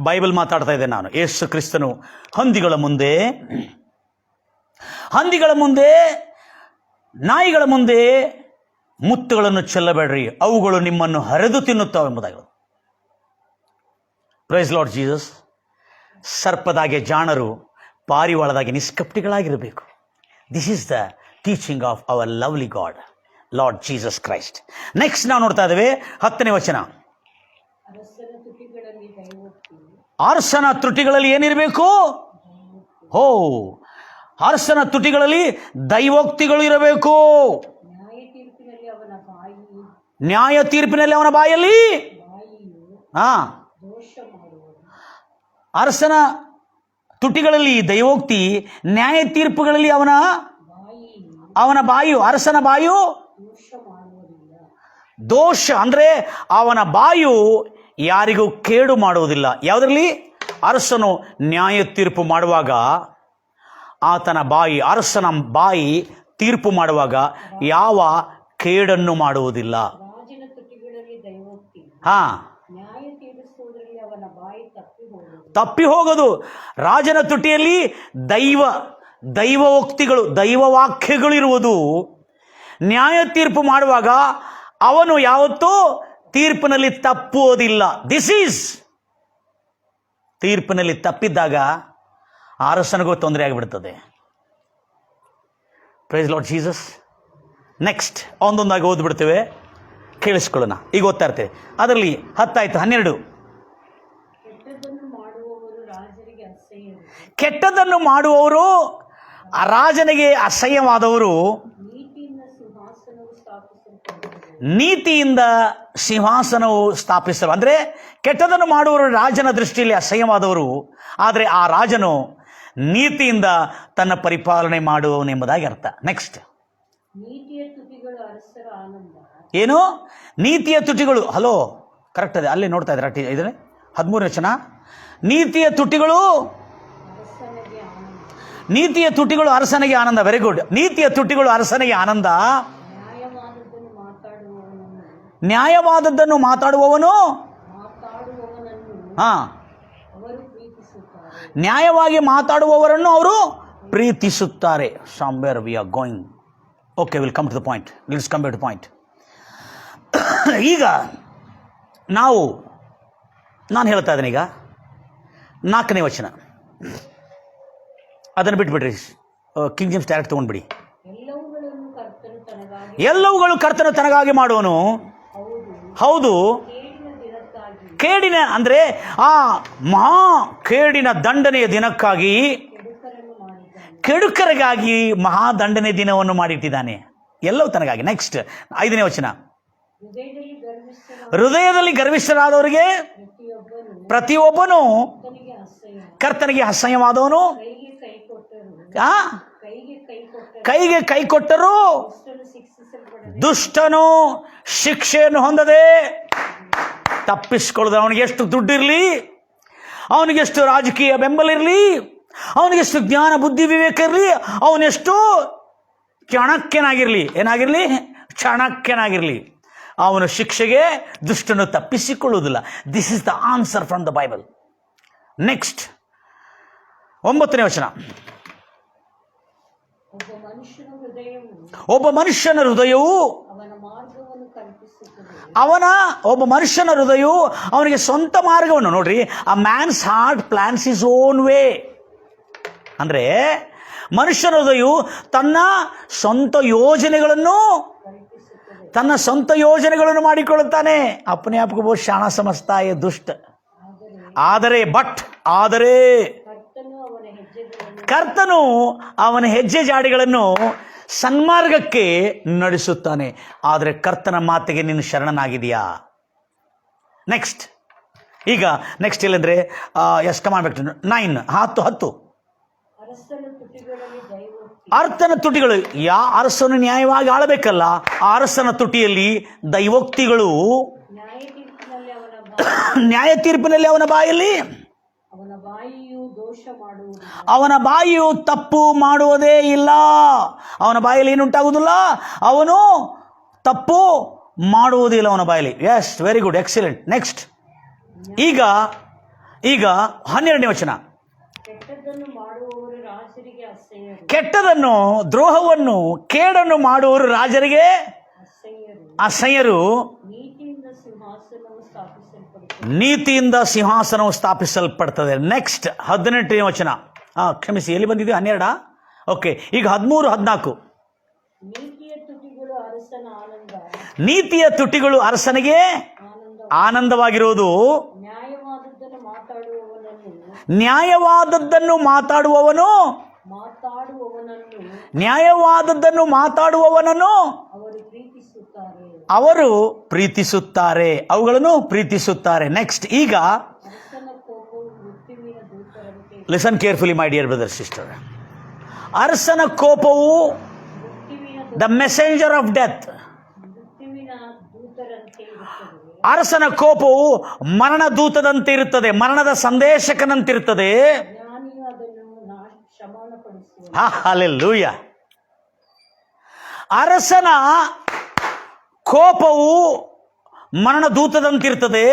ಬೈಬಲ್ ಮಾತಾಡ್ತಾ ಇದ್ದೆ ನಾನು. ಯೇಸು ಕ್ರಿಸ್ತನು ಹಂದಿಗಳ ಮುಂದೆ, ನಾಯಿಗಳ ಮುಂದೆ ಮುತ್ತುಗಳನ್ನು ಚೆಲ್ಲಬೇಡ್ರಿ, ಅವುಗಳು ನಿಮ್ಮನ್ನು ಹರಿದು ತಿನ್ನುತ್ತವೆ ಎಂಬುದಾಗಿ. Praise Lord Jesus. ಸರ್ಪದಾಗೆ ಜಾಣರು, ಪಾರಿವಾಳದಾಗೆ ನಿಷ್ಕಪಟಿಗಳಾಗಿರಬೇಕು. This is the teaching of our lovely God, Lord Jesus Christ. Next ನಾವು ನೋಡ್ತಾ ಇದ್ದೇವೆ 10ನೇ ವಚನ. ಅರಸನ ತುಟಿಗಳಲ್ಲಿ ಏನಿರಬೇಕು? ಅರಸನ ತುಟಿಗಳಲ್ಲಿ ದೈವೋಕ್ತಿಗಳು ಇರಬೇಕು. ನ್ಯಾಯ ತೀರ್ಪಿನಲ್ಲಿ ಅವನ ಬಾಯಲ್ಲಿ, ಅರಸನ ತುಟಿಗಳಲ್ಲಿ ದೈವೋಕ್ತಿ, ನ್ಯಾಯ ತೀರ್ಪುಗಳಲ್ಲಿ ಅವನ ಬಾಯು, ಅರಸನ ಬಾಯು ದೋಷ ಅಂದರೆ ಅವನ ಬಾಯು ಯಾರಿಗೂ ಕೇಡು ಮಾಡುವುದಿಲ್ಲ. ಯಾವುದರಲ್ಲಿ? ಅರಸನು ನ್ಯಾಯ ತೀರ್ಪು ಮಾಡುವಾಗ ಆತನ ಬಾಯಿ, ಅರಸನ ಬಾಯಿ ತೀರ್ಪು ಮಾಡುವಾಗ ಯಾವ ಕೇಡನ್ನು ಮಾಡುವುದಿಲ್ಲ. ತಪ್ಪಿ ಹೋಗೋದು. ರಾಜನ ತುಟಿಯಲ್ಲಿ ದೈವೋಕ್ತಿಗಳು, ದೈವವಾಕ್ಯಗಳಿರುವುದು. ನ್ಯಾಯ ತೀರ್ಪು ಮಾಡುವಾಗ ಅವನು ಯಾವತ್ತೂ ತೀರ್ಪಿನಲ್ಲಿ ತಪ್ಪುವುದಿಲ್ಲ. ದಿಸ್ ಈಸ್, ತೀರ್ಪಿನಲ್ಲಿ ತಪ್ಪಿದ್ದಾಗ ಅರಸನಿಗೂ ತೊಂದರೆ ಆಗಿಬಿಡ್ತದೆ. Price Lord Jesus. ನೆಕ್ಸ್ಟ್ ಒಂದೊಂದಾಗಿ ಓದ್ಬಿಡ್ತೇವೆ, ಕೇಳಿಸ್ಕೊಳ್ಳೋಣ. ಈಗ ಓದ್ತಾ ಇರ್ತೇವೆ. ಅದರಲ್ಲಿ 10 ಆಯ್ತು, 12. ಕೆಟ್ಟದನ್ನು ಮಾಡುವವರು ರಾಜನಿಗೆ ಅಸಹ್ಯವಾದವರು ನೀತಿಯಿಂದ ಸಿಂಹಾಸನವು ಸ್ಥಾಪಿಸಲು. ಅಂದರೆ ಕೆಟ್ಟದನ್ನು ಮಾಡುವವರು ರಾಜನ ದೃಷ್ಟಿಯಲ್ಲಿ ಅಸಹ್ಯವಾದವರು, ಆದರೆ ಆ ರಾಜನು ನೀತಿಯಿಂದ ತನ್ನ ಪರಿಪಾಲನೆ ಮಾಡುವವನೆಂಬುದಾಗಿ ಅರ್ಥ. ನೆಕ್ಸ್ಟ್, ಏನು? ನೀತಿಯ ತುಟಿಗಳು. ಹಲೋ, ಕರೆಕ್ಟ್ ಇದೆ, ಅಲ್ಲಿ ನೋಡ್ತಾ ಇದ್ದಾರೆ. ಇದನ್ನೇ 13 ವಚನ. ನೀತಿಯ ತುಟಿಗಳು, ನೀತಿಯ ತುಟಿಗಳು ಅರಸನಿಗೆ ಆನಂದ. Very good. ನೀತಿಯ ತುಟಿಗಳು ಅರಸನಿಗೆ ಆನಂದ. ನ್ಯಾಯವಾದದ್ದನ್ನು ಮಾತಾಡುವವನು, ನ್ಯಾಯವಾಗಿ ಮಾತಾಡುವವರನ್ನು ಅವರು ಪ್ರೀತಿಸುತ್ತಾರೆ. Somewhere we are going. Okay, will come to the point. Let's come back to point. ಈಗ ನಾನು ಹೇಳ್ತಾ ಇದ್ದೀನಿ, ಈಗ 4ನೇ ವಚನ, ಅದನ್ನು ಬಿಟ್ಬಿಡ್ರಿ, ಕಿಂಗ್ ಜೇಮ್ಸ್ ಡೈರೆಕ್ಟ್ ತೊಗೊಂಡ್ಬಿಡಿ. ಎಲ್ಲವುಗಳು ಕರ್ತನು ತನಗಾಗಿ ಮಾಡುವನು. ಹೌದು, ಕೇಡಿನ ಅಂದರೆ ಆ ಮಹಾ ಕೇಡಿನ ದಂಡನೆಯ ದಿನಕ್ಕಾಗಿ, ಕೆಡುಕರಿಗಾಗಿ ಮಹಾದಂಡನೆ ದಿನವನ್ನು ಮಾಡಿಟ್ಟಿದ್ದಾನೆ. ಎಲ್ಲವೂ ತನಗಾಗಿ. ನೆಕ್ಸ್ಟ್ 5ನೇ ವಚನ. ಹೃದಯದಲ್ಲಿ ಗರ್ವಿಷ್ಠರಾದವರಿಗೆ ಪ್ರತಿಯೊಬ್ಬನು ಕರ್ತನಿಗೆ ಅಸಹ್ಯವಾದವನು, ಕೈಗೆ ಕೈ ಕೊಟ್ಟರೂ ದುಷ್ಟನು ಶಿಕ್ಷೆಯನ್ನು ಹೊಂದದೆ ತಪ್ಪಿಸಿಕೊಳ್ಳದ. ಅವನಿಗೆಷ್ಟು ದುಡ್ಡಿರಲಿ, ಅವನಿಗೆಷ್ಟು ರಾಜಕೀಯ ಬೆಂಬಲ ಇರಲಿ, ಅವನಿಗೆಷ್ಟು ಜ್ಞಾನ ಬುದ್ಧಿ ವಿವೇಕ ಇರಲಿ, ಅವನೆಷ್ಟು ಚಾಣಕ್ಯನಾಗಿರಲಿ, ಏನಾಗಿರಲಿ, ಚಾಣಕ್ಯನಾಗಿರಲಿ, ಅವನು ಶಿಕ್ಷೆಗೆ ದುಷ್ಟನು ತಪ್ಪಿಸಿಕೊಳ್ಳುವುದಿಲ್ಲ. This is the answer from the Bible. Next 9ನೇ ವಚನ. ಒಬ್ಬ ಮನುಷ್ಯನ ಹೃದಯವು ಅವನಿಗೆ ಸ್ವಂತ ಮಾರ್ಗವನ್ನು, ನೋಡ್ರಿ, a man's heart plans his own way. ಅಂದರೆ ಮನುಷ್ಯನ ಹೃದಯವು ತನ್ನ ಸ್ವಂತ ಯೋಜನೆಗಳನ್ನು ಮಾಡಿಕೊಳ್ಳುತ್ತಾನೆ. ಅಪ್ಪನೇ आपको बहुत शाना समझता है दुष्ट. ಆದರೆ ಕರ್ತನು ಅವನ ಹೆಜ್ಜೆ ಜಾಡಿಗಳನ್ನು ಸನ್ಮಾರ್ಗಕ್ಕೆ ನಡೆಸುತ್ತಾನೆ. ಆದರೆ ಕರ್ತನ ಮಾತಿಗೆ ನೀನು ಶರಣನಾಗಿದೆಯಾ? ನೆಕ್ಸ್ಟ್, ಈಗ ನೆಕ್ಸ್ಟ್ ಇಲ್ಲಂದ್ರೆ ಎಷ್ಟು ಕಮಾಡ್ಬೇಕು? 9 10 ಅರ್ಥನ ತುಟಿಗಳು. ಅರಸನು ನ್ಯಾಯವಾಗಿ ಆಳಬೇಕಲ್ಲ, ಆ ಅರಸನ ತುಟಿಯಲ್ಲಿ ದೈವೋಕ್ತಿಗಳು. ನ್ಯಾಯ ತೀರ್ಪಿನಲ್ಲಿ ಅವನ ಬಾಯಿಯು ತಪ್ಪು ಮಾಡುವುದೇ ಇಲ್ಲ. ಅವನ ಬಾಯಲ್ಲಿ ಏನುಂಟಾಗುವುದಿಲ್ಲ? ಅವನು ತಪ್ಪು ಮಾಡುವುದಿಲ್ಲ ಅವನ ಬಾಯಲ್ಲಿ. Yes, very good, excellent. Next, ಈಗ 12ನೇ ವಚನ. ಕೆಟ್ಟದನ್ನು, ದ್ರೋಹವನ್ನು, ಕೇಡನ್ನು ಮಾಡುವವರು ರಾಜರಿಗೆ ಅಸಹ್ಯರು. ನೀತಿಯಿಂದ ಸಿಂಹಾಸನವು ಸ್ಥಾಪಿಸಲ್ಪಡ್ತದೆ. ನೆಕ್ಸ್ಟ್ 18ನೇ ವಚನ. ಕ್ಷಮಿಸಿ, ಎಲ್ಲಿ ಬಂದಿದೆ? 12. ಓಕೆ, ಈಗ 13 14. ನೀತಿಯ ತುಟಿಗಳು ಅರಸನಿಗೆ ಆನಂದವಾಗಿರುವುದು. ನ್ಯಾಯವಾದದ್ದನ್ನು ಮಾತಾಡುವವನನ್ನು ಅವರು ಪ್ರೀತಿಸುತ್ತಾರೆ, ಅವುಗಳನ್ನು ಪ್ರೀತಿಸುತ್ತಾರೆ. ನೆಕ್ಸ್ಟ್, ಈಗ ಲಿಸನ್ ಕೇರ್ಫುಲಿ ಮೈ ಡಿಯರ್ ಬ್ರದರ್ ಸಿಸ್ಟರ್. ಅರಸನ ಕೋಪವು ದ ಮೆಸೆಂಜರ್ ಆಫ್ ಡೆತ್. ಅರಸನ ಕೋಪವು ಮರಣ ದೂತದಂತೆ ಇರುತ್ತದೆ, ಮರಣದ ಸಂದೇಶಕನಂತಿರುತ್ತದೆ. ಹಲ್ಲೆಲೂಯ. ಅರಸನ ಕೋಪವು ಮರಣ ದೂತದಂತಿರ್ತದೆ.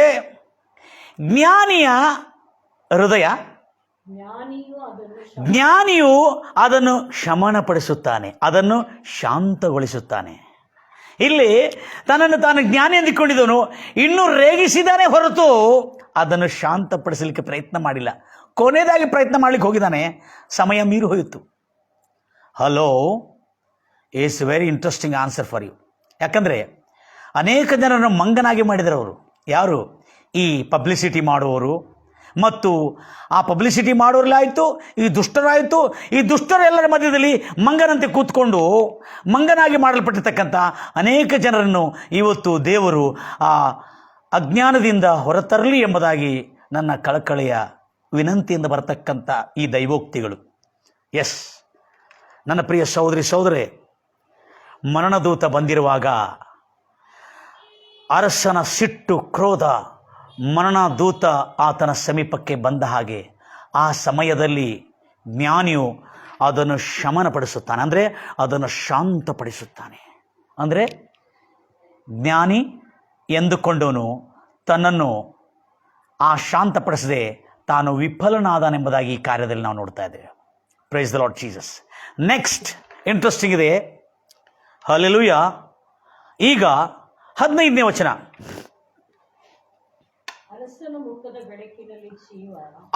ಜ್ಞಾನಿಯ ಹೃದಯ, ಜ್ಞಾನಿಯು ಅದನ್ನು ಶಮನಪಡಿಸುತ್ತಾನೆ, ಅದನ್ನು ಶಾಂತಗೊಳಿಸುತ್ತಾನೆ. ಇಲ್ಲಿ ತನ್ನನ್ನು ತಾನು ಜ್ಞಾನಿ ಅಂದುಕೊಂಡಿದ್ದವನು ಇನ್ನೂ ರೇಗಿಸಿದಾನೆ ಹೊರತು ಅದನ್ನು ಶಾಂತಪಡಿಸಲಿಕ್ಕೆ ಪ್ರಯತ್ನ ಮಾಡಿಲ್ಲ. ಕೊನೆಯದಾಗಿ ಪ್ರಯತ್ನ ಮಾಡಲಿಕ್ಕೆ ಹೋಗಿದ್ದಾನೆ, ಸಮಯ ಮೀರಿ ಹೋಯಿತು. Hello, it's very interesting answer for you. ಯಾಕಂದರೆ ಅನೇಕ ಜನರನ್ನು ಮಂಗನಾಗಿ ಮಾಡಿದರು ಅವರು. ಯಾರು? ಈ ಪಬ್ಲಿಸಿಟಿ ಮಾಡುವವರು ಮತ್ತು ಆ ಪಬ್ಲಿಸಿಟಿ ಮಾಡೋರಲ್ಲಿ ಆಯಿತು, ಈ ದುಷ್ಟರಾಯಿತು. ಈ ದುಷ್ಟರೆಲ್ಲರ ಮಧ್ಯದಲ್ಲಿ ಮಂಗನಂತೆ ಕೂತ್ಕೊಂಡು ಮಂಗನಾಗಿ ಮಾಡಲ್ಪಟ್ಟಿರ್ತಕ್ಕಂಥ ಅನೇಕ ಜನರನ್ನು ಇವತ್ತು ದೇವರು ಆ ಅಜ್ಞಾನದಿಂದ ಹೊರತರಲಿ ಎಂಬುದಾಗಿ ನನ್ನ ಕಳಕಳೆಯ ವಿನಂತಿಯಿಂದ ಬರತಕ್ಕಂಥ ಈ ದೈವೋಕ್ತಿಗಳು. ಎಸ್, ನನ್ನ ಪ್ರಿಯ ಸಹೋದರಿ ಸಹೋದರೇ, ಮರಣದೂತ ಬಂದಿರುವಾಗ ಅರಸನ ಸಿಟ್ಟು ಕ್ರೋಧ, ಮರಣದೂತ ಆತನ ಸಮೀಪಕ್ಕೆ ಬಂದ ಹಾಗೆ ಆ ಸಮಯದಲ್ಲಿ ಜ್ಞಾನಿಯು ಅದನ್ನು ಶಮನಪಡಿಸುತ್ತಾನೆ, ಅಂದರೆ ಅದನ್ನು ಶಾಂತಪಡಿಸುತ್ತಾನೆ. ಅಂದರೆ ಜ್ಞಾನಿ ಎಂದುಕೊಂಡವನು ತನ್ನನ್ನು ಆ ಶಾಂತಪಡಿಸದೆ ತಾನು ವಿಫಲನಾದನೆಂಬುದಾಗಿ ಈ ಕಾರ್ಯದಲ್ಲಿ ನಾವು ನೋಡ್ತಾ ಇದ್ದೇವೆ. Price the Lord Jesus. Next interesting ಇದೆ. ಹಲ್ಲೆಲೂಯ. ಈಗ 15ನೇ ವಚನ.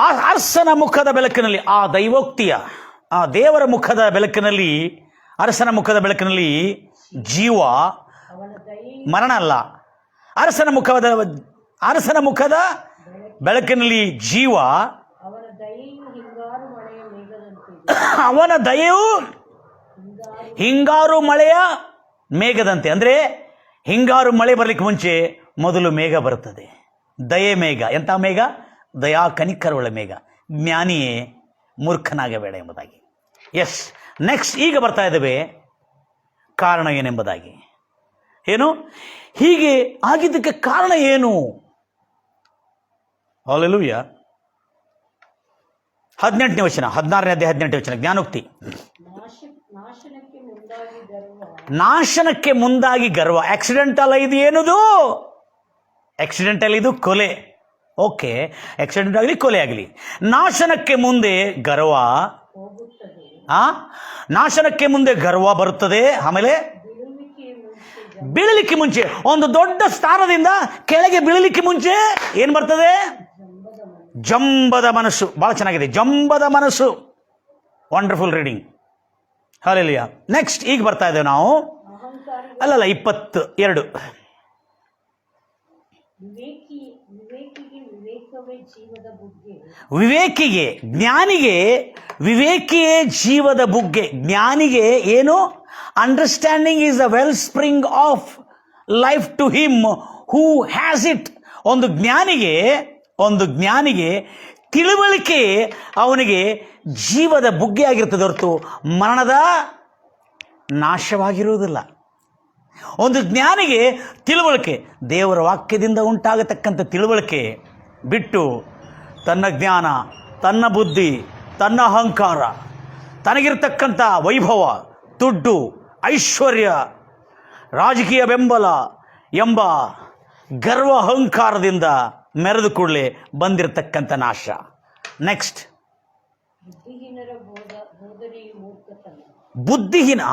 ಅರಸನ ಮುಖದ ಬೆಳಕಿನಲ್ಲಿ, ಆ ದೈವೋಕ್ತಿಯ, ಆ ದೇವರ ಮುಖದ ಬೆಳಕಿನಲ್ಲಿ, ಅರಸನ ಮುಖದ ಬೆಳಕಿನಲ್ಲಿ ಜೀವ, ಮರಣ ಅಲ್ಲ, ಅರಸನ ಮುಖದ ಬೆಳಕಿನಲ್ಲಿ ಜೀವ, ಅವನ ದಯೆಯು ಹಿಂಗಾರು ಮಳೆಯ ಮೇಘದಂತೆ. ಅಂದರೆ ಹಿಂಗಾರು ಮಳೆ ಬರಲಿಕ್ಕೆ ಮುಂಚೆ ಮೊದಲು ಮೇಘ ಬರುತ್ತದೆ, ದಯೆ ಮೇಘ. ಎಂಥ ಮೇಘ? ದಯಾ ಕನಿಕರವುಳ್ಳ ಮೇಘ. ಜ್ಞಾನಿಯೇ ಮೂರ್ಖನಾಗಬೇಡ ಎಂಬುದಾಗಿ. ಎಸ್, ನೆಕ್ಸ್ಟ್ ಈಗ ಬರ್ತಾ ಇದ್ದೇವೆ ಕಾರಣ ಏನೆಂಬುದಾಗಿ. ಏನು ಹೀಗೆ ಆಗಿದ್ದಕ್ಕೆ ಕಾರಣ ಏನು? ಹಲ್ಲೆಲೂಯ. 18ನೇ ವಚನ, 16ನೇ ಅಧ್ಯಾಯ 18ನೇ ವಚನ, ಜ್ಞಾನೋಕ್ತಿ. ನಾಶನಕ್ಕೆ ಮುಂದಾಗಿ ಗರ್ವ. ಆಕ್ಸಿಡೆಂಟಲ್ ಇದು ಏನದು? ಆಕ್ಸಿಡೆಂಟಲ್ ಇದು ಕೊಲೆ. ಓಕೆ, ಆಕ್ಸಿಡೆಂಟ್ ಆಗಲಿ ಕೊಲೆ ಆಗಲಿ, ನಾಶನಕ್ಕೆ ಮುಂದೆ ಗರ್ವ. ನಾಶನಕ್ಕೆ ಮುಂದೆ ಗರ್ವ ಬರುತ್ತದೆ. ಆಮೇಲೆ ಬೀಳಲಿಕ್ಕೆ ಮುಂಚೆ, ಒಂದು ದೊಡ್ಡ ಸ್ಥಾನದಿಂದ ಕೆಳಗೆ ಬೀಳಲಿಕ್ಕೆ ಮುಂಚೆ ಏನು ಬರ್ತದೆ? ಜಂಬದ ಮನಸ್ಸು. ಬಹಳ ಚೆನ್ನಾಗಿದೆ, ಜಂಬದ ಮನಸ್ಸು. Wonderful reading. ಹಲ್ಲೆಲೂಯಾ. ನೆಕ್ಸ್ಟ್ ಈಗ ಬರ್ತಾ ಇದ್ದೇವೆ ನಾವು. ಅಲ್ಲಲ್ಲ, 22. ವಿವೇಕಿಗೆ, ಜ್ಞಾನಿಗೆ ವಿವೇಕಿಯೇ ಜೀವದ ಬುಗ್ಗೆ. ಜ್ಞಾನಿಗೆ ಏನು? Understanding is the well spring of life to him who has it. ಒಂದು ಜ್ಞಾನಿಗೆ ತಿಳುವಳಿಕೆ ಅವನಿಗೆ ಜೀವದ ಬುಗ್ಗೆ ಆಗಿರ್ತದೆ ಹೊರತು ಮರಣದ ನಾಶವಾಗಿರುವುದಿಲ್ಲ. ಒಂದು ಜ್ಞಾನಿಗೆ ತಿಳುವಳಿಕೆ, ದೇವರ ವಾಕ್ಯದಿಂದ ಉಂಟಾಗತಕ್ಕಂಥ ತಿಳುವಳಿಕೆ ಬಿಟ್ಟು ತನ್ನ ಜ್ಞಾನ, ತನ್ನ ಬುದ್ಧಿ, ತನ್ನ ಅಹಂಕಾರ, ತನಗಿರ್ತಕ್ಕಂಥ ವೈಭವ, ದುಡ್ಡು, ಐಶ್ವರ್ಯ, ರಾಜಕೀಯ ಬೆಂಬಲ ಎಂಬ ಗರ್ವ ಅಹಂಕಾರದಿಂದ ಮೆರೆದು ಕೂಡಲೇ ಬಂದಿರತಕ್ಕಂಥ ನಾಶ. ನೆಕ್ಸ್ಟ್, ಬುದ್ಧಿಹೀನ.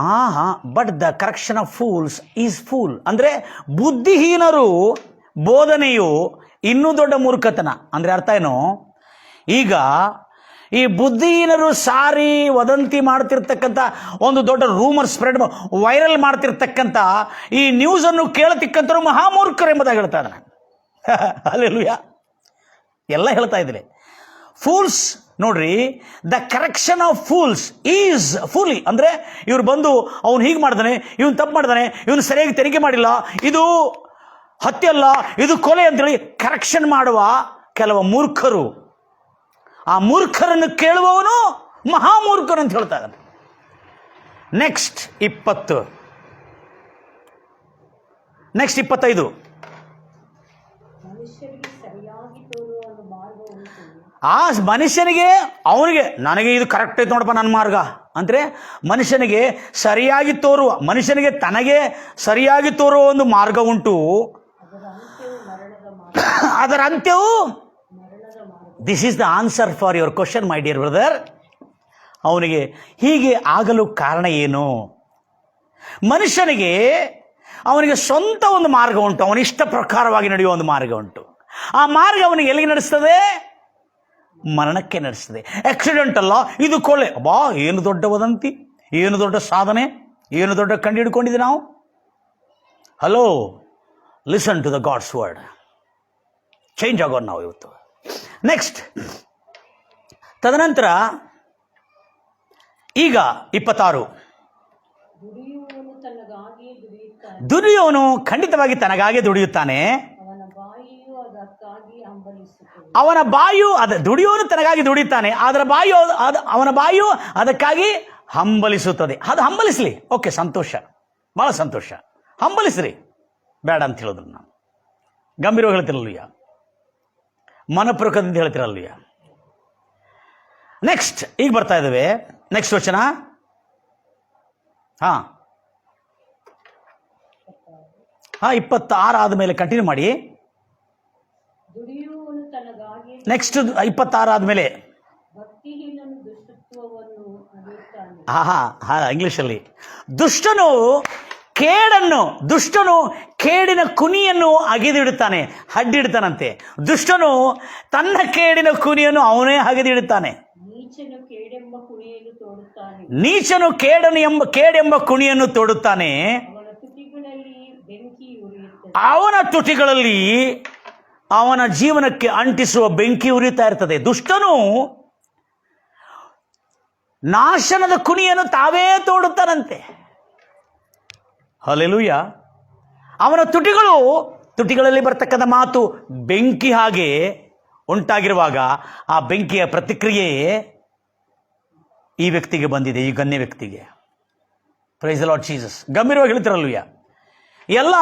But the correction of fools is fool. ಅಂದರೆ ಬುದ್ಧಿಹೀನರು ಬೋಧನೆಯು ಇನ್ನೂ ದೊಡ್ಡ ಮೂರ್ಖತನ. ಅಂದರೆ ಅರ್ಥ ಏನು? ಈಗ ಈ ಬುದ್ಧಿಹೀನರು ಸಾರಿ ವದಂತಿ ಮಾಡ್ತಿರ್ತಕ್ಕಂಥ, ಒಂದು ದೊಡ್ಡ ರೂಮರ್ ಸ್ಪ್ರೆಡ್, ವೈರಲ್ ಮಾಡ್ತಿರ್ತಕ್ಕಂಥ ಈ ನ್ಯೂಸನ್ನು ಕೇಳತಕ್ಕಂಥವ್ರು ಮಹಾಮೂರ್ಖರು ಎಂಬುದಾಗಿ ಹೇಳ್ತಾ ಇದ್ದಾನೆ. ಹಲ್ಲೆಲೂಯಾ. ಎಲ್ಲ ಹೇಳ್ತಾ ಇದ್ರೆ ಫೂಲ್ಸ್ ನೋಡ್ರಿ, the correction of fools is folly. ಅಂದರೆ ಇವ್ರು ಬಂದು ಅವನು ಹೀಗೆ ಮಾಡ್ತಾನೆ, ಇವನು ತಪ್ಪು ಮಾಡ್ತಾನೆ, ಇವನು ಸರಿಯಾಗಿ ತೆರಿಗೆ ಮಾಡಿಲ್ಲ, ಇದು ಹತ್ಯೆ ಅಲ್ಲ, ಇದು ಕೊಲೆ ಅಂತೇಳಿ ಕರೆಕ್ಷನ್ ಮಾಡುವ ಕೆಲವು ಮೂರ್ಖರು. ಆ ಮೂರ್ಖರನ್ನು ಕೇಳುವವನು ಮಹಾಮೂರ್ಖರು ಅಂತ ಹೇಳ್ತಾ ಇದ್ದಾನೆ. ನೆಕ್ಸ್ಟ್ 25. ಆ ಮನುಷ್ಯನಿಗೆ, ಅವನಿಗೆ, ನನಗೆ ಇದು ಕರೆಕ್ಟ್ ಐತೆ ನೋಡಪ್ಪ ನನ್ನ ಮಾರ್ಗ ಅಂದರೆ ಮನುಷ್ಯನಿಗೆ ಸರಿಯಾಗಿ ತೋರುವ, ಮನುಷ್ಯನಿಗೆ ತನಗೆ ಸರಿಯಾಗಿ ತೋರುವ ಒಂದು ಮಾರ್ಗ ಉಂಟು. ಅದರ ಅಂತ್ಯವು, this is the answer for your question my dear brother. ಅವನಿಗೆ ಹೀಗೆ ಆಗಲು ಕಾರಣ ಏನು? ಮನುಷ್ಯನಿಗೆ ಅವನಿಗೆ ಸ್ವಂತ ಒಂದು ಮಾರ್ಗ ಉಂಟು, ಅವನ ಇಷ್ಟ ಪ್ರಕಾರವಾಗಿ ನಡೆಯುವ ಒಂದು ಮಾರ್ಗ ಉಂಟು. ಆ ಮಾರ್ಗ ಅವನಿಗೆ ಎಲ್ಲಿಗೆ ನಡೆಸ್ತದೆ? ಮರಣಕ್ಕೆ ನಡೆಸ್ತದೆ. ಆಕ್ಸಿಡೆಂಟ್ ಅಲ್ಲ, ಇದು ಕೊಲೆ. ಅಬ್ಬಾ, ಏನು ದೊಡ್ಡ ವದಂತಿ, ಏನು ದೊಡ್ಡ ಸಾಧನೆ, ಏನು ದೊಡ್ಡ ಕಂಡು ಹಿಡ್ಕೊಂಡಿದ್ದೆ ನಾವು. Hello, listen to the God's word. Change ಆಗೋಣ ನಾವು ಇವತ್ತು. ನೆಕ್ಸ್ಟ್, ತದನಂತರ ಈಗ 26, ದುಡಿಯುವವನು ತನಗಾಗಿಯೇ ದುಡಿಯುತ್ತಾನೆ, ದುಡಿಯೋನು ಖಂಡಿತವಾಗಿ ತನಗಾಗಿ ದುಡಿಯುತ್ತಾನೆ, ಅವನ ಬಾಯಿಯು ಅದಕ್ಕಾಗಿ ಹಂಬಲಿಸುತ್ತದೆ. ಅವನ ಬಾಯು ದುಡಿಯೋನು ತನಗಾಗಿ ದುಡಿಯುತ್ತಾನೆ, ಅವನ ಬಾಯು ಅದಕ್ಕಾಗಿ ಹಂಬಲಿಸುತ್ತದೆ. ಅದು ಹಂಬಲಿಸಲಿ, ಓಕೆ, ಸಂತೋಷ, ಭಾಳ ಸಂತೋಷ, ಹಂಬಲಿಸ್ರಿ, ಬೇಡ ಅಂತ ಹೇಳಿದ್ರು. ನಾನು ಗಂಭೀರವಾಗಿ ಹೇಳ್ತಿರಲ್ವಯ್ಯ, ಮನಪೂರ್ವಕದಿಂದ ಹೇಳ್ತಿರಲ್ವಯ್ಯ. ನೆಕ್ಸ್ಟ್, ಈಗ ಬರ್ತಾ ಇದ್ದೇವೆ ನೆಕ್ಸ್ಟ್ ವಚನ. 26 ಆದಮೇಲೆ ಕಂಟಿನ್ಯೂ ಮಾಡಿ. ದುಡಿಯುವವನು ತನಗಾಗಿ, ನೆಕ್ಸ್ಟ್ 26 ಆದಮೇಲೆ ಭಕ್ತಿಹೀನನು ದುಷ್ಟತ್ವವನ್ನು ಅಗೆಯುತ್ತಾನೆ. ಇಂಗ್ಲಿಷಲ್ಲಿ ದುಷ್ಟನು ಕೇಡಿನ ಕುನಿಯನ್ನು ಅಗೆದಿಡುತ್ತಾನೆ, ಹಡ್ಡಿಡ್ತಾನಂತೆ. ದುಷ್ಟನು ತನ್ನ ಕೇಡಿನ ಕುನಿಯನ್ನು ಅವನೇ ಅಗೆದಿಡುತ್ತಾನೆ. ನೀಚನು ಕೇಡೆಂಬ ಕುಣಿಯನ್ನು ತೋಡುತ್ತಾನೆ, ನೀಚನು ಕೇಡೆಂಬ ಕುಣಿಯನ್ನು ತೋಡುತ್ತಾನೆ, ಅವನ ತುಟಿಗಳಲ್ಲಿ ಬೆಂಕಿ ಉರಿಯುತ್ತದೆ. ಅವನ ತುಟಿಗಳಲ್ಲಿ ಅವನ ಜೀವನಕ್ಕೆ ಅಂಟಿಸುವ ಬೆಂಕಿ ಉರಿಯುತ್ತಾ ಇರ್ತದೆ. ದುಷ್ಟನು ನಾಶನದ ಕುಣಿಯನ್ನು ತಾವೇ ತೋಡುತ್ತಾನಂತೆ. ಹಲ್ಲೆಲೂಯ. ಅವನ ತುಟಿಗಳಲ್ಲಿ ಬರ್ತಕ್ಕಂಥ ಮಾತು ಬೆಂಕಿ ಹಾಗೆ ಉಂಟಾಗಿರುವಾಗ ಆ ಬೆಂಕಿಯ ಪ್ರತಿಕ್ರಿಯೆ ಈ ವ್ಯಕ್ತಿಗೆ ಬಂದಿದೆ, ಈ ಗಣ್ಯ ವ್ಯಕ್ತಿಗೆ. Price the Lord Jesus. ಗಂಭೀರವಾಗಿ ಹೇಳ್ತಿರಲ್ವಯ್ಯ. ಎಲ್ಲ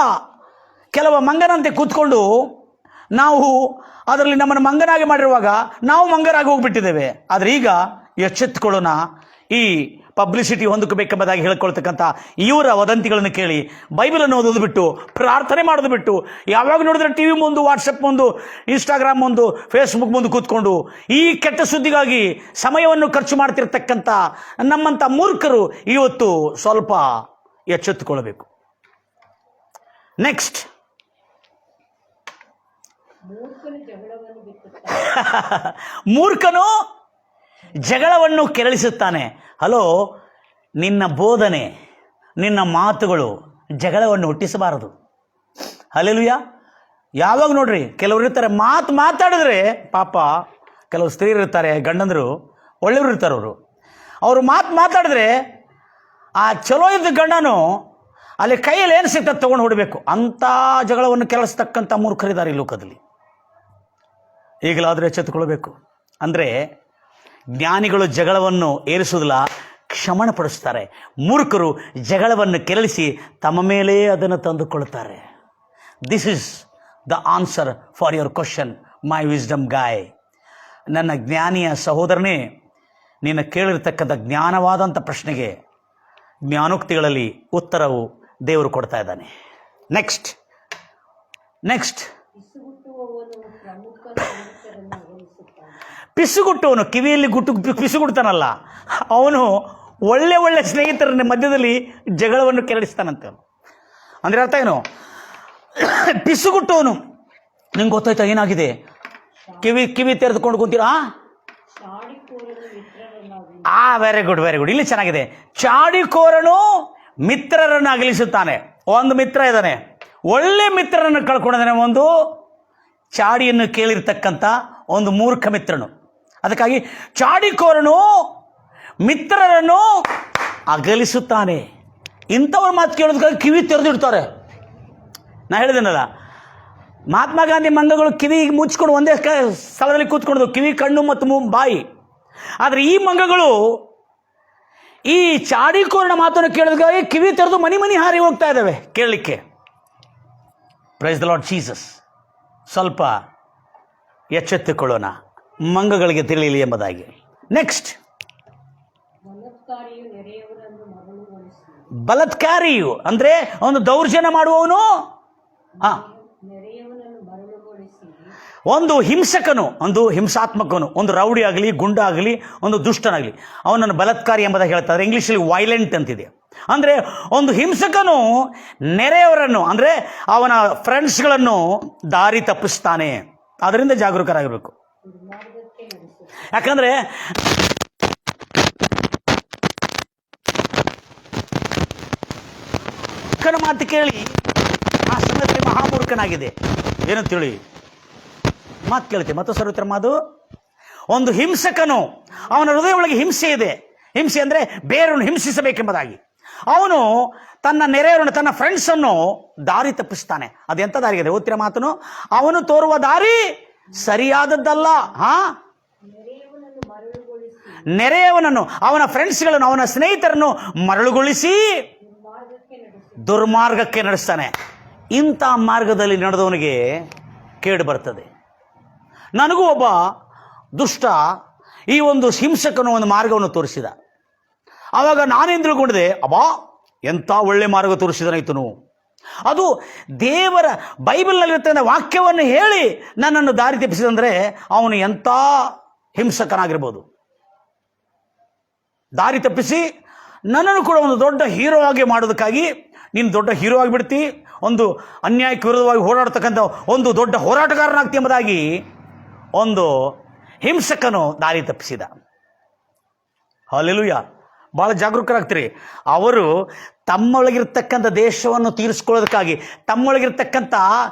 ಕೆಲವು ಮಂಗನಂತೆ ಕೂತ್ಕೊಂಡು ನಾವು ಅದರಲ್ಲಿ ನಮ್ಮನ್ನು ಮಂಗನಾಗಿ ಮಾಡಿರುವಾಗ ನಾವು ಮಂಗನಾಗಿ ಹೋಗ್ಬಿಟ್ಟಿದ್ದೇವೆ. ಆದರೆ ಈಗ ಎಚ್ಚೆತ್ತುಕೊಳ್ಳೋಣ. ಈ ಪಬ್ಲಿಸಿಟಿ ಹೊಂದಬೇಕೆಂಬುದಾಗಿ ಹೇಳ್ಕೊಳ್ತಕ್ಕಂಥ ಇವರ ವದಂತಿಗಳನ್ನು ಕೇಳಿ ಬೈಬಲನ್ನು ಓದೋದು ಬಿಟ್ಟು, ಪ್ರಾರ್ಥನೆ ಮಾಡೋದು ಬಿಟ್ಟು, ಯಾವಾಗ ನೋಡಿದ್ರೆ ಟಿ ವಿ ಮುಂದೆ, ವಾಟ್ಸಪ್ ಮುಂದೆ, ಇನ್ಸ್ಟಾಗ್ರಾಮ್ ಮುಂದೆ, ಫೇಸ್ಬುಕ್ ಮುಂದೆ ಕೂತ್ಕೊಂಡು ಈ ಕೆಟ್ಟ ಸುದ್ದಿಗಾಗಿ ಸಮಯವನ್ನು ಖರ್ಚು ಮಾಡ್ತಿರ್ತಕ್ಕಂಥ ನಮ್ಮಂಥ ಮೂರ್ಖರು ಇವತ್ತು ಸ್ವಲ್ಪ ಎಚ್ಚೆತ್ತುಕೊಳ್ಳಬೇಕು. ನೆಕ್ಸ್ಟ್, ಮೂರ್ಖನು ಜಗಳವನ್ನು ಕೆರಳಿಸುತ್ತಾನೆ. ಹಲೋ, ನಿನ್ನ ಬೋಧನೆ, ನಿನ್ನ ಮಾತುಗಳು ಜಗಳವನ್ನು ಹುಟ್ಟಿಸಬಾರದು. ಹಲ್ಲೆಲೂಯ. ಯಾವಾಗ ನೋಡ್ರಿ, ಕೆಲವರು ಇರ್ತಾರೆ ಮಾತಾಡಿದ್ರೆ, ಪಾಪ ಕೆಲವು ಸ್ತ್ರೀಯರು ಇರ್ತಾರೆ, ಗಂಡಂದರು ಒಳ್ಳೆಯವರು ಇರ್ತಾರೆ. ಅವರು ಮಾತಾಡಿದ್ರೆ ಆ ಚಲೋ ಇದ್ದ ಗಂಡನು ಅಲ್ಲಿ ಕೈಯಲ್ಲಿ ಏನು ಸಿಗ್ತದೆ ತೊಗೊಂಡು ಹೊಡಬೇಕು. ಅಂಥ ಜಗಳವನ್ನು ಕೆರಳಿಸ್ತಕ್ಕಂಥ ಮೂರ್ಖರಿದ್ದಾರೆ ಈ ಲೋಕದಲ್ಲಿ. ಈಗಲಾದರೂ ಎಚ್ಚೆತ್ತುಕೊಳ್ಬೇಕು. ಅಂದರೆ ಜ್ಞಾನಿಗಳು ಜಗಳವನ್ನು ಏರಿಸುವುದಿಲ್ಲ, ಕ್ಷಮಣಪಡಿಸ್ತಾರೆ. ಮೂರ್ಖರು ಜಗಳವನ್ನು ಕೆರಳಿಸಿ ತಮ್ಮ ಮೇಲೆ ಅದನ್ನು ತಂದುಕೊಳ್ತಾರೆ. This is the answer for your question, my wisdom guy. ನನ್ನ ಜ್ಞಾನಿಯ ಸಹೋದರನೇ, ನೀನು ಕೇಳಿರ್ತಕ್ಕಂಥ ಜ್ಞಾನವಾದಂಥ ಪ್ರಶ್ನೆಗೆ ಜ್ಞಾನೋಕ್ತಿಗಳಲ್ಲಿ ಉತ್ತರವು ದೇವರು ಕೊಡ್ತಾ ಇದ್ದಾನೆ. ನೆಕ್ಸ್ಟ್, ಪಿಸುಗುಟ್ಟುವನು, ಕಿವಿಯಲ್ಲಿ ಪಿಸುಗುಡ್ತಾನಲ್ಲ, ಅವನು ಒಳ್ಳೆ ಸ್ನೇಹಿತರ ಮಧ್ಯದಲ್ಲಿ ಜಗಳವನ್ನು ಕೆರಳಿಸ್ತಾನಂತೆ. ಅಂದರೆ ಅರ್ಥ ಏನು? ಪಿಸುಗುಟ್ಟುವನು, ನಿಂಗೆ ಗೊತ್ತಾಯ್ತಾ ಏನಾಗಿದೆ? ಕಿವಿ ತೆರೆದುಕೊಂಡು ಕುಂತೀರಾ? Very good. ಇಲ್ಲಿ ಚೆನ್ನಾಗಿದೆ. ಚಾಡಿಕೋರನು ಮಿತ್ರರನ್ನು ಅಗಲಿಸುತ್ತಾನೆ. ಒಂದು ಮಿತ್ರ ಇದ್ದಾನೆ, ಒಳ್ಳೆ ಮಿತ್ರರನ್ನು ಕಳ್ಕೊಂಡಿದ್ದಾನೆ. ಒಂದು ಚಾಡಿಯನ್ನು ಕೇಳಿರ್ತಕ್ಕಂಥ ಒಂದು ಮೂರ್ಖ ಮಿತ್ರನು. ಅದಕ್ಕಾಗಿ ಚಾಡಿಕೋರನು ಮಿತ್ರರನ್ನು ಅಗಲಿಸುತ್ತಾನೆ. ಇಂಥವ್ರ ಮಾತು ಕೇಳೋದಕ್ಕಾಗಿ ಕಿವಿ ತೆರೆದಿಡ್ತಾರೆ. ನಾ ಹೇಳಿದೆನಲ್ಲ, ಮಹಾತ್ಮ ಗಾಂಧಿ ಮಂಗಗಳು ಕಿವಿ ಮುಚ್ಕೊಂಡು ಒಂದೇ ಸ್ಥಳದಲ್ಲಿ ಕೂತ್ಕೊಂಡು, ಕಿವಿ, ಕಣ್ಣು ಮತ್ತು ಬಾಯಿ. ಆದರೆ ಈ ಮಂಗಗಳು ಈ ಚಾಡಿಕೋರನ ಮಾತನ್ನು ಕೇಳೋದಕ್ಕಾಗಿ ಕಿವಿ ತೆರೆದು ಮನಿ ಹಾರಿ ಹೋಗ್ತಾ ಇದ್ದಾವೆ ಕೇಳಲಿಕ್ಕೆ. Price the Lord Jesus. ಸ್ವಲ್ಪ ಎಚ್ಚೆತ್ತುಕೊಳ್ಳೋಣ, ಮಂಗಗಳಿಗೆ ತಿಳಿಯಲಿ ಎಂಬುದಾಗಿ. ನೆಕ್ಸ್ಟ್, ಬಲಾತ್ಕಾರಿಯು ಅಂದರೆ ಒಂದು ದೌರ್ಜನ್ಯ ಮಾಡುವವನು, ಒಂದು ಹಿಂಸಕನು, ಒಂದು ಹಿಂಸಾತ್ಮಕನು, ಒಂದು ರೌಡಿ ಆಗಲಿ, ಗುಂಡ ಆಗಲಿ, ಒಂದು ದುಷ್ಟನಾಗಲಿ, ಅವನನ್ನು ಬಲಾತ್ಕಾರಿ ಎಂಬುದಾಗಿ ಹೇಳ್ತಾರೆ. ಇಂಗ್ಲೀಷಲ್ಲಿ ವೈಲೆಂಟ್ ಅಂತಿದೆ. ಅಂದರೆ ಒಂದು ಹಿಂಸಕನು ನೆರೆಯವರನ್ನು, ಅಂದರೆ ಅವನ ಫ್ರೆಂಡ್ಸ್ಗಳನ್ನು ದಾರಿ ತಪ್ಪಿಸ್ತಾನೆ. ಅದರಿಂದ ಜಾಗರೂಕರಾಗಿರಬೇಕು. ಯಾಕಂದರೆ ಮಾತು ಕೇಳಿ ಆ ಸಮಯದಲ್ಲಿ ಮಹಾಮೂರ್ಖನಾಗಿದೆ. ಏನು ತಿಳಿ? ಮಾತು ಕೇಳ್ತೀವಿ. ಮತ್ತು ಸರ್ವತ್ರ ಮಾತು, ಒಂದು ಹಿಂಸಕನು, ಅವನ ಹೃದಯ ಒಳಗೆ ಹಿಂಸೆ ಇದೆ. ಹಿಂಸೆ ಅಂದರೆ ಬೇರನ್ನು ಹಿಂಸಿಸಬೇಕೆಂಬುದಾಗಿ. ಅವನು ತನ್ನ ನೆರೆಯವರನ್ನು, ತನ್ನ ಫ್ರೆಂಡ್ಸನ್ನು ದಾರಿ ತಪ್ಪಿಸ್ತಾನೆ. ಅದೆಂಥ ದಾರಿ ಇದೆ ಓದ್ತಿರ ಮಾತನು? ಅವನು ತೋರುವ ದಾರಿ ಸರಿಯಾದದ್ದಲ್ಲ. ನೆರೆಯವನನ್ನು ಮರಳುಗೊಳಿಸಿ ನೆರೆಯವನನ್ನು, ಅವನ ಫ್ರೆಂಡ್ಸ್ಗಳನ್ನು, ಅವನ ಸ್ನೇಹಿತರನ್ನು ಮರಳುಗೊಳಿಸಿ ದುರ್ಮಾರ್ಗಕ್ಕೆ ನಡೆಸ್ತಾನೆ. ಇಂಥ ಮಾರ್ಗದಲ್ಲಿ ನಡೆದವನಿಗೆ ಕೇಡು ಬರ್ತದೆ. ನನಗೂ ಒಬ್ಬ ದುಷ್ಟ ಈ ಒಂದು ಹಿಂಸಕನು ಒಂದು ಮಾರ್ಗವನ್ನು ತೋರಿಸಿದ. ಆವಾಗ ನಾನೇನು ತಿಳ್ಕೊಂಡಿದ್ದೆ, ಅಬ್ಬಾ ಎಂಥ ಒಳ್ಳೆ ಮಾರ್ಗ ತೋರಿಸಿದನಾಯ್ತನು. ಅದು ದೇವರ ಬೈಬಲ್ನಲ್ಲಿರ್ತಕ್ಕಂಥ ವಾಕ್ಯವನ್ನು ಹೇಳಿ ನನ್ನನ್ನು ದಾರಿ ತಪ್ಪಿಸಿದಂದರೆ ಅವನು ಎಂಥ ಹಿಂಸಕನಾಗಿರ್ಬೋದು. ದಾರಿ ತಪ್ಪಿಸಿ ನನ್ನನ್ನು ಕೂಡ ಒಂದು ದೊಡ್ಡ ಹೀರೋ ಆಗಿ ಮಾಡೋದಕ್ಕಾಗಿ, ನೀನು ದೊಡ್ಡ ಹೀರೋ ಆಗಿಬಿಡ್ತಿ, ಒಂದು ಅನ್ಯಾಯಕ್ಕೆ ವಿರೋಧವಾಗಿ ಹೋರಾಡ್ತಕ್ಕಂಥ ಒಂದು ದೊಡ್ಡ ಹೋರಾಟಗಾರನಾಗ್ತಿ ಎಂಬುದಾಗಿ ಒಂದು ಹಿಂಸಕನು ದಾರಿ ತಪ್ಪಿಸಿದ. ಹಲ್ಲೆಲೂಯಾ. ಭಾಳ ಜಾಗರೂಕರಾಗ್ತೀರಿ. ಅವರು ತಮ್ಮೊಳಗಿರ್ತಕ್ಕಂಥ ದೇಶವನ್ನು ತೀರಿಸ್ಕೊಳ್ಳೋದಕ್ಕಾಗಿ, ತಮ್ಮೊಳಗಿರ್ತಕ್ಕಂಥ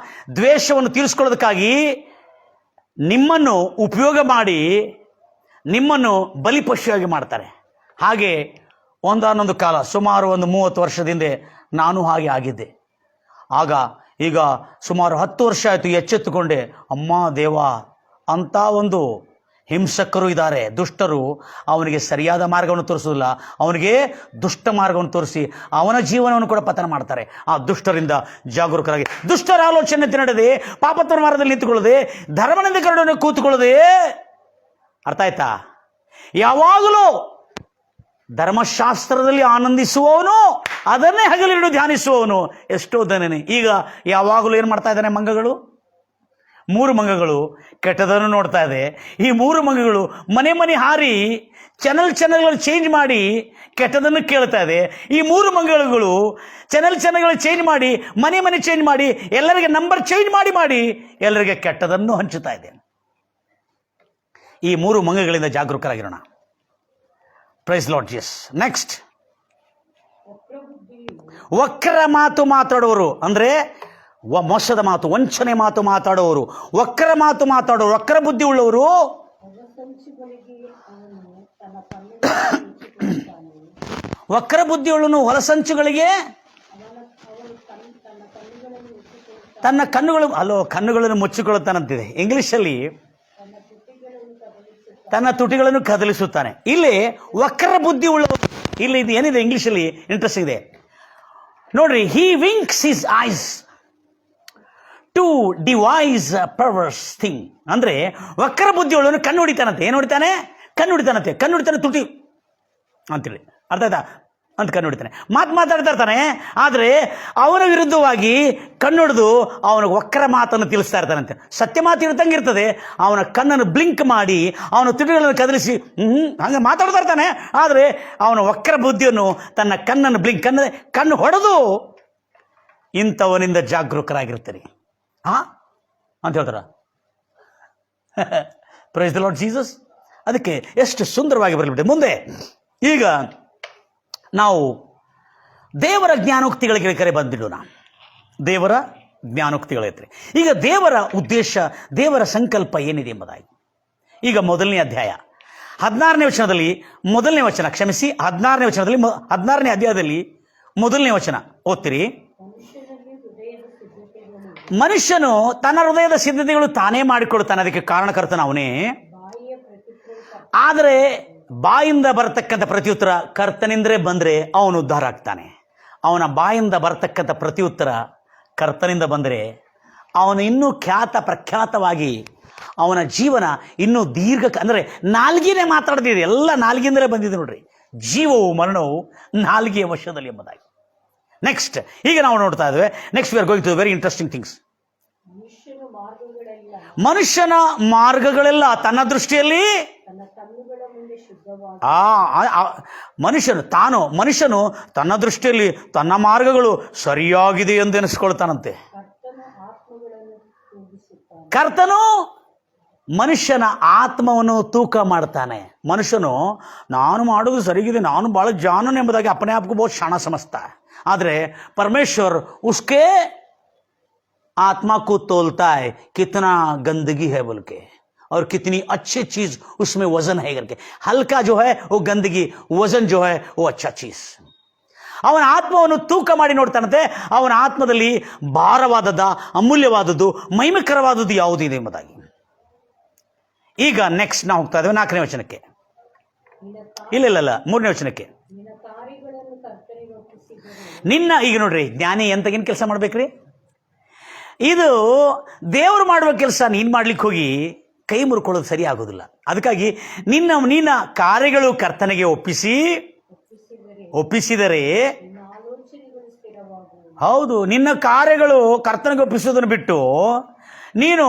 ದ್ವೇಷವನ್ನು ತೀರಿಸ್ಕೊಳ್ಳೋದಕ್ಕಾಗಿ ನಿಮ್ಮನ್ನು ಉಪಯೋಗ ಮಾಡಿ ನಿಮ್ಮನ್ನು ಬಲಿಪಶುವಾಗಿ ಮಾಡ್ತಾರೆ. ಹಾಗೆ ಒಂದಾನೊಂದು ಕಾಲ, ಸುಮಾರು ಒಂದು 30 ವರ್ಷದಿಂದ ನಾನು ಹಾಗೆ ಆಗಿದ್ದೆ. ಈಗ ಸುಮಾರು 10 ವರ್ಷ ಆಯಿತು ಎಚ್ಚೆತ್ತುಕೊಂಡೆ, ಅಮ್ಮ ದೇವ, ಅಂಥ ಒಂದು ಹಿಂಸಕರು ಇದ್ದಾರೆ, ದುಷ್ಟರು. ಅವನಿಗೆ ಸರಿಯಾದ ಮಾರ್ಗವನ್ನು ತೋರಿಸೋದಿಲ್ಲ, ಅವನಿಗೆ ದುಷ್ಟ ಮಾರ್ಗವನ್ನು ತೋರಿಸಿ ಅವನ ಜೀವನವನ್ನು ಕೂಡ ಪತನ ಮಾಡ್ತಾರೆ. ಆ ದುಷ್ಟರಿಂದ ಜಾಗರೂಕರಾಗಿ, ದುಷ್ಟರ ಆಲೋಚನೆ ನಡೆದೇ, ಪಾಪತ್ವರ ಮಾರ್ಗದಲ್ಲಿ ನಿಂತುಕೊಳ್ಳದೆ, ಧರ್ಮನಿಂದಕರೊಡನೆ ಕೂತುಕೊಳ್ಳದೆ, ಅರ್ಥ ಆಯ್ತಾ? ಯಾವಾಗಲೂ ಧರ್ಮಶಾಸ್ತ್ರದಲ್ಲಿ ಆನಂದಿಸುವವನು, ಅದನ್ನೇ ಹಗಲಿರುಳು ಧ್ಯಾನಿಸುವವನು ಎಷ್ಟೋ ಧನನೇ. ಈಗ ಯಾವಾಗಲೂ ಏನು ಮಾಡ್ತಾ ಇದ್ದಾನೆ? ಮಂಗಗಳು, 3 ಮಂಗಗಳು ಕೆಟ್ಟದನ್ನು ನೋಡ್ತಾ ಇದೆ. ಈ 3 ಮಂಗಗಳು ಮನೆ ಮನೆ ಹಾರಿ ಚಾನಲ್ಗಳನ್ನು ಚೇಂಜ್ ಮಾಡಿ ಕೆಟ್ಟದನ್ನು ಕೇಳ್ತಾ ಇದೆ. ಈ 3 ಮಂಗಗಳು ಚಾನಲ್ಗಳು ಚೇಂಜ್ ಮಾಡಿ, ಮನೆ ಚೇಂಜ್ ಮಾಡಿ, ಎಲ್ಲರಿಗೆ ನಂಬರ್ ಚೇಂಜ್ ಮಾಡಿ ಎಲ್ಲರಿಗೆ ಕೆಟ್ಟದನ್ನು ಹಂಚುತ್ತಾ ಇದೆ. ಈ 3 ಮಂಗಗಳಿಂದ ಜಾಗರೂಕರಾಗಿರೋಣ. Praise Lord Jesus. ನೆಕ್ಸ್ಟ್, ವಕ್ರ ಮಾತು ಮಾತಾಡುವವರು, ಅಂದರೆ ಮೋಸದ ಮಾತು, ವಂಚನೆ ಮಾತು ಮಾತಾಡುವವರು, ವಕ್ರ ಮಾತು ಮಾತಾಡುವವರು, ವಕ್ರ ಬುದ್ಧಿ ಉಳ್ಳವರು. ವಕ್ರ ಬುದ್ಧಿಯುಳ್ಳವನು ಹೊಲಸಂಚುಗಳಿಗೆ ತನ್ನ ಕಣ್ಣುಗಳನ್ನು ಮುಚ್ಚಿಕೊಳ್ಳುತ್ತಾನಂತಿದೆ. ಇಂಗ್ಲಿಷಲ್ಲಿ ತನ್ನ ತುಟಿಗಳನ್ನು ಕದಲಿಸುತ್ತಾನೆ. ಇಲ್ಲಿ ವಕ್ರ ಬುದ್ಧಿ ಉಳ್ಳವರು, ಇಲ್ಲಿ ಇದು ಏನಿದೆ ಇಂಗ್ಲಿಷಲ್ಲಿ ಇಂಟ್ರೆಸ್ಟ್ ಇದೆ ನೋಡ್ರಿ. He winks his eyes to devise perverse thing. ಅಂದರೆ ವಕ್ರ ಬುದ್ಧಿ ಉಳ್ಳವನು ಕಣ್ಣು ಹೊಡಿತಾನಂತೆ. ಏನು ಹೊಡಿತಾನೆ? ಕಣ್ಣು ಹೊಡಿತಾನೆ ತುಟಿ ಅಂತೇಳಿ, ಅರ್ಥ ಆಯ್ತಾ? ಅಂತ ಕಣ್ಣು ಹೊಡಿತಾನೆ, ಮಾತಾಡ್ತಾ ಇರ್ತಾನೆ. ಆದರೆ ಅವನ ವಿರುದ್ಧವಾಗಿ ಕಣ್ಣೊಡೆದು ಅವನ ವಕ್ರ ಮಾತನ್ನು ತಿಳಿಸ್ತಾ ಇರ್ತಾನಂತೆ. ಸತ್ಯ ಮಾತು ಇರ್ತಂಗೆ ಇರ್ತದೆ, ಅವನ ಕಣ್ಣನ್ನು ಬ್ಲಿಂಕ್ ಮಾಡಿ ಅವನ ತುಟಿಗಳನ್ನು ಕದಲಿಸಿ ಹಂಗೆ ಮಾತಾಡ್ತಾ ಇರ್ತಾನೆ. ಆದರೆ ಅವನ ವಕ್ರ ಬುದ್ಧಿಯನ್ನು ತನ್ನ ಕಣ್ಣನ್ನು ಕಣ್ಣು ಹೊಡೆದು ಇಂಥವನಿಂದ ಜಾಗರೂಕರಾಗಿರ್ತಾರೆ ಅಂತ ಹೇಳ್ತಾರ. Praise the Lord Jesus. ಅದಕ್ಕೆ ಎಷ್ಟು ಸುಂದರವಾಗಿ ಬರಲಿಬಿಟ್ಟೆ. ಮುಂದೆ ಈಗ ನಾವು ದೇವರ ಜ್ಞಾನೋಕ್ತಿಗಳಿಗೆ ಕರೆ ಬಂದಿಡೋಣ. ದೇವರ ಜ್ಞಾನೋಕ್ತಿಗಳೈತ್ರಿ. ಈಗ ದೇವರ ಉದ್ದೇಶ, ದೇವರ ಸಂಕಲ್ಪ ಏನಿದೆ ಎಂಬುದಾಗಿ ಈಗ ಮೊದಲನೇ ಅಧ್ಯಾಯ 16ನೇ ವಚನದಲ್ಲಿ, ಮೊದಲನೇ ವಚನ, ಕ್ಷಮಿಸಿ, 16ನೇ ವಚನದಲ್ಲಿ, 16ನೇ ಅಧ್ಯಾಯದಲ್ಲಿ ಮೊದಲನೇ ವಚನ ಓದ್ತೀರಿ. ಮನುಷ್ಯನು ತನ್ನ ಹೃದಯದ ಸಿದ್ಧತೆಗಳು ತಾನೇ ಮಾಡಿಕೊಡ್ತಾನೆ, ಅದಕ್ಕೆ ಕಾರಣಕರ್ತನ ಅವನೇ. ಆದರೆ ಬಾಯಿಂದ ಬರತಕ್ಕಂಥ ಪ್ರತ್ಯುತ್ತರ ಕರ್ತನಿಂದಲೇ ಬಂದರೆ ಅವನು ಉದ್ಧಾರ ಆಗ್ತಾನೆ. ಅವನ ಬಾಯಿಂದ ಬರತಕ್ಕಂಥ ಪ್ರತ್ಯುತ್ತರ ಕರ್ತನಿಂದ ಬಂದರೆ ಅವನು ಇನ್ನೂ ಪ್ರಖ್ಯಾತವಾಗಿ ಅವನ ಜೀವನ ಇನ್ನೂ ಅಂದರೆ ನಾಲ್ಗಿನೇ ಮಾತಾಡ್ತಿದೆ, ಎಲ್ಲ ನಾಲ್ಗಿಂದಲೇ ಬಂದಿದೆ ನೋಡ್ರಿ. ಜೀವವು ಮರಣವು ನಾಲ್ಗೆಯ ವಶದಲ್ಲಿ ಎಂಬುದಾಗಿ. ನೆಕ್ಸ್ಟ್, ಈಗ ನಾವು ನೋಡ್ತಾ ಇದ್ದೇವೆ. Next we are going to very interesting things. ಮನುಷ್ಯನ ಮಾರ್ಗಗಳೆಲ್ಲ ತನ್ನ ದೃಷ್ಟಿಯಲ್ಲಿ ಮನುಷ್ಯನು ತನ್ನ ದೃಷ್ಟಿಯಲ್ಲಿ ತನ್ನ ಮಾರ್ಗಗಳು ಸರಿಯಾಗಿದೆ ಎಂದು ಎನಿಸ್ಕೊಳ್ತಾನಂತೆ. ಕರ್ತನು ಮನುಷ್ಯನ ಆತ್ಮವನ್ನು ತೂಕ ಮಾಡ್ತಾನೆ. ಮನುಷ್ಯನು ನಾನು ಮಾಡೋದು ಸರಿಗಿದೆ, ನಾನು ಬಹಳ ಜಾನನ್ ಎಂಬುದಾಗಿ ಅಪನೆ ಆಪ್ಕೋ ಬಹುತ್ ಶಾಣ ಸಮಸ್ತಾ. ಆದರೆ ಪರಮೇಶ್ವರ್ ಉಸ್ಕೆ आत्मा को तोलता है कितना गंदगी है बोल के और कितनी अच्छी चीज उसमें वजन है करके. हल्का जो है वो गंदगी, वजन जो है वो अच्छा चीज. ಅವನ ಆತ್ಮವನ್ನು ತೂಕ ಮಾಡಿ ನೋಡ್ತಾನಂತೆ. ಅವನ ಆತ್ಮದಲ್ಲಿ ಭಾರವಾದದ, ಅಮೂಲ್ಯವಾದದ್ದು, ಮಹಿಮಕರವಾದದ್ದು ಯಾವುದಿದೆ ಎಂಬುದಾಗಿ. ಈಗ ನೆಕ್ಸ್ಟ್ ನಾವು ಹೋಗ್ತಾ ಇದ್ದೇವೆ 4ನೇ ವಚನಕ್ಕೆ. ಇಲ್ಲ 3ನೇ ವಚನಕ್ಕೆ. ನಿನ್ನ ಕಾರ್ಯಗಳನ್ನು ಕರ್ತನಿಗೆ ಒಪ್ಪಿಸಿದರೆ ನಿನ್ನ, ಈಗ ನೋಡ್ರಿ, ಜ್ಞಾನಿ ಎಂತಗೇನು ಕೆಲಸ ಮಾಡ್ಬೇಕ್ರಿ? ಇದು ದೇವರು ಮಾಡುವ ಕೆಲಸ ನೀನು ಮಾಡ್ಲಿಕ್ಕೆ ಹೋಗಿ ಕೈ ಮುರ್ಕೊಳ್ಳೋದು ಸರಿ ಆಗೋದಿಲ್ಲ. ಅದಕ್ಕಾಗಿ ನಿನ್ನ ಕಾರ್ಯಗಳು ಕರ್ತನಿಗೆ ಒಪ್ಪಿಸಿದರೆ ನಿನ್ನ ಆಲೋಚನೆಗಳು ಸ್ಥಿರವಾಗುವುದು. ಹೌದು, ನಿನ್ನ ಕಾರ್ಯಗಳು ಕರ್ತನಿಗೆ ಒಪ್ಪಿಸೋದನ್ನು ಬಿಟ್ಟು ನೀನು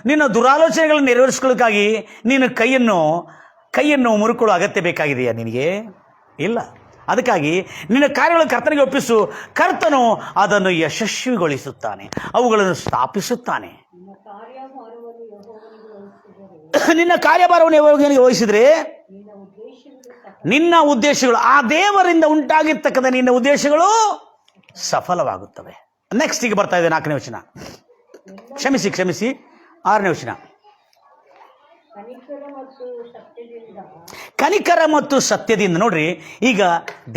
ನಿನ್ನ ದುರಾಲೋಚನೆಗಳನ್ನು ನೆರವೇರಿಸ್ಕೊಳ್ಳೋಕ್ಕಾಗಿ ನೀನು ಕೈಯನ್ನು ಮುರುಕೊಳ್ಳೋ ಅಗತ್ಯ ಬೇಕಾಗಿದೆಯಾ ನಿನಗೆ? ಇಲ್ಲ. ಅದಕ್ಕಾಗಿ ನಿನ್ನ ಕಾರ್ಯಗಳು ಕರ್ತನಿಗೆ ಒಪ್ಪಿಸು. ಕರ್ತನು ಅದನ್ನು ಯಶಸ್ವಿಗೊಳಿಸುತ್ತಾನೆ, ಅವುಗಳನ್ನು ಸ್ಥಾಪಿಸುತ್ತಾನೆ. ನಿನ್ನ ಕಾರ್ಯಭಾರವನ್ನು ಯೆಹೋವನಿಗೆ ವಹಿಸಿದರೆ ನಿನ್ನ ಕಾರ್ಯಭಾರವನ್ನು ಯೆಹೋವನಿಗೆ ವಹಿಸಿದ್ರೆ ನಿನ್ನ ಉದ್ದೇಶಗಳು ನಿನ್ನ ಉದ್ದೇಶಗಳು, ಆ ದೇವರಿಂದ ಉಂಟಾಗಿರ್ತಕ್ಕಂಥ ನಿನ್ನ ಉದ್ದೇಶಗಳು ಸಫಲವಾಗುತ್ತವೆ. ನೆಕ್ಸ್ಟ್ ಈಗ ಬರ್ತಾ ಇದೆ 4ನೇ ವಚನ. ಕ್ಷಮಿಸಿ 6ನೇ ವಚನ. ಕನಿಕರ ಮತ್ತು ಸತ್ಯದಿಂದ. ನೋಡ್ರಿ, ಈಗ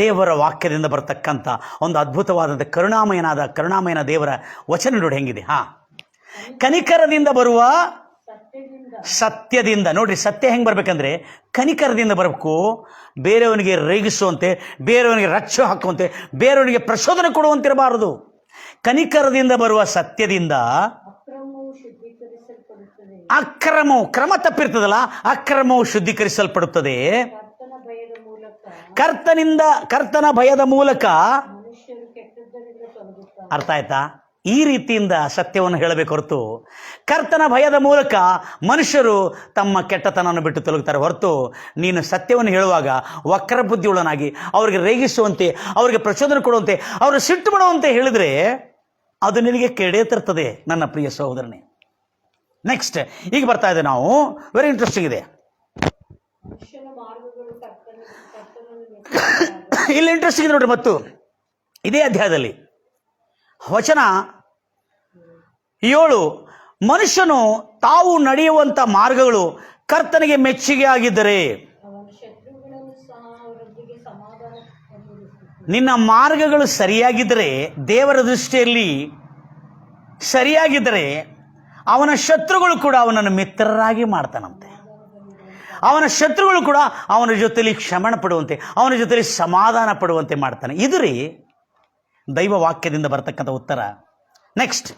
ದೇವರ ವಾಕ್ಯದಿಂದ ಬರತಕ್ಕಂಥ ಒಂದು ಅದ್ಭುತವಾದಂಥ ಕರುಣಾಮಯನ ದೇವರ ವಚನ ನೋಡಿ ಹೆಂಗಿದೆ. ಕನಿಕರದಿಂದ ಬರುವ ಸತ್ಯದಿಂದ. ನೋಡ್ರಿ, ಸತ್ಯ ಹೆಂಗೆ ಬರ್ಬೇಕಂದ್ರೆ ಕನಿಕರದಿಂದ ಬರಬೇಕು. ಬೇರೆಯವನಿಗೆ ರೇಗಿಸುವಂತೆ, ಬೇರೆಯವನಿಗೆ ರಚ್ಚು ಹಾಕುವಂತೆ, ಬೇರೆಯವನಿಗೆ ಪ್ರಚೋದನೆ ಕೊಡುವಂತಿರಬಾರದು. ಕನಿಕರದಿಂದ ಬರುವ ಸತ್ಯದಿಂದ ಅಕ್ರಮವು, ಕ್ರಮ ತಪ್ಪಿರ್ತದಲ್ಲ, ಅಕ್ರಮವು ಶುದ್ಧೀಕರಿಸಲ್ಪಡುತ್ತದೆ. ಕರ್ತನ ಭಯದ ಮೂಲಕ. ಅರ್ಥ ಆಯ್ತಾ? ಈ ರೀತಿಯಿಂದ ಸತ್ಯವನ್ನು ಹೇಳಬೇಕು ಹೊರತು, ಕರ್ತನ ಭಯದ ಮೂಲಕ ಮನುಷ್ಯರು ತಮ್ಮ ಕೆಟ್ಟತನವನ್ನು ಬಿಟ್ಟು ತೊಲಗುತ್ತಾರೆ ಹೊರತು, ನೀನು ಸತ್ಯವನ್ನು ಹೇಳುವಾಗ ವಕ್ರ ಬುದ್ಧಿಯುಳ್ಳನಾಗಿ ಅವರಿಗೆ ರೇಗಿಸುವಂತೆ, ಅವರಿಗೆ ಪ್ರಚೋದನೆ ಕೊಡುವಂತೆ, ಅವರು ಸಿಟ್ಟು ಮಾಡುವಂತೆ ಹೇಳಿದರೆ ಅದು ನಿನಗೆ ಕೆಡೆ ತರ್ತದೆ ನನ್ನ ಪ್ರಿಯ ಸಹೋದರನೇ. ನೆಕ್ಸ್ಟ್ ಈಗ ಬರ್ತಾ ಇದೆ ನಾವು, ವೆರಿ ಇಂಟ್ರೆಸ್ಟಿಂಗ್ ಇದೆ ಇಲ್ಲಿ. ಇಂಟ್ರೆಸ್ಟಿಂಗ್ ಇದೆ ನೋಡ್ರಿ. ಮತ್ತು ಇದೇ ಅಧ್ಯಾಯದಲ್ಲಿ ವಚನ 7, ಮನುಷ್ಯನು ತಾವು ನಡೆಯುವಂಥ ಮಾರ್ಗಗಳು ಕರ್ತನಿಗೆ ಮೆಚ್ಚುಗೆ ಆಗಿದ್ದರೆ. ನಿನ್ನ ಮಾರ್ಗಗಳು ಸರಿಯಾಗಿದ್ದರೆ, ದೇವರ ದೃಷ್ಟಿಯಲ್ಲಿ ಸರಿಯಾಗಿದ್ದರೆ, ಅವನ ಶತ್ರುಗಳು ಕೂಡ ಅವನನ್ನು ಮಿತ್ರರಾಗಿ ಮಾಡ್ತಾನಂತೆ. ಅವನ ಶತ್ರುಗಳು ಕೂಡ ಅವನ ಜೊತೆಲಿ ಕ್ಷಮಣ ಪಡುವಂತೆ, ಅವನ ಜೊತೆಲಿ ಸಮಾಧಾನ ಪಡುವಂತೆ ಮಾಡ್ತಾನೆ. ಇದು ರೀ ದೈವ ವಾಕ್ಯದಿಂದ ಬರ್ತಕ್ಕಂಥ ಉತ್ತರ. ನೆಕ್ಸ್ಟ್,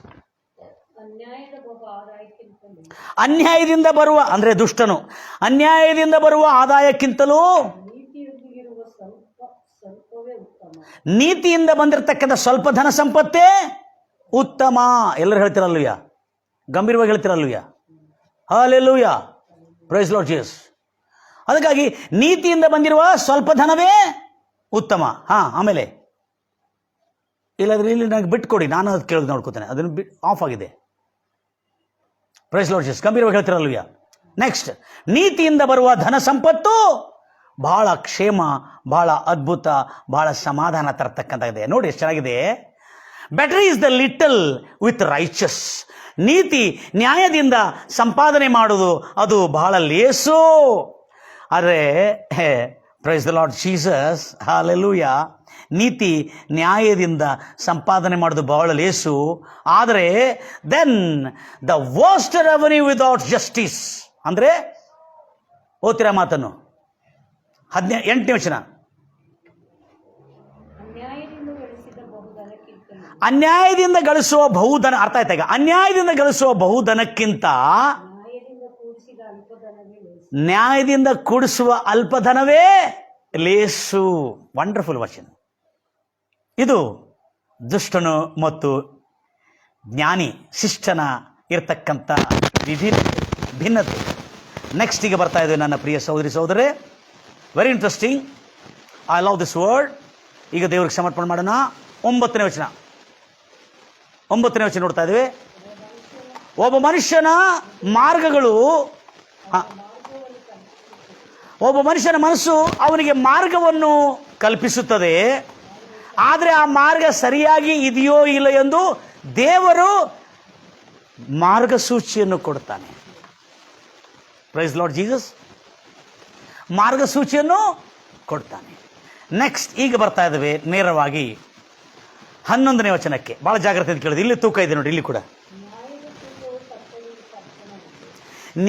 ಅನ್ಯಾಯದಿಂದ ಬರುವ, ಅಂದರೆ ದುಷ್ಟನು ಅನ್ಯಾಯದಿಂದ ಬರುವ ಆದಾಯಕ್ಕಿಂತಲೂ ನೀತಿಯಿಂದ ಬಂದಿರತಕ್ಕಂಥ ಸ್ವಲ್ಪ ಧನ ಸಂಪತ್ತೇ ಉತ್ತಮ. ಎಲ್ಲರೂ ಹೇಳ್ತಿರಲ್ವಯ್ಯ? ಗಂಭೀರವಾಗಿ ಹೇಳ್ತಿರಲ್ವಯ್ಯ? Hallelujah, praise Lord Jesus. ಅದಕ್ಕಾಗಿ ನೀತಿಯಿಂದ ಬಂದಿರುವ ಸ್ವಲ್ಪ ಧನವೇ ಉತ್ತಮ. ಆಮೇಲೆ ಇಲ್ಲಾದ್ರೆ ಇಲ್ಲಿ ನನಗೆ ಬಿಟ್ಕೊಡಿ, ನಾನು ಅದು ಕೇಳೋದು ನೋಡ್ಕೋತೇನೆ. ಅದನ್ನು ಆಫ್ ಆಗಿದೆ. Praise Lord Jesus. ಗಂಭೀರವಾಗಿ ಹೇಳ್ತಿರಲ್ವಯ್ಯ? ನೆಕ್ಸ್ಟ್, ನೀತಿಯಿಂದ ಬರುವ ಧನ ಸಂಪತ್ತು ಬಹಳ ಕ್ಷೇಮ, ಬಹಳ ಅದ್ಭುತ, ಬಹಳ ಸಮಾಧಾನ ತರತಕ್ಕಂಥದ್ದು. ನೋಡಿ ಎಷ್ಟು ಚೆನ್ನಾಗಿದೆ. Better is the little with riches. ನೀತಿ, ನ್ಯಾಯದಿಂದ ಸಂಪಾದನೆ ಮಾಡುವುದು ಅದು ಬಹಳ ಲೇಸು. ಆದರೆ praise the Lord Jesus, hallelujah, ನೀತಿ ನ್ಯಾಯದಿಂದ ಸಂಪಾದನೆ ಮಾಡೋದು ಬಹಳ ಲೇಸು. ಆದರೆ then the worst revenue without justice. ಅಂದರೆ ಓದ್ತಿರ ಮಾತನ್ನು 8ನೇ ವಚನ. ಅನ್ಯಾಯದಿಂದ ಗಳಿಸುವ ಬಹುಧನ. ಅರ್ಥ ಆಯ್ತಾ? ಈಗ ಅನ್ಯಾಯದಿಂದ ಗಳಿಸುವ ಬಹುಧನಕ್ಕಿಂತ ನ್ಯಾಯದಿಂದ ಕೂಡಿಸುವ ಅಲ್ಪಧನವೇ ಲೇಸು. ವಂಡರ್ಫುಲ್ ವಚನ ಇದು. ದುಷ್ಟನು ಮತ್ತು ಜ್ಞಾನಿ, ಶಿಷ್ಟನ ಇರ್ತಕ್ಕಂಥ ಭಿನ್ನತೆ. ನೆಕ್ಸ್ಟ್ ಈಗ ಬರ್ತಾ ಇದೆ ನನ್ನ ಪ್ರಿಯ ಸಹೋದರರೇ, very interesting. I love this word. ಈಗ ದೇವರಿಗೆ ಸಮರ್ಪಣೆ ಮಾಡೋಣ. 9ನೇ ವಚನ ನೋಡ್ತಾ ಇದ್ದೇವೆ. ಒಬ್ಬ ಮನುಷ್ಯನ ಮಾರ್ಗಗಳು, ಒಬ್ಬ ಮನುಷ್ಯನ ಮನಸ್ಸು ಅವನಿಗೆ ಮಾರ್ಗವನ್ನು ಕಲ್ಪಿಸುತ್ತದೆ. ಆದರೆ ಆ ಮಾರ್ಗ ಸರಿಯಾಗಿ ಇದೆಯೋ ಇಲ್ಲ ಎಂದು ದೇವರು ಮಾರ್ಗಸೂಚಿಯನ್ನು ಕೊಡ್ತಾನೆ. Praise Lord Jesus. ಮಾರ್ಗಸೂಚಿಯನ್ನು ಕೊಡ್ತಾನೆ. ನೆಕ್ಸ್ಟ್ ಈಗ ಬರ್ತಾ ಇದ್ದಾವೆ ನೇರವಾಗಿ 11ನೇ ವಚನಕ್ಕೆ. ಭಾಳ ಜಾಗ್ರತೆ ಕೇಳಿದೆ. ಇಲ್ಲಿ ತೂಕ ಇದೆ ನೋಡಿ, ಇಲ್ಲಿ ಕೂಡ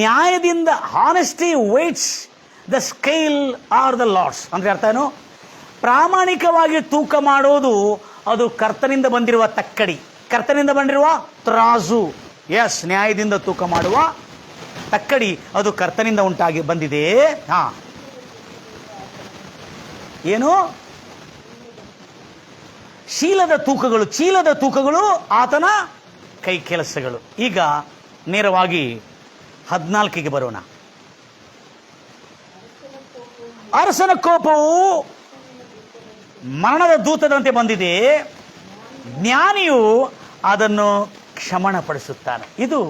ನ್ಯಾಯದಿಂದ honesty weights the scale are the Lord's. ಅಂದ್ರೆ ಅರ್ಥ ಏನು? ಪ್ರಾಮಾಣಿಕವಾಗಿ ತೂಕ ಮಾಡೋದು ಅದು ಕರ್ತನಿಂದ ಬಂದಿರುವ ತಕ್ಕಡಿ, ಕರ್ತನಿಂದ ಬಂದಿರುವ ತ್ರಾಸು. ಎಸ್, ನ್ಯಾಯದಿಂದ ತೂಕ ಮಾಡುವ ತಕ್ಕಡಿ ಅದು ಕರ್ತನಿಂದ ಉಂಟಾಗಿ ಬಂದಿದೆ. ಹಾ, ಏನು? ಚೀಲದ ತೂಕಗಳು ಆತನ ಕೈ ಕೆಲಸಗಳು. ಈಗ ನೇರವಾಗಿ 14ಗೆ ಬರೋಣ. ಅರಸನ ಕೋಪವು ಮರಣದ ದೂತದಂತೆ ಬಂದಿದೆ, ಜ್ಞಾನಿಯು ಅದನ್ನು ಕ್ಷಮಣಪಡಿಸುತ್ತಾನೆ. ಇದು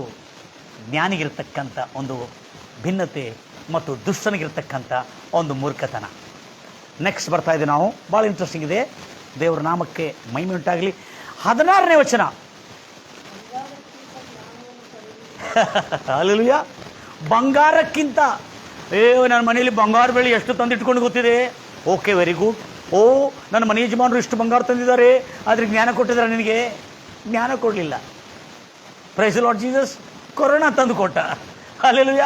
ಜ್ಞಾನಿಗಿರ್ತಕ್ಕಂಥ ಒಂದು ಭಿನ್ನತೆ ಮತ್ತು ದುಷ್ಟನಿಗಿರ್ತಕ್ಕಂಥ ಒಂದು ಮೂರ್ಖತನ. ನೆಕ್ಸ್ಟ್ ಬರ್ತಾ ಇದೆ ನಾವು. ಭಾಳ ಇಂಟ್ರೆಸ್ಟಿಂಗ್ ಇದೆ. ದೇವರ ನಾಮಕ್ಕೆ ಮಹಿಮೆ ಉಂಟಾಗಲಿ. 16ನೇ ವಚನ. ಹಲ್ಲೆಲೂಯ. ಬಂಗಾರಕ್ಕಿಂತ ನನ್ನ ಮನೆಯಲ್ಲಿ ಬಂಗಾರ ಬೆಳ್ಳಿ ಎಷ್ಟು ತಂದಿಟ್ಕೊಂಡು ಗೊತ್ತಿದೆ. Okay, very good. ಓ, ನನ್ನ ಮನೆ ಯಜಮಾನರು ಇಷ್ಟು ಬಂಗಾರ ತಂದಿದ್ದಾರೆ, ಆದರೆ ಜ್ಞಾನ ಕೊಟ್ಟಿದ್ದಾರೆ. ನಿನಗೆ ಜ್ಞಾನ ಕೊಡಲಿಲ್ಲ. Price Lord Jesus. ಕೊರೋನಾ ತಂದು ಕೊಟ್ಟ. ಹಲ್ಲೆಲೂಯ.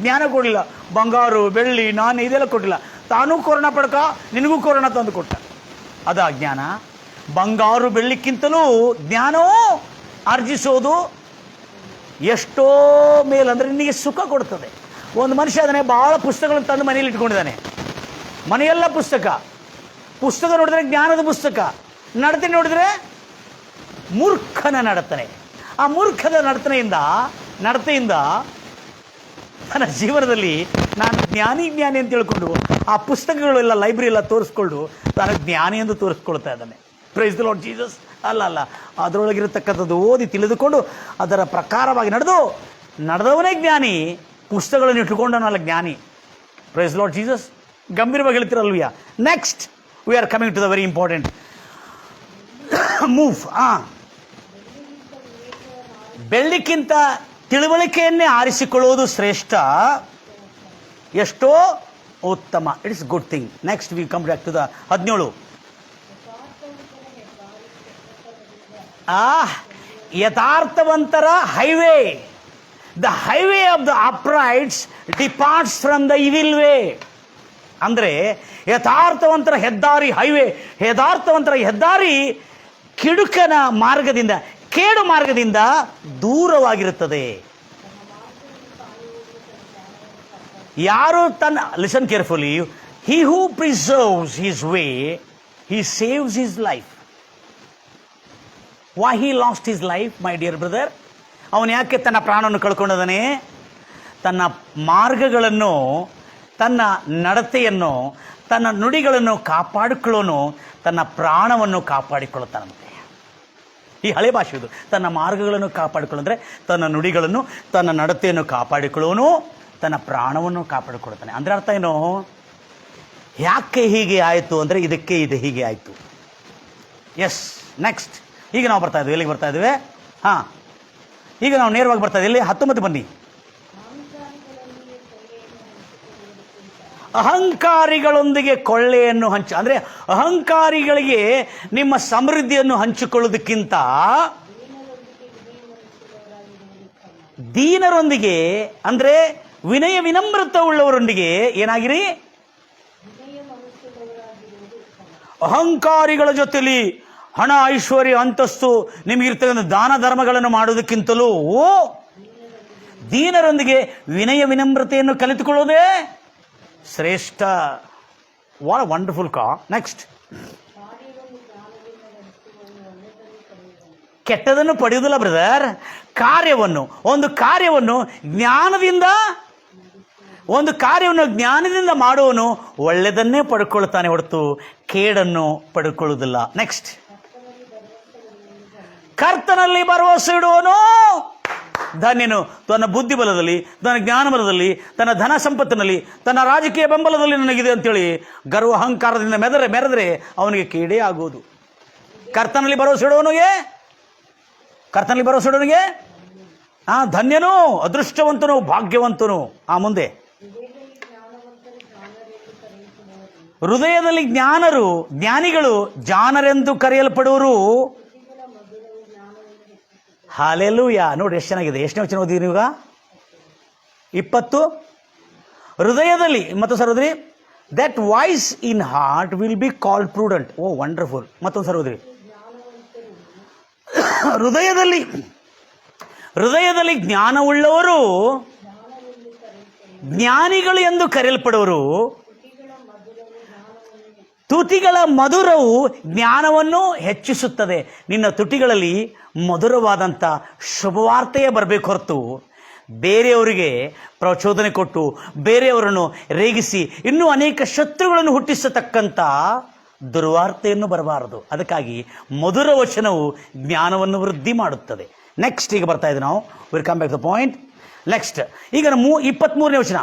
ಜ್ಞಾನ ಕೊಡಲಿಲ್ಲ. ಬಂಗಾರು ಬೆಳ್ಳಿ ನಾನು ಇದೆಲ್ಲ ಕೊಟ್ಟಿಲ್ಲ. ತಾನೂ ಕೊರೋನಾ ಪಡ್ಕ, ನಿನಗೂ ಕೊರೋನಾ ತಂದು ಕೊಟ್ಟ. ಅದ ಜ್ಞಾನ. ಬಂಗಾರು ಬೆಳ್ಳಿಕ್ಕಿಂತಲೂ ಜ್ಞಾನವೂ ಆರ್ಜಿಸೋದು ಎಷ್ಟೋ ಮೇಲಂದ್ರೆ ನಿನಗೆ ಸುಖ ಕೊಡ್ತದೆ. ಒಂದು ಮನುಷ್ಯ ಅದನ್ನೇ ಭಾಳ ಪುಸ್ತಕಗಳನ್ನು ತಂದು ಮನೆಯಲ್ಲಿ ಇಟ್ಕೊಂಡಿದ್ದಾನೆ. ಮನೆಯೆಲ್ಲ ಪುಸ್ತಕ ನೋಡಿದ್ರೆ ಜ್ಞಾನದ ಪುಸ್ತಕ, ನಡತೆ ನೋಡಿದ್ರೆ ಮೂರ್ಖನ ನಡತನೆ. ಆ ಮೂರ್ಖದ ನಡತೆಯಿಂದ ನನ್ನ ಜೀವನದಲ್ಲಿ ನಾನು ಜ್ಞಾನಿ ಅಂತ ತಿಳ್ಕೊಂಡು ಆ ಪುಸ್ತಕಗಳೆಲ್ಲ ಲೈಬ್ರರಿ ಎಲ್ಲ ತೋರಿಸ್ಕೊಂಡು ತಾನು ಜ್ಞಾನಿ ಎಂದು ತೋರಿಸ್ಕೊಳ್ತಾ ಇದ್ದಾನೆ. Praise the Lord Jesus. ಅಲ್ಲ, ಅದರೊಳಗಿರತಕ್ಕಂಥದ್ದು ಓದಿ ತಿಳಿದುಕೊಂಡು ಅದರ ಪ್ರಕಾರವಾಗಿ ನಡೆದವನೇ ಜ್ಞಾನಿ. ಪುಸ್ತಕಗಳನ್ನು ಇಟ್ಟುಕೊಂಡವನಲ್ಲ ಜ್ಞಾನಿ. Praise Lord Jesus. ಗಂಭೀರವಾಗಿ ಹೇಳ್ತಿರಲ್ವಿಯ. Next we are coming to the very important move. ಬೆಳ್ಳಿಕ್ಕಿಂತ ತಿಳುವಳಿಕೆಯನ್ನೇ ಆರಿಸಿಕೊಳ್ಳುವುದು ಶ್ರೇಷ್ಠ, ಎಷ್ಟೋ ಉತ್ತಮ. It's good thing. Next we come back to the 17. ಯಥಾರ್ಥವಂತರ highway, the highway of the uprights departs from the evil way. ಅಂದರೆ ಯಥಾರ್ಥವಂತರ ಹೆದ್ದಾರಿ ಕಿಡುಕನ ಮಾರ್ಗದಿಂದ, ಕೇಡು ಮಾರ್ಗದಿಂದ ದೂರವಾಗಿರುತ್ತದೆ. ಯಾರು listen carefully, he who preserves his way, he saves his life. Why he lost his life, my dear brother? ಅವನು ಯಾಕೆ ತನ್ನ ಪ್ರಾಣವನ್ನು ಕಳ್ಕೊಂಡಿದ್ದಾನೆ? ತನ್ನ ಮಾರ್ಗಗಳನ್ನು, ತನ್ನ ನಡತೆಯನ್ನು, ತನ್ನ ನುಡಿಗಳನ್ನು ಕಾಪಾಡಿಕೊಳ್ಳೋನು ತನ್ನ ಪ್ರಾಣವನ್ನು ಕಾಪಾಡಿಕೊಳ್ಳುತ್ತಾನಂತೆ. ಈ ಹಳೆ ಭಾಷೆ ಇದು. ತನ್ನ ಮಾರ್ಗಗಳನ್ನು ಕಾಪಾಡಿಕೊಳ್ಳಂದ್ರೆ ತನ್ನ ನುಡಿಗಳನ್ನು, ತನ್ನ ನಡತೆಯನ್ನು ಕಾಪಾಡಿಕೊಳ್ಳೋನು ತನ್ನ ಪ್ರಾಣವನ್ನು ಕಾಪಾಡಿಕೊಳ್ತಾನೆ. ಅಂದರೆ ಅರ್ಥ ಏನು? ಯಾಕೆ ಹೀಗೆ ಆಯಿತು ಅಂದರೆ ಇದಕ್ಕೆ ಇದು ಹೀಗೆ ಆಯಿತು. ಎಸ್. ನೆಕ್ಸ್ಟ್ ಈಗ ನಾವು ಬರ್ತಾ ಇದ್ದೀವಿ. ಎಲ್ಲಿಗೆ ಬರ್ತಾ ಇದ್ದೀವಿ? ಹಾಂ, ಈಗ ನಾವು ನೇರವಾಗಿ ಬರ್ತಾ ಇದ್ದೀವಿ. 19 ಬನ್ನಿ. ಅಹಂಕಾರಿಗಳೊಂದಿಗೆ ಕೊಳ್ಳೆಯನ್ನು ಅಂದರೆ ಅಹಂಕಾರಿಗಳಿಗೆ ನಿಮ್ಮ ಸಮೃದ್ಧಿಯನ್ನು ಹಂಚಿಕೊಳ್ಳೋದಕ್ಕಿಂತ ದೀನರೊಂದಿಗೆ, ಅಂದರೆ ವಿನಯ ವಿನಮ್ರತೆ ಉಳ್ಳವರೊಂದಿಗೆ ಏನಾಗಿರಿ? ಅಹಂಕಾರಿಗಳ ಜೊತೆಲಿ ಹಣ, ಐಶ್ವರ್ಯ, ಅಂತಸ್ತು, ನಿಮಗಿರ್ತಕ್ಕಂಥ ದಾನ ಧರ್ಮಗಳನ್ನು ಮಾಡೋದಕ್ಕಿಂತಲೂ ದೀನರೊಂದಿಗೆ ವಿನಯ ವಿನಮ್ರತೆಯನ್ನು ಕಲಿತುಕೊಳ್ಳೋದೇ ಶ್ರೇಷ್ಠ. ವಾಟ್ ಅ ವಂಡರ್ಫುಲ್ ಕಾ. ನೆಕ್ಸ್ಟ್, ಕೆಟ್ಟದನ್ನು ಪಡೆಯುವುದಿಲ್ಲ ಬ್ರದರ್. ಒಂದು ಕಾರ್ಯವನ್ನು ಜ್ಞಾನದಿಂದ ಮಾಡುವನು ಒಳ್ಳೆಯದನ್ನೇ ಪಡ್ಕೊಳ್ತಾನೆ ಹೊರತು ಕೇಡನ್ನು ಪಡ್ಕೊಳ್ಳುವುದಿಲ್ಲ. ನೆಕ್ಸ್ಟ್, ಕರ್ತನಲ್ಲಿ ಭರವಸೆ ಇಡುವನು ಧನ್ಯನು. ತನ್ನ ಬುದ್ಧಿ ಬಲದಲ್ಲಿ, ತನ್ನ ಜ್ಞಾನ ಬಲದಲ್ಲಿ, ತನ್ನ ಧನ ಸಂಪತ್ತಿನಲ್ಲಿ, ತನ್ನ ರಾಜಕೀಯ ಬೆಂಬಲದಲ್ಲಿ ನನಗಿದೆ ಅಂತೇಳಿ ಗರ್ವ ಅಹಂಕಾರದಿಂದ ಮೆರೆದರೆ ಅವನಿಗೆ ಕೇಡೇ ಆಗುವುದು. ಕರ್ತನಲ್ಲಿ ಭರವಸೆ ಇಡುವವನಿಗೆ ಧನ್ಯನು, ಅದೃಷ್ಟವಂತನು, ಭಾಗ್ಯವಂತನು. ಮುಂದೆ ಹೃದಯದಲ್ಲಿ ಜ್ಞಾನವಂತರು ಜ್ಞಾನರೆಂದು ಹೃದಯದಲ್ಲಿ ಕರೆಯಲ್ಪಡುವರು. ಜ್ಞಾನರು, ಜ್ಞಾನಿಗಳು ಜಾಣರೆಂದು ಕರೆಯಲ್ಪಡುವರು. ತುಟಿಗಳ ಮಧುರವು ಜ್ಞಾನವನ್ನು ಹೆಚ್ಚಿಸುತ್ತದೆ. ಹಾಲೆಲೂಯಾ. ನೋಡಿ ಎಷ್ಟು ಚೆನ್ನಾಗಿದೆ. ಎಷ್ಟನೇ ವಚನ ಓದಿದ್ರಿ ಇವಾಗ? 20. ಹೃದಯದಲ್ಲಿ ಮತ್ತೊಂದು ಸರ್ ಓದ್ರಿ. That voice in heart will be called prudent. O wonderful. ಮತ್ತೊಂದು ಸರ್ ಓದ್ರಿ. ಹೃದಯದಲ್ಲಿ ಜ್ಞಾನವುಳ್ಳವರು ಜ್ಞಾನವೆಂದು ಕರೆಯಲ್ಪಡುವರು. ಜ್ಞಾನಿಗಳು ಎಂದು ಕರೆಯಲ್ಪಡುವರು. ತುಟಿಗಳ ಮಧುರವು ತುಟಿಗಳ ಮಧುರವು ಜ್ಞಾನವನ್ನು ಜ್ಞಾನವನ್ನು ಹೆಚ್ಚಿಸುತ್ತದೆ. ನಿನ್ನ ತುಟಿಗಳಲ್ಲಿ ಮಧುರವಾದಂಥ ಶುಭವಾರ್ತೆಯೇ ಬರಬೇಕು ಹೊರತು ಬೇರೆಯವರಿಗೆ ಪ್ರಚೋದನೆ ಕೊಟ್ಟು ಬೇರೆಯವರನ್ನು ರೇಗಿಸಿ ಇನ್ನೂ ಅನೇಕ ಶತ್ರುಗಳನ್ನು ಹುಟ್ಟಿಸತಕ್ಕಂಥ ದುರ್ವಾರ್ತೆಯನ್ನು ಬರಬಾರದು. ಅದಕ್ಕಾಗಿ ಮಧುರ ವಚನವು ಜ್ಞಾನವನ್ನು ವೃದ್ಧಿ ಮಾಡುತ್ತದೆ. ನೆಕ್ಸ್ಟ್ ಈಗ ಬರ್ತಾ ಇದೆ, ನಾವು will come back the point. Next ಈಗ 23ನೇ ವಚನ.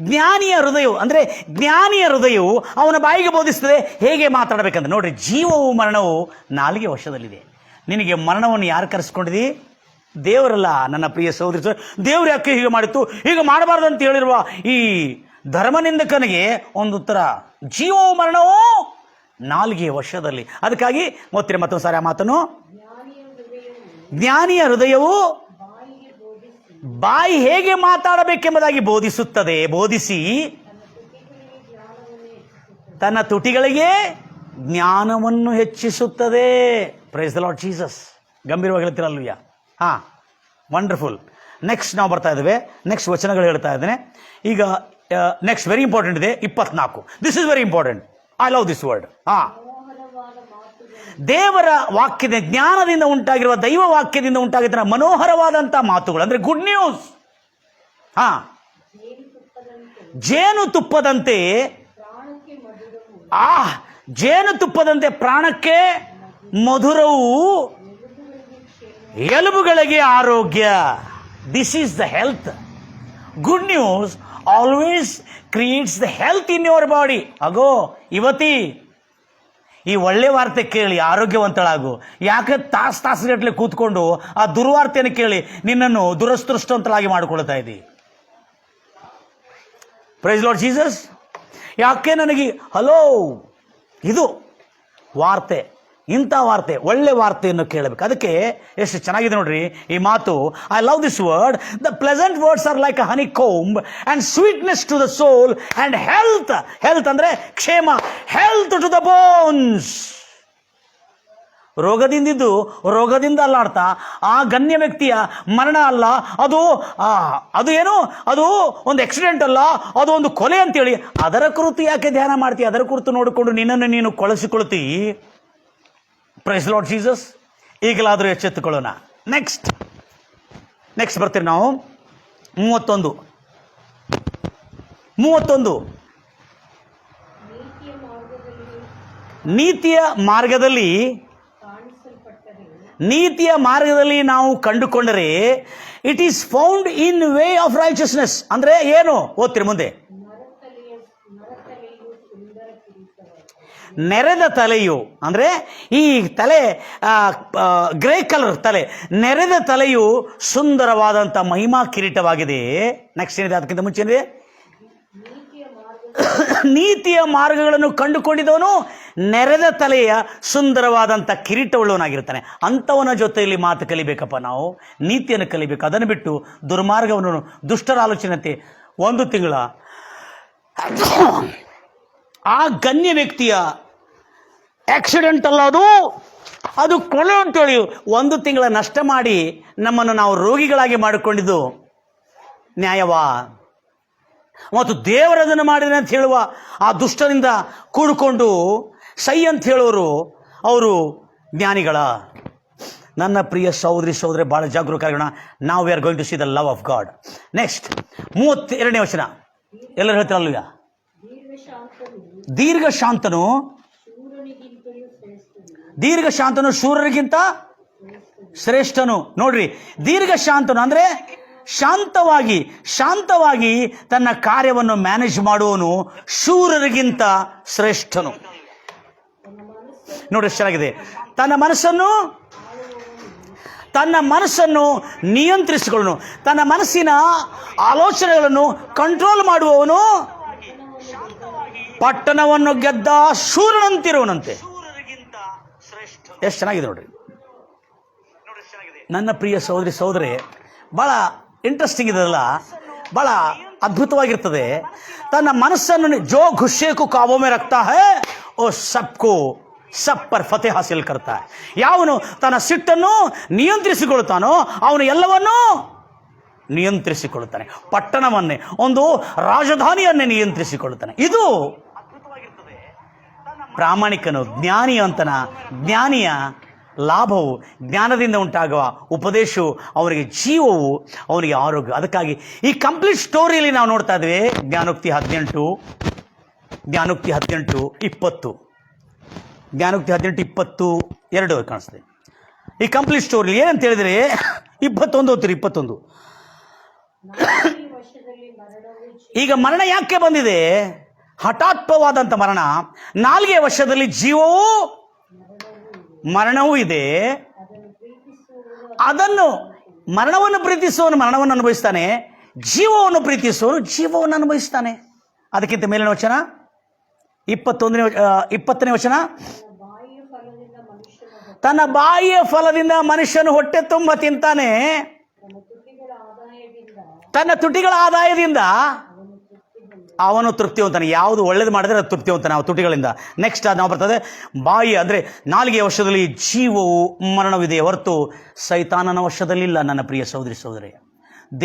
ಜ್ಞಾನಿಯ ಹೃದಯವು ಬಾಯಿಗೆ ಬೋಧಿಸಿ. ಜ್ಞಾನಿಯ ಹೃದಯವು ಅವನ ಬಾಯಿಗೆ ಬೋಧಿಸ್ತದೆ ಹೇಗೆ ಮಾತಾಡಬೇಕಂದ್ರೆ. ನೋಡ್ರಿ, ಜೀವವು ಮರಣವು ನಾಲಿಗೆ ವಶದಲ್ಲಿದೆ. ನಿನಗೆ ಮರಣವನ್ನು ಯಾರು ಕರೆಸ್ಕೊಂಡಿದಿ? ದೇವರಲ್ಲ ನನ್ನ ಪ್ರಿಯ ಸಹೋದರಿ. ದೇವ್ರು ಯಾಕೆ ಹೀಗೆ ಮಾಡಿತ್ತು, ಹೀಗೆ ಮಾಡಬಾರ್ದು ಅಂತ ಹೇಳಿರುವ ಈ ಧರ್ಮನಿಂದಕನಿಗೆ ಒಂದು ಉತ್ತರ. ಜೀವವು ಮರಣವು ನಾಲಿಗೆಯ ವಶದಲ್ಲಿ. ಅದಕ್ಕಾಗಿ ಓದ್ತೀರಿ ಮತ್ತೊಂದು ಸಾರಿ ಆ ಮಾತನ್ನು. ಜ್ಞಾನಿಯ ಹೃದಯವು ಬಾಯಿಗೆ ಬೋಧಿಸಿ ಬಾಯಿ ಹೇಗೆ ಮಾತಾಡಬೇಕೆಂಬುದಾಗಿ ಬೋಧಿಸಿ ತನ್ನ ತುಟಿಗಳಿಗೆ ಜ್ಞಾನವನ್ನು ಹೆಚ್ಚಿಸುತ್ತದೆ. Price the Lord Jesus. ಗಂಭೀರವಾಗಿ ಹೇಳ್ತೀರಲ್ವಯ್ಯ? ವಂಡರ್ಫುಲ್. ನೆಕ್ಸ್ಟ್ ನಾವು ಬರ್ತಾ ಇದ್ದೇವೆ. ನೆಕ್ಸ್ಟ್ ವಚನಗಳು ಹೇಳ್ತಾ ಇದ್ದೇನೆ ಈಗ. ನೆಕ್ಸ್ಟ್ ವೆರಿ ಇಂಪಾರ್ಟೆಂಟ್ ಇದೆ 24. This is very important. I love this word. ಮನೋಹರವಾದ ಮಾತುಗಳು ದೇವರ ವಾಕ್ಯದ ಜ್ಞಾನದಿಂದ ಉಂಟಾಗಿರುವ ದೈವ ವಾಕ್ಯದಿಂದ ಉಂಟಾಗಿದ್ದ ಮನೋಹರವಾದಂಥ ಮಾತುಗಳು ಅಂದರೆ ಗುಡ್ ನ್ಯೂಸ್. ಜೇನುತುಪ್ಪದಂತೆ ಪ್ರಾಣಕ್ಕೆ ಮಧುರವು, ಜೇನುತುಪ್ಪದಂತೆ ಪ್ರಾಣಕ್ಕೆ ಮಧುರವು, ಎಲುಬುಗಳಿಗೆ ಆರೋಗ್ಯ. This is the health. Good news always creates the health in your body. ಅಗೋ ಇವತ್ತಿ ಈ ಒಳ್ಳೆ ವಾರ್ತೆ ಕೇಳಿ ಆರೋಗ್ಯವಂತಳಾಗು. ಯಾಕೆ ತಾಸುಗಟ್ಟಲೆ ಕೂತ್ಕೊಂಡು ಆ ದುರ್ವಾರ್ತೆಯನ್ನು ಕೇಳಿ ನಿನ್ನನ್ನು ದುರದೃಷ್ಟವಂತಳಾಗಿ ಮಾಡಿಕೊಳ್ತಾ ಇದ್ದೀವಿ. Praise Lord Jesus. ಯಾಕೆ ನನಗೆ ಹಲೋ ಇದು ವಾರ್ತೆ, ಇಂಥ ವಾರ್ತೆ, ಒಳ್ಳೆ ವಾರ್ತೆಯನ್ನು ಕೇಳಬೇಕು. ಅದಕ್ಕೆ ಎಷ್ಟು ಚೆನ್ನಾಗಿದೆ ನೋಡ್ರಿ ಈ ಮಾತು. I love this word. The pleasant words are like a honeycomb and sweetness to the soul and health. Health ಅಂದ್ರೆ ಕ್ಷೇಮ, ಹೆಲ್ತ್ ಟು ದ ಬೋನ್ಸ್. ರೋಗದಿಂದ ಅಲ್ಲಾಡ್ತಾ ಆ ಗಣ್ಯ ವ್ಯಕ್ತಿಯ ಮರಣ ಅಲ್ಲ, ಅದು ಏನು, ಅದು ಒಂದು ಆಕ್ಸಿಡೆಂಟ್ ಅಲ್ಲ, ಅದು ಒಂದು ಕೊಲೆ ಅಂತೇಳಿ ಅದರ ಕುರಿತು ಯಾಕೆ ಧ್ಯಾನ ಮಾಡ್ತೀಯ? ಅದರ ಕುರಿತು ನೋಡಿಕೊಂಡು ನಿನ್ನನ್ನು ನೀನು ಕೊಳಿಸಿಕೊಳ್ತೀ. Price Lord Jesus. ಈಗಲಾದರೂ ಎಚ್ಚೆತ್ತುಕೊಳ್ಳೋಣ. ನೆಕ್ಸ್ಟ್ ಬರ್ತೀರಿ ನಾವು 31. ನೀತಿಯ ಮಾರ್ಗದಲ್ಲಿ ನಾವು ಕಂಡುಕೊಂಡರೆ it is found in way of righteousness. ಅಂದ್ರೆ ಏನು? ಓದ್ತೀರಿ ಮುಂದೆ. ನೆರೆದ ತಲೆಯು ಅಂದ್ರೆ ಈ ತಲೆ ಗ್ರೇ ಕಲರ್ ತಲೆ, ನೆರೆದ ತಲೆಯು ಸುಂದರವಾದಂಥ ಮಹಿಮಾ ಕಿರೀಟವಾಗಿದೆ. ನೆಕ್ಸ್ಟ್ ಏನಿದೆ ಅದಕ್ಕಿಂತ ಮುಂಚೆ ಏನಿದೆ? ನೀತಿಯ ಮಾರ್ಗಗಳನ್ನು ಕಂಡುಕೊಂಡಿದ್ದವನು ನೆರೆದ ತಲೆಯ ಸುಂದರವಾದಂಥ ಕಿರೀಟವುಳ್ಳವನಾಗಿರ್ತಾನೆ. ಅಂಥವನ ಜೊತೆಯಲ್ಲಿ ಮಾತು ಕಲಿಬೇಕಪ್ಪ. ನಾವು ನೀತಿಯನ್ನು ಕಲಿಬೇಕು. ಅದನ್ನು ಬಿಟ್ಟು ದುರ್ಮಾರ್ಗವನ್ನು, ದುಷ್ಟರ ಆಲೋಚನೆಯಂತೆ 1 ತಿಂಗಳ ಆ ಗಣ್ಯ ವ್ಯಕ್ತಿಯ ಆಕ್ಸಿಡೆಂಟ್ ಅಲ್ಲ, ಅದು ಕೊಲೆ ಅಂತೇಳಿ 1 ತಿಂಗಳ ನಷ್ಟ ಮಾಡಿ ನಮ್ಮನ್ನು ನಾವು ರೋಗಿಗಳಾಗಿ ಮಾಡಿಕೊಂಡಿದ್ದು ನ್ಯಾಯವಾ? ಮತ್ತು ದೇವರದನ್ನು ಮಾಡಿದೆ ಅಂತ ಹೇಳುವ ಆ ದುಷ್ಟರಿಂದ ಕೂಡಿಕೊಂಡು ಸೈ ಅಂತ ಹೇಳೋರು ಅವರು ಜ್ಞಾನಿಗಳ? ನನ್ನ ಪ್ರಿಯ ಸಹೋದರಿ ಭಾಳ ಜಾಗರೂಕರಾಗೋಣ. ನಾವು we are going to see the love of God. Next 32ನೇ ವಚನ. ಎಲ್ಲರೂ ಹೇಳ್ತಾರಲ್ವ? ದೀರ್ಘ ಶಾಂತನು ಶೂರರಿಗಿಂತ ಶ್ರೇಷ್ಠನು. ನೋಡ್ರಿ, ದೀರ್ಘ ಶಾಂತನು ಅಂದ್ರೆ ಶಾಂತವಾಗಿ ತನ್ನ ಕಾರ್ಯವನ್ನು ಮ್ಯಾನೇಜ್ ಮಾಡುವವನು ಶೂರರಿಗಿಂತ ಶ್ರೇಷ್ಠನು. ನೋಡಿ ಎಷ್ಟು ಚೆನ್ನಾಗಿದೆ. ತನ್ನ ಮನಸ್ಸನ್ನು ತನ್ನ ಮನಸ್ಸನ್ನು ನಿಯಂತ್ರಿಸಿಕೊಳ್ಳನು, ತನ್ನ ಮನಸ್ಸಿನ ಆಲೋಚನೆಗಳನ್ನು ಕಂಟ್ರೋಲ್ ಮಾಡುವವನು ಪಟ್ಟಣವನ್ನು ಗೆದ್ದ ಶೂರನಂತಿರುವನಂತೆ. ಎಷ್ಟು ಚೆನ್ನಾಗಿದೆ ನೋಡ್ರಿ. ನನ್ನ ಪ್ರಿಯ ಸಹೋದರಿ ಸಹೋದರಿ, ಬಹಳ ಇಂಟ್ರೆಸ್ಟಿಂಗ್ ಇದೆಲ್ಲ, ಬಹಳ ಅದ್ಭುತವಾಗಿರ್ತದೆ. ತನ್ನ ಮನಸ್ಸನ್ನು ಜೋ ಗುಸ್ಸೆ ಕೋ ಕಾಬೂ ಮೇ ರಖ್ತಾ ಹೈ ಓ ಸಬ್ ಪರ್ ಫತೆ ಹಾಸಿಲ್ ಕರ್ತಾ ಹೈ. ಯಾವನು ತನ್ನ ಸಿಟ್ಟನ್ನು ನಿಯಂತ್ರಿಸಿಕೊಳ್ಳುತ್ತಾನೋ ಅವನು ಎಲ್ಲವನ್ನೂ ನಿಯಂತ್ರಿಸಿಕೊಳ್ಳುತ್ತಾನೆ. ಪಟ್ಟಣವನ್ನೇ, ಒಂದು ರಾಜಧಾನಿಯನ್ನೇ ನಿಯಂತ್ರಿಸಿಕೊಳ್ಳುತ್ತಾನೆ. ಇದು ಪ್ರಾಮಾಣಿಕನು, ಜ್ಞಾನಿಯ ಲಾಭವು, ಜ್ಞಾನದಿಂದ ಉಂಟಾಗುವ ಉಪದೇಶವು ಅವನಿಗೆ ಜೀವವು, ಅವನಿಗೆ ಆರೋಗ್ಯ. ಅದಕ್ಕಾಗಿ ಈ ಕಂಪ್ಲೀಟ್ ಸ್ಟೋರಿಯಲ್ಲಿ ನಾವು ನೋಡ್ತಾ ಇದ್ದೇವೆ. ಜ್ಞಾನೋಕ್ತಿ 18, ಜ್ಞಾನೋಕ್ತಿ 18:20, ಜ್ಞಾನೋಕ್ತಿ 18:22 ಕಾಣಿಸ್ತದೆ. ಈ ಕಂಪ್ಲೀಟ್ ಸ್ಟೋರಿ ಏನಂತ ಹೇಳಿದರೆ 21 ಓದ್ತೀರಿ. 21 ಈಗ ಮರಣ ಯಾಕೆ ಬಂದಿದೆ? ಹಠಾತ್ಮವಾದಂಥ ಮರಣ. 4 ವರ್ಷದಲ್ಲಿ ಜೀವವು ಮರಣವೂ ಇದೆ. ಅದನ್ನು ಮರಣವನ್ನು ಪ್ರೀತಿಸುವವನು ಮರಣವನ್ನು ಅನುಭವಿಸ್ತಾನೆ, ಜೀವವನ್ನು ಪ್ರೀತಿಸುವವನು ಜೀವವನ್ನು ಅನುಭವಿಸ್ತಾನೆ. ಅದಕ್ಕಿಂತ ಮೇಲಿನ ವಚನ 20ನೇ ವಚನ, ತನ್ನ ಬಾಯಿಯ ಫಲದಿಂದ ಮನುಷ್ಯನು ಹೊಟ್ಟೆ ತುಂಬ ತಿಂತಾನೆ, ತನ್ನ ತುಟಿಗಳ ಆದಾಯದಿಂದ ಅವನು ತೃಪ್ತಿ ಹೊಂತಾನೆ. ಯಾವುದು ಒಳ್ಳೇದು ಮಾಡಿದ್ರೆ ಅದು ತೃಪ್ತಿ ಹೊಂತಾನೆ ನಾವು ತುಟಿಗಳಿಂದ. ನೆಕ್ಸ್ಟ್ ಅದು ನಾವು ಬರ್ತದೆ ಬಾಯಿ, ಅಂದರೆ 4 ವರ್ಷದಲ್ಲಿ ಜೀವವು ಮರಣವಿದೆ ಹೊರತು ಸೈತಾನನ ವಶದಲ್ಲಿಲ್ಲ. ನನ್ನ ಪ್ರಿಯ ಸಹೋದರಿ ಸಹೋದರಿ,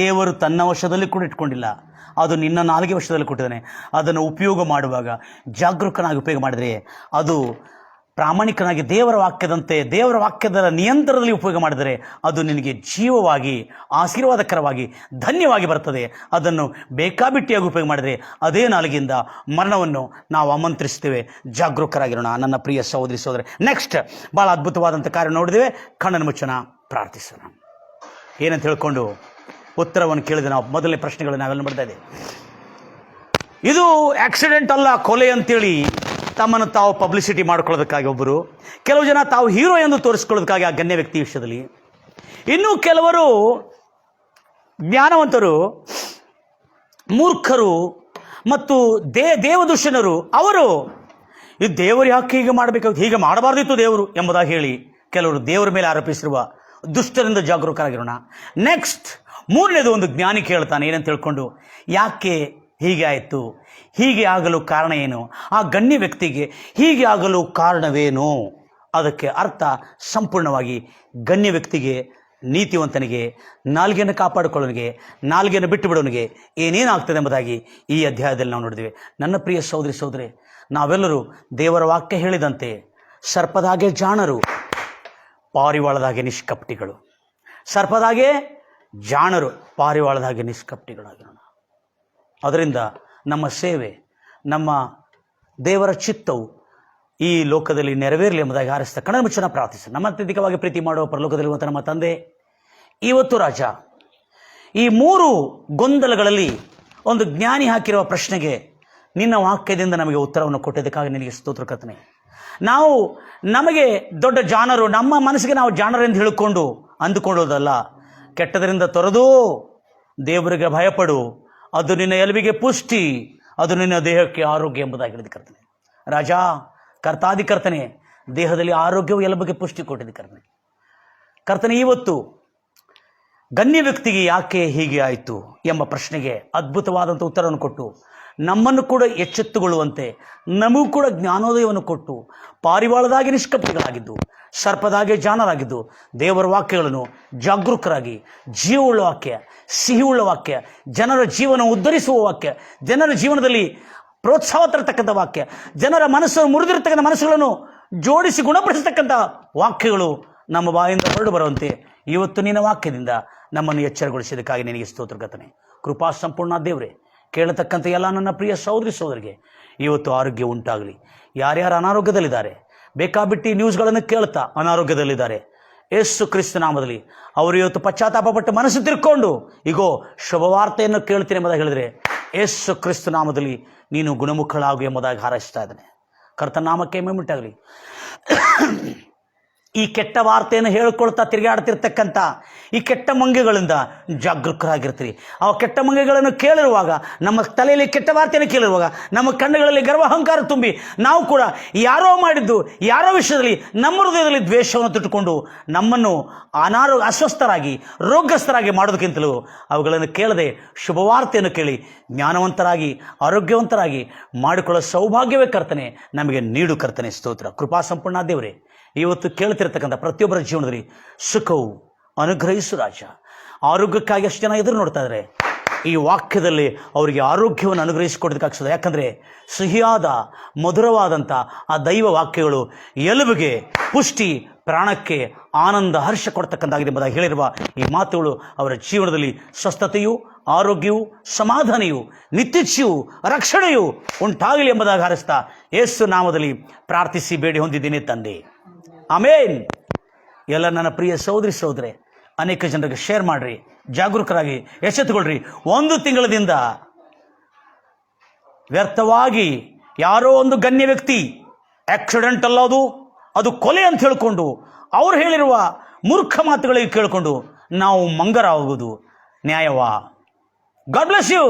ದೇವರು ತನ್ನ ವಶದಲ್ಲಿ ಕೂಡ ಇಟ್ಕೊಂಡಿಲ್ಲ, ಅದು ನಿನ್ನ 4 ವರ್ಷದಲ್ಲಿ ಕೊಟ್ಟಿದ್ದಾನೆ. ಅದನ್ನು ಉಪಯೋಗ ಮಾಡುವಾಗ ಜಾಗರೂಕನಾಗಿ ಉಪಯೋಗ ಮಾಡಿದರೆ, ಅದು ಪ್ರಾಮಾಣಿಕನಾಗಿ ದೇವರ ವಾಕ್ಯದಂತೆ, ದೇವರ ವಾಕ್ಯದ ನಿಯಂತ್ರಣದಲ್ಲಿ ಉಪಯೋಗ ಮಾಡಿದರೆ ಅದು ನಿನಗೆ ಜೀವವಾಗಿ, ಆಶೀರ್ವಾದಕರವಾಗಿ, ಧನ್ಯವಾಗಿ ಬರ್ತದೆ. ಅದನ್ನು ಬೇಕಾಬಿಟ್ಟಿಯಾಗಿ ಉಪಯೋಗ ಮಾಡಿದರೆ ಅದೇ ನಾಲಿಗೆಯಿಂದ ಮರಣವನ್ನು ನಾವು ಆಮಂತ್ರಿಸ್ತೇವೆ. ಜಾಗರೂಕರಾಗಿರೋಣ ನನ್ನ ಪ್ರಿಯ ಸಹೋದರಿ ಸಹೋದರಿ. ನೆಕ್ಸ್ಟ್ ಭಾಳ ಅದ್ಭುತವಾದಂಥ ಕಾರ್ಯ ನೋಡಿದ್ದೇವೆ. ಕಣ್ಣನ್ನು ಮುಚ್ಚೋಣ, ಪ್ರಾರ್ಥಿಸೋಣ. ಏನಂತ ಹೇಳ್ಕೊಂಡು ಉತ್ತರವನ್ನು ಕೇಳಿದೆ. ನಾವು ಮೊದಲನೇ ಪ್ರಶ್ನೆಗಳು ನಾವೆಲ್ಲ ಮಾಡ್ತಾ ಇದ್ದೇವೆ. ಇದು ಆಕ್ಸಿಡೆಂಟ್ ಅಲ್ಲ, ಕೊಲೆ ಅಂತೇಳಿ ತಮ್ಮನ್ನು ತಾವು ಪಬ್ಲಿಸಿಟಿ ಮಾಡ್ಕೊಳ್ಳೋದಕ್ಕಾಗಿ ಒಬ್ಬರು, ಕೆಲವು ಜನ ತಾವು ಹೀರೋ ಎಂದು ತೋರಿಸ್ಕೊಳ್ಳೋದಕ್ಕಾಗಿ ಆ ಗಣ್ಯ ವ್ಯಕ್ತಿ ವಿಷಯದಲ್ಲಿ, ಇನ್ನೂ ಕೆಲವರು ಜ್ಞಾನವಂತರು, ಮೂರ್ಖರು ಮತ್ತು ದೇವದೂಷಣರು, ಅವರು ಇದು ದೇವರು ಯಾಕೆ ಹೀಗೆ ಮಾಡಬೇಕಾಗುತ್ತೆ, ಹೀಗೆ ಮಾಡಬಾರ್ದಿತ್ತು ದೇವರು ಎಂಬುದಾಗಿ ಹೇಳಿ ಕೆಲವರು ದೇವರ ಮೇಲೆ ಆರೋಪಿಸಿರುವ ದುಷ್ಟರಿಂದ ಜಾಗರೂಕರಾಗಿರೋಣ. ನೆಕ್ಸ್ಟ್ 3ನೇದು, ಒಂದು ಜ್ಞಾನಿ ಕೇಳ್ತಾನೆ ಏನಂತ ಹೇಳ್ಕೊಂಡು, ಯಾಕೆ ಹೀಗೆ ಆಯಿತು, ಹೀಗೆ ಆಗಲು ಕಾರಣ ಏನು, ಆ ಗಣ್ಯ ವ್ಯಕ್ತಿಗೆ ಹೀಗೆ ಆಗಲು ಕಾರಣವೇನು, ಅದಕ್ಕೆ ಅರ್ಥ ಸಂಪೂರ್ಣವಾಗಿ ಗಣ್ಯ ವ್ಯಕ್ತಿಗೆ, ನೀತಿವಂತನಿಗೆ, ನಾಲ್ಗೆಯನ್ನು ಕಾಪಾಡಿಕೊಳ್ಳೋನಿಗೆ, ನಾಲ್ಗೆಯನ್ನು ಬಿಟ್ಟು ಬಿಡೋನಿಗೆ ಏನೇನಾಗ್ತದೆ ಎಂಬುದಾಗಿ ಈ ಅಧ್ಯಾಯದಲ್ಲಿ ನಾವು ನೋಡಿದ್ದೇವೆ. ನನ್ನ ಪ್ರಿಯ ಸಹೋದರಿ ಸಹೋದರಿ, ನಾವೆಲ್ಲರೂ ದೇವರ ವಾಕ್ಯ ಹೇಳಿದಂತೆ ಸರ್ಪದಾಗೆ ಜಾಣರು, ಪಾರಿವಾಳದಾಗೆ ನಿಷ್ಕಪಟಿಗಳು. ಸರ್ಪದಾಗೆ ಜಾಣರು, ಪಾರಿವಾಳದಾಗೆ ನಿಷ್ಕಪಟಿಗಳಾಗಿರೋಣ. ಅದರಿಂದ ನಮ್ಮ ಸೇವೆ, ನಮ್ಮ ದೇವರ ಚಿತ್ತವು ಈ ಲೋಕದಲ್ಲಿ ನೆರವೇರಲಿ ಎಂಬುದಾಗಿ ಹಾರಿಸ್ತಾ ಕಣ್ಣನ್ನು ಮುಚ್ಚೋಣ, ಪ್ರಾರ್ಥಿಸ. ನಮ್ಮ ಅತ್ಯಧಿಕವಾಗಿ ಪ್ರೀತಿ ಮಾಡುವ ಪರಲೋಕದಲ್ಲಿರುವಂಥ ನಮ್ಮ ತಂದೆ, ಇವತ್ತು ರಾಜ, ಈ 3 ಗೊಂದಲಗಳಲ್ಲಿ ಒಂದು ಜ್ಞಾನಿ ಹಾಕಿರುವ ಪ್ರಶ್ನೆಗೆ ನಿನ್ನ ವಾಕ್ಯದಿಂದ ನಮಗೆ ಉತ್ತರವನ್ನು ಕೊಟ್ಟಿದ್ದಕ್ಕಾಗಿ ನಿನಗೆ ಸ್ತೋತ್ರ ಕರ್ತನೆ. ನಾವು ನಮಗೆ ದೊಡ್ಡ ಜಾಣರು, ನಮ್ಮ ಮನಸ್ಸಿಗೆ ನಾವು ಜಾಣರೆಂದು ಹೇಳಿಕೊಂಡು ಅಂದುಕೊಳ್ಳೋದಲ್ಲ, ಕೆಟ್ಟದರಿಂದ ತೊರೆದು ದೇವರಿಗೆ ಭಯಪಡು, ಅದು ನಿನ್ನ ಎಲುಬಿಗೆ ಪುಷ್ಟಿ, ಅದು ನಿನ್ನ ದೇಹಕ್ಕೆ ಆರೋಗ್ಯ ಎಂಬುದಾಗಿ ಹೇಳಿದ ಕರ್ತನೆ. ರಾಜ, ಕರ್ತಾಧಿಕರ್ತನೆ, ದೇಹದಲ್ಲಿ ಆರೋಗ್ಯವು ಎಲುಬಿಗೆ ಪುಷ್ಟಿ ಕೊಟ್ಟಿದೆ ಕರ್ತನೆ. ಕರ್ತನೆ, ಇವತ್ತು ಗಣ್ಯ ವ್ಯಕ್ತಿಗೆ ಯಾಕೆ ಹೀಗೆ ಆಯಿತು ಎಂಬ ಪ್ರಶ್ನೆಗೆ ಅದ್ಭುತವಾದಂಥ ಉತ್ತರವನ್ನು ಕೊಟ್ಟು ನಮ್ಮನ್ನು ಕೂಡ ಎಚ್ಚೆತ್ತುಕೊಳ್ಳುವಂತೆ, ನಮಗೂ ಕೂಡ ಜ್ಞಾನೋದಯವನ್ನು ಕೊಟ್ಟು, ಪಾರಿವಾಳದಾಗಿ ನಿಷ್ಕಪಟಿಗಳಾಗಿದ್ದು, ಸರ್ಪದಾಗೆ ಜಾಣರಾಗಿದ್ದು, ದೇವರ ವಾಕ್ಯಗಳನ್ನು ಜಾಗರೂಕರಾಗಿ, ಜೀವವುಳ್ಳ ವಾಕ್ಯ, ಸಿಹಿಯುಳ್ಳ ವಾಕ್ಯ, ಜನರ ಜೀವನ ಉದ್ಧರಿಸುವ ವಾಕ್ಯ, ಜನರ ಜೀವನದಲ್ಲಿ ಪ್ರೋತ್ಸಾಹ ತರತಕ್ಕಂಥ ವಾಕ್ಯ, ಜನರ ಮನಸ್ಸನ್ನು ಮುರಿದಿರ್ತಕ್ಕಂಥ ಮನಸ್ಸುಗಳನ್ನು ಜೋಡಿಸಿ ಗುಣಪಡಿಸತಕ್ಕಂಥ ವಾಕ್ಯಗಳು ನಮ್ಮ ಬಾಯಿಂದ ಹೊರಡು ಬರುವಂತೆ ಇವತ್ತು ನಿನ್ನ ವಾಕ್ಯದಿಂದ ನಮ್ಮನ್ನು ಎಚ್ಚರಗೊಳಿಸಿದ್ದಕ್ಕಾಗಿ ನಿನಗೆ ಸ್ತೋತ್ರ ಕರ್ತನೆ. ಕೃಪಾ ಸಂಪೂರ್ಣ ದೇವರೇ, ಕೇಳತಕ್ಕಂಥ ಎಲ್ಲ ನನ್ನ ಪ್ರಿಯ ಸಹೋದರಿ ಸಹೋದರಿಗೆ ಇವತ್ತು ಆರೋಗ್ಯ ಉಂಟಾಗಲಿ. ಯಾರ್ಯಾರು ಅನಾರೋಗ್ಯದಲ್ಲಿದ್ದಾರೆ, ಬೇಕಾಬಿಟ್ಟು ನ್ಯೂಸ್ಗಳನ್ನು ಕೇಳ್ತಾ ಅನಾರೋಗ್ಯದಲ್ಲಿದ್ದಾರೆ, ಯೇಸು ಕ್ರಿಸ್ತ ನಾಮದಲ್ಲಿ ಅವರು ಇವತ್ತು ಪಶ್ಚಾತ್ತಾಪಪಟ್ಟು ಮನಸ್ಸು ತಿರ್ಕೊಂಡು ಈಗೋ ಶುಭವಾರ್ತೆಯನ್ನು ಕೇಳ್ತೀನಿ ಎಂಬುದಾಗಿ ಹೇಳಿದರೆ, ಯೇಸು ಕ್ರಿಸ್ತ ನಾಮದಲ್ಲಿ ನೀನು ಗುಣಮುಖಳಾಗು ಎಂಬುದಾಗಿ ಹಾರೈಸ್ತಾ ಇದ್ದಾನೆ. ಕರ್ತನ ನಾಮಕ್ಕೆ ಮಹಿಮೆಯುಂಟಾಗಲಿ. ಈ ಕೆಟ್ಟ ವಾರ್ತೆಯನ್ನು ಹೇಳಿಕೊಳ್ತಾ ತಿರುಗಾಡ್ತಿರ್ತಕ್ಕಂಥ ಈ ಕೆಟ್ಟ ಮಂಗೆಗಳಿಂದ ಜಾಗರೂಕರಾಗಿರ್ತೀರಿ. ಆ ಕೆಟ್ಟ ಮಂಗೆಗಳನ್ನು ಕೇಳಿರುವಾಗ, ನಮ್ಮ ತಲೆಯಲ್ಲಿ ಕೆಟ್ಟ ವಾರ್ತೆಯನ್ನು ಕೇಳಿರುವಾಗ, ನಮ್ಮ ಕಣ್ಣುಗಳಲ್ಲಿ ಗರ್ವಹಂಕಾರ ತುಂಬಿ ನಾವು ಕೂಡ ಯಾರೋ ಮಾಡಿದ್ದು, ಯಾರೋ ವಿಷಯದಲ್ಲಿ ನಮ್ಮ ಹೃದಯದಲ್ಲಿ ದ್ವೇಷವನ್ನು ತಿಟ್ಟುಕೊಂಡು ನಮ್ಮನ್ನು ಅಸ್ವಸ್ಥರಾಗಿ ರೋಗಗ್ರಸ್ತರಾಗಿ ಮಾಡೋದಕ್ಕಿಂತಲೂ ಅವುಗಳನ್ನು ಕೇಳದೆ ಶುಭವಾರ್ತೆಯನ್ನು ಕೇಳಿ ಜ್ಞಾನವಂತರಾಗಿ ಆರೋಗ್ಯವಂತರಾಗಿ ಮಾಡಿಕೊಳ್ಳೋ ಸೌಭಾಗ್ಯವೇ ಕರ್ತನೆ ನಮಗೆ ನೀಡು. ಕರ್ತನೆ ಸ್ತೋತ್ರ. ಕೃಪಾ ಸಂಪೂರ್ಣ ದೇವರೇ, ಇವತ್ತು ಕೇಳ್ತಿರ್ತಕ್ಕಂಥ ಪ್ರತಿಯೊಬ್ಬರ ಜೀವನದಲ್ಲಿ ಸುಖವು ಅನುಗ್ರಹಿಸು ರಾಜ. ಆರೋಗ್ಯಕ್ಕಾಗಿ ಎಷ್ಟು ಜನ ಎದುರು ನೋಡ್ತಾ ಇದ್ದಾರೆ, ಈ ವಾಕ್ಯದಲ್ಲಿ ಅವರಿಗೆ ಆರೋಗ್ಯವನ್ನು ಅನುಗ್ರಹಿಸಿಕೊಡೋದಕ್ಕಾಗ್ತದೆ. ಯಾಕಂದರೆ ಸಿಹಿಯಾದ ಮಧುರವಾದಂಥ ಆ ದೈವ ವಾಕ್ಯಗಳು ಎಲುಬಿಗೆ ಪುಷ್ಟಿ, ಪ್ರಾಣಕ್ಕೆ ಆನಂದ, ಹರ್ಷ ಕೊಡ್ತಕ್ಕಂಥಾಗಿದೆ ಎಂಬುದಾಗಿ ಹೇಳಿರುವ ಈ ಮಾತುಗಳು ಅವರ ಜೀವನದಲ್ಲಿ ಸ್ವಸ್ಥತೆಯು, ಆರೋಗ್ಯವು, ಸಮಾಧಾನೆಯು, ನಿತ್ಯಚ್ಛೆಯು, ರಕ್ಷಣೆಯು ಉಂಟಾಗಲಿ ಎಂಬುದಾಗಿ ಹಾರಿಸ್ತಾ ಯೇಸು ನಾಮದಲ್ಲಿ ಪ್ರಾರ್ಥಿಸಿ ಬೇಡಿ ಹೊಂದಿದ್ದೀನಿ ತಂದೆ. ಆಮೇನ್. ಎಲ್ಲ ನನ್ನ ಪ್ರಿಯ ಸಹೋದರಿ ಸಹೋದರೇ, ಅನೇಕ ಜನರಿಗೆ ಶೇರ್ ಮಾಡಿರಿ, ಜಾಗರೂಕರಾಗಿ ಎಚ್ಚೆತ್ತುಕೊಳ್ರಿ. 1 ತಿಂಗಳದಿಂದ ವ್ಯರ್ಥವಾಗಿ ಯಾರೋ ಒಂದು ಗಣ್ಯ ವ್ಯಕ್ತಿ ಆಕ್ಸಿಡೆಂಟ್ ಅಲ್ಲದು, ಅದು ಕೊಲೆ ಅಂತ ಹೇಳಿಕೊಂಡು ಅವ್ರು ಹೇಳಿರುವ ಮೂರ್ಖ ಮಾತುಗಳಿಗೆ ಕೇಳಿಕೊಂಡು ನಾವು ಮಂಗರಾಗುವುದು ನ್ಯಾಯವಾ? God bless you.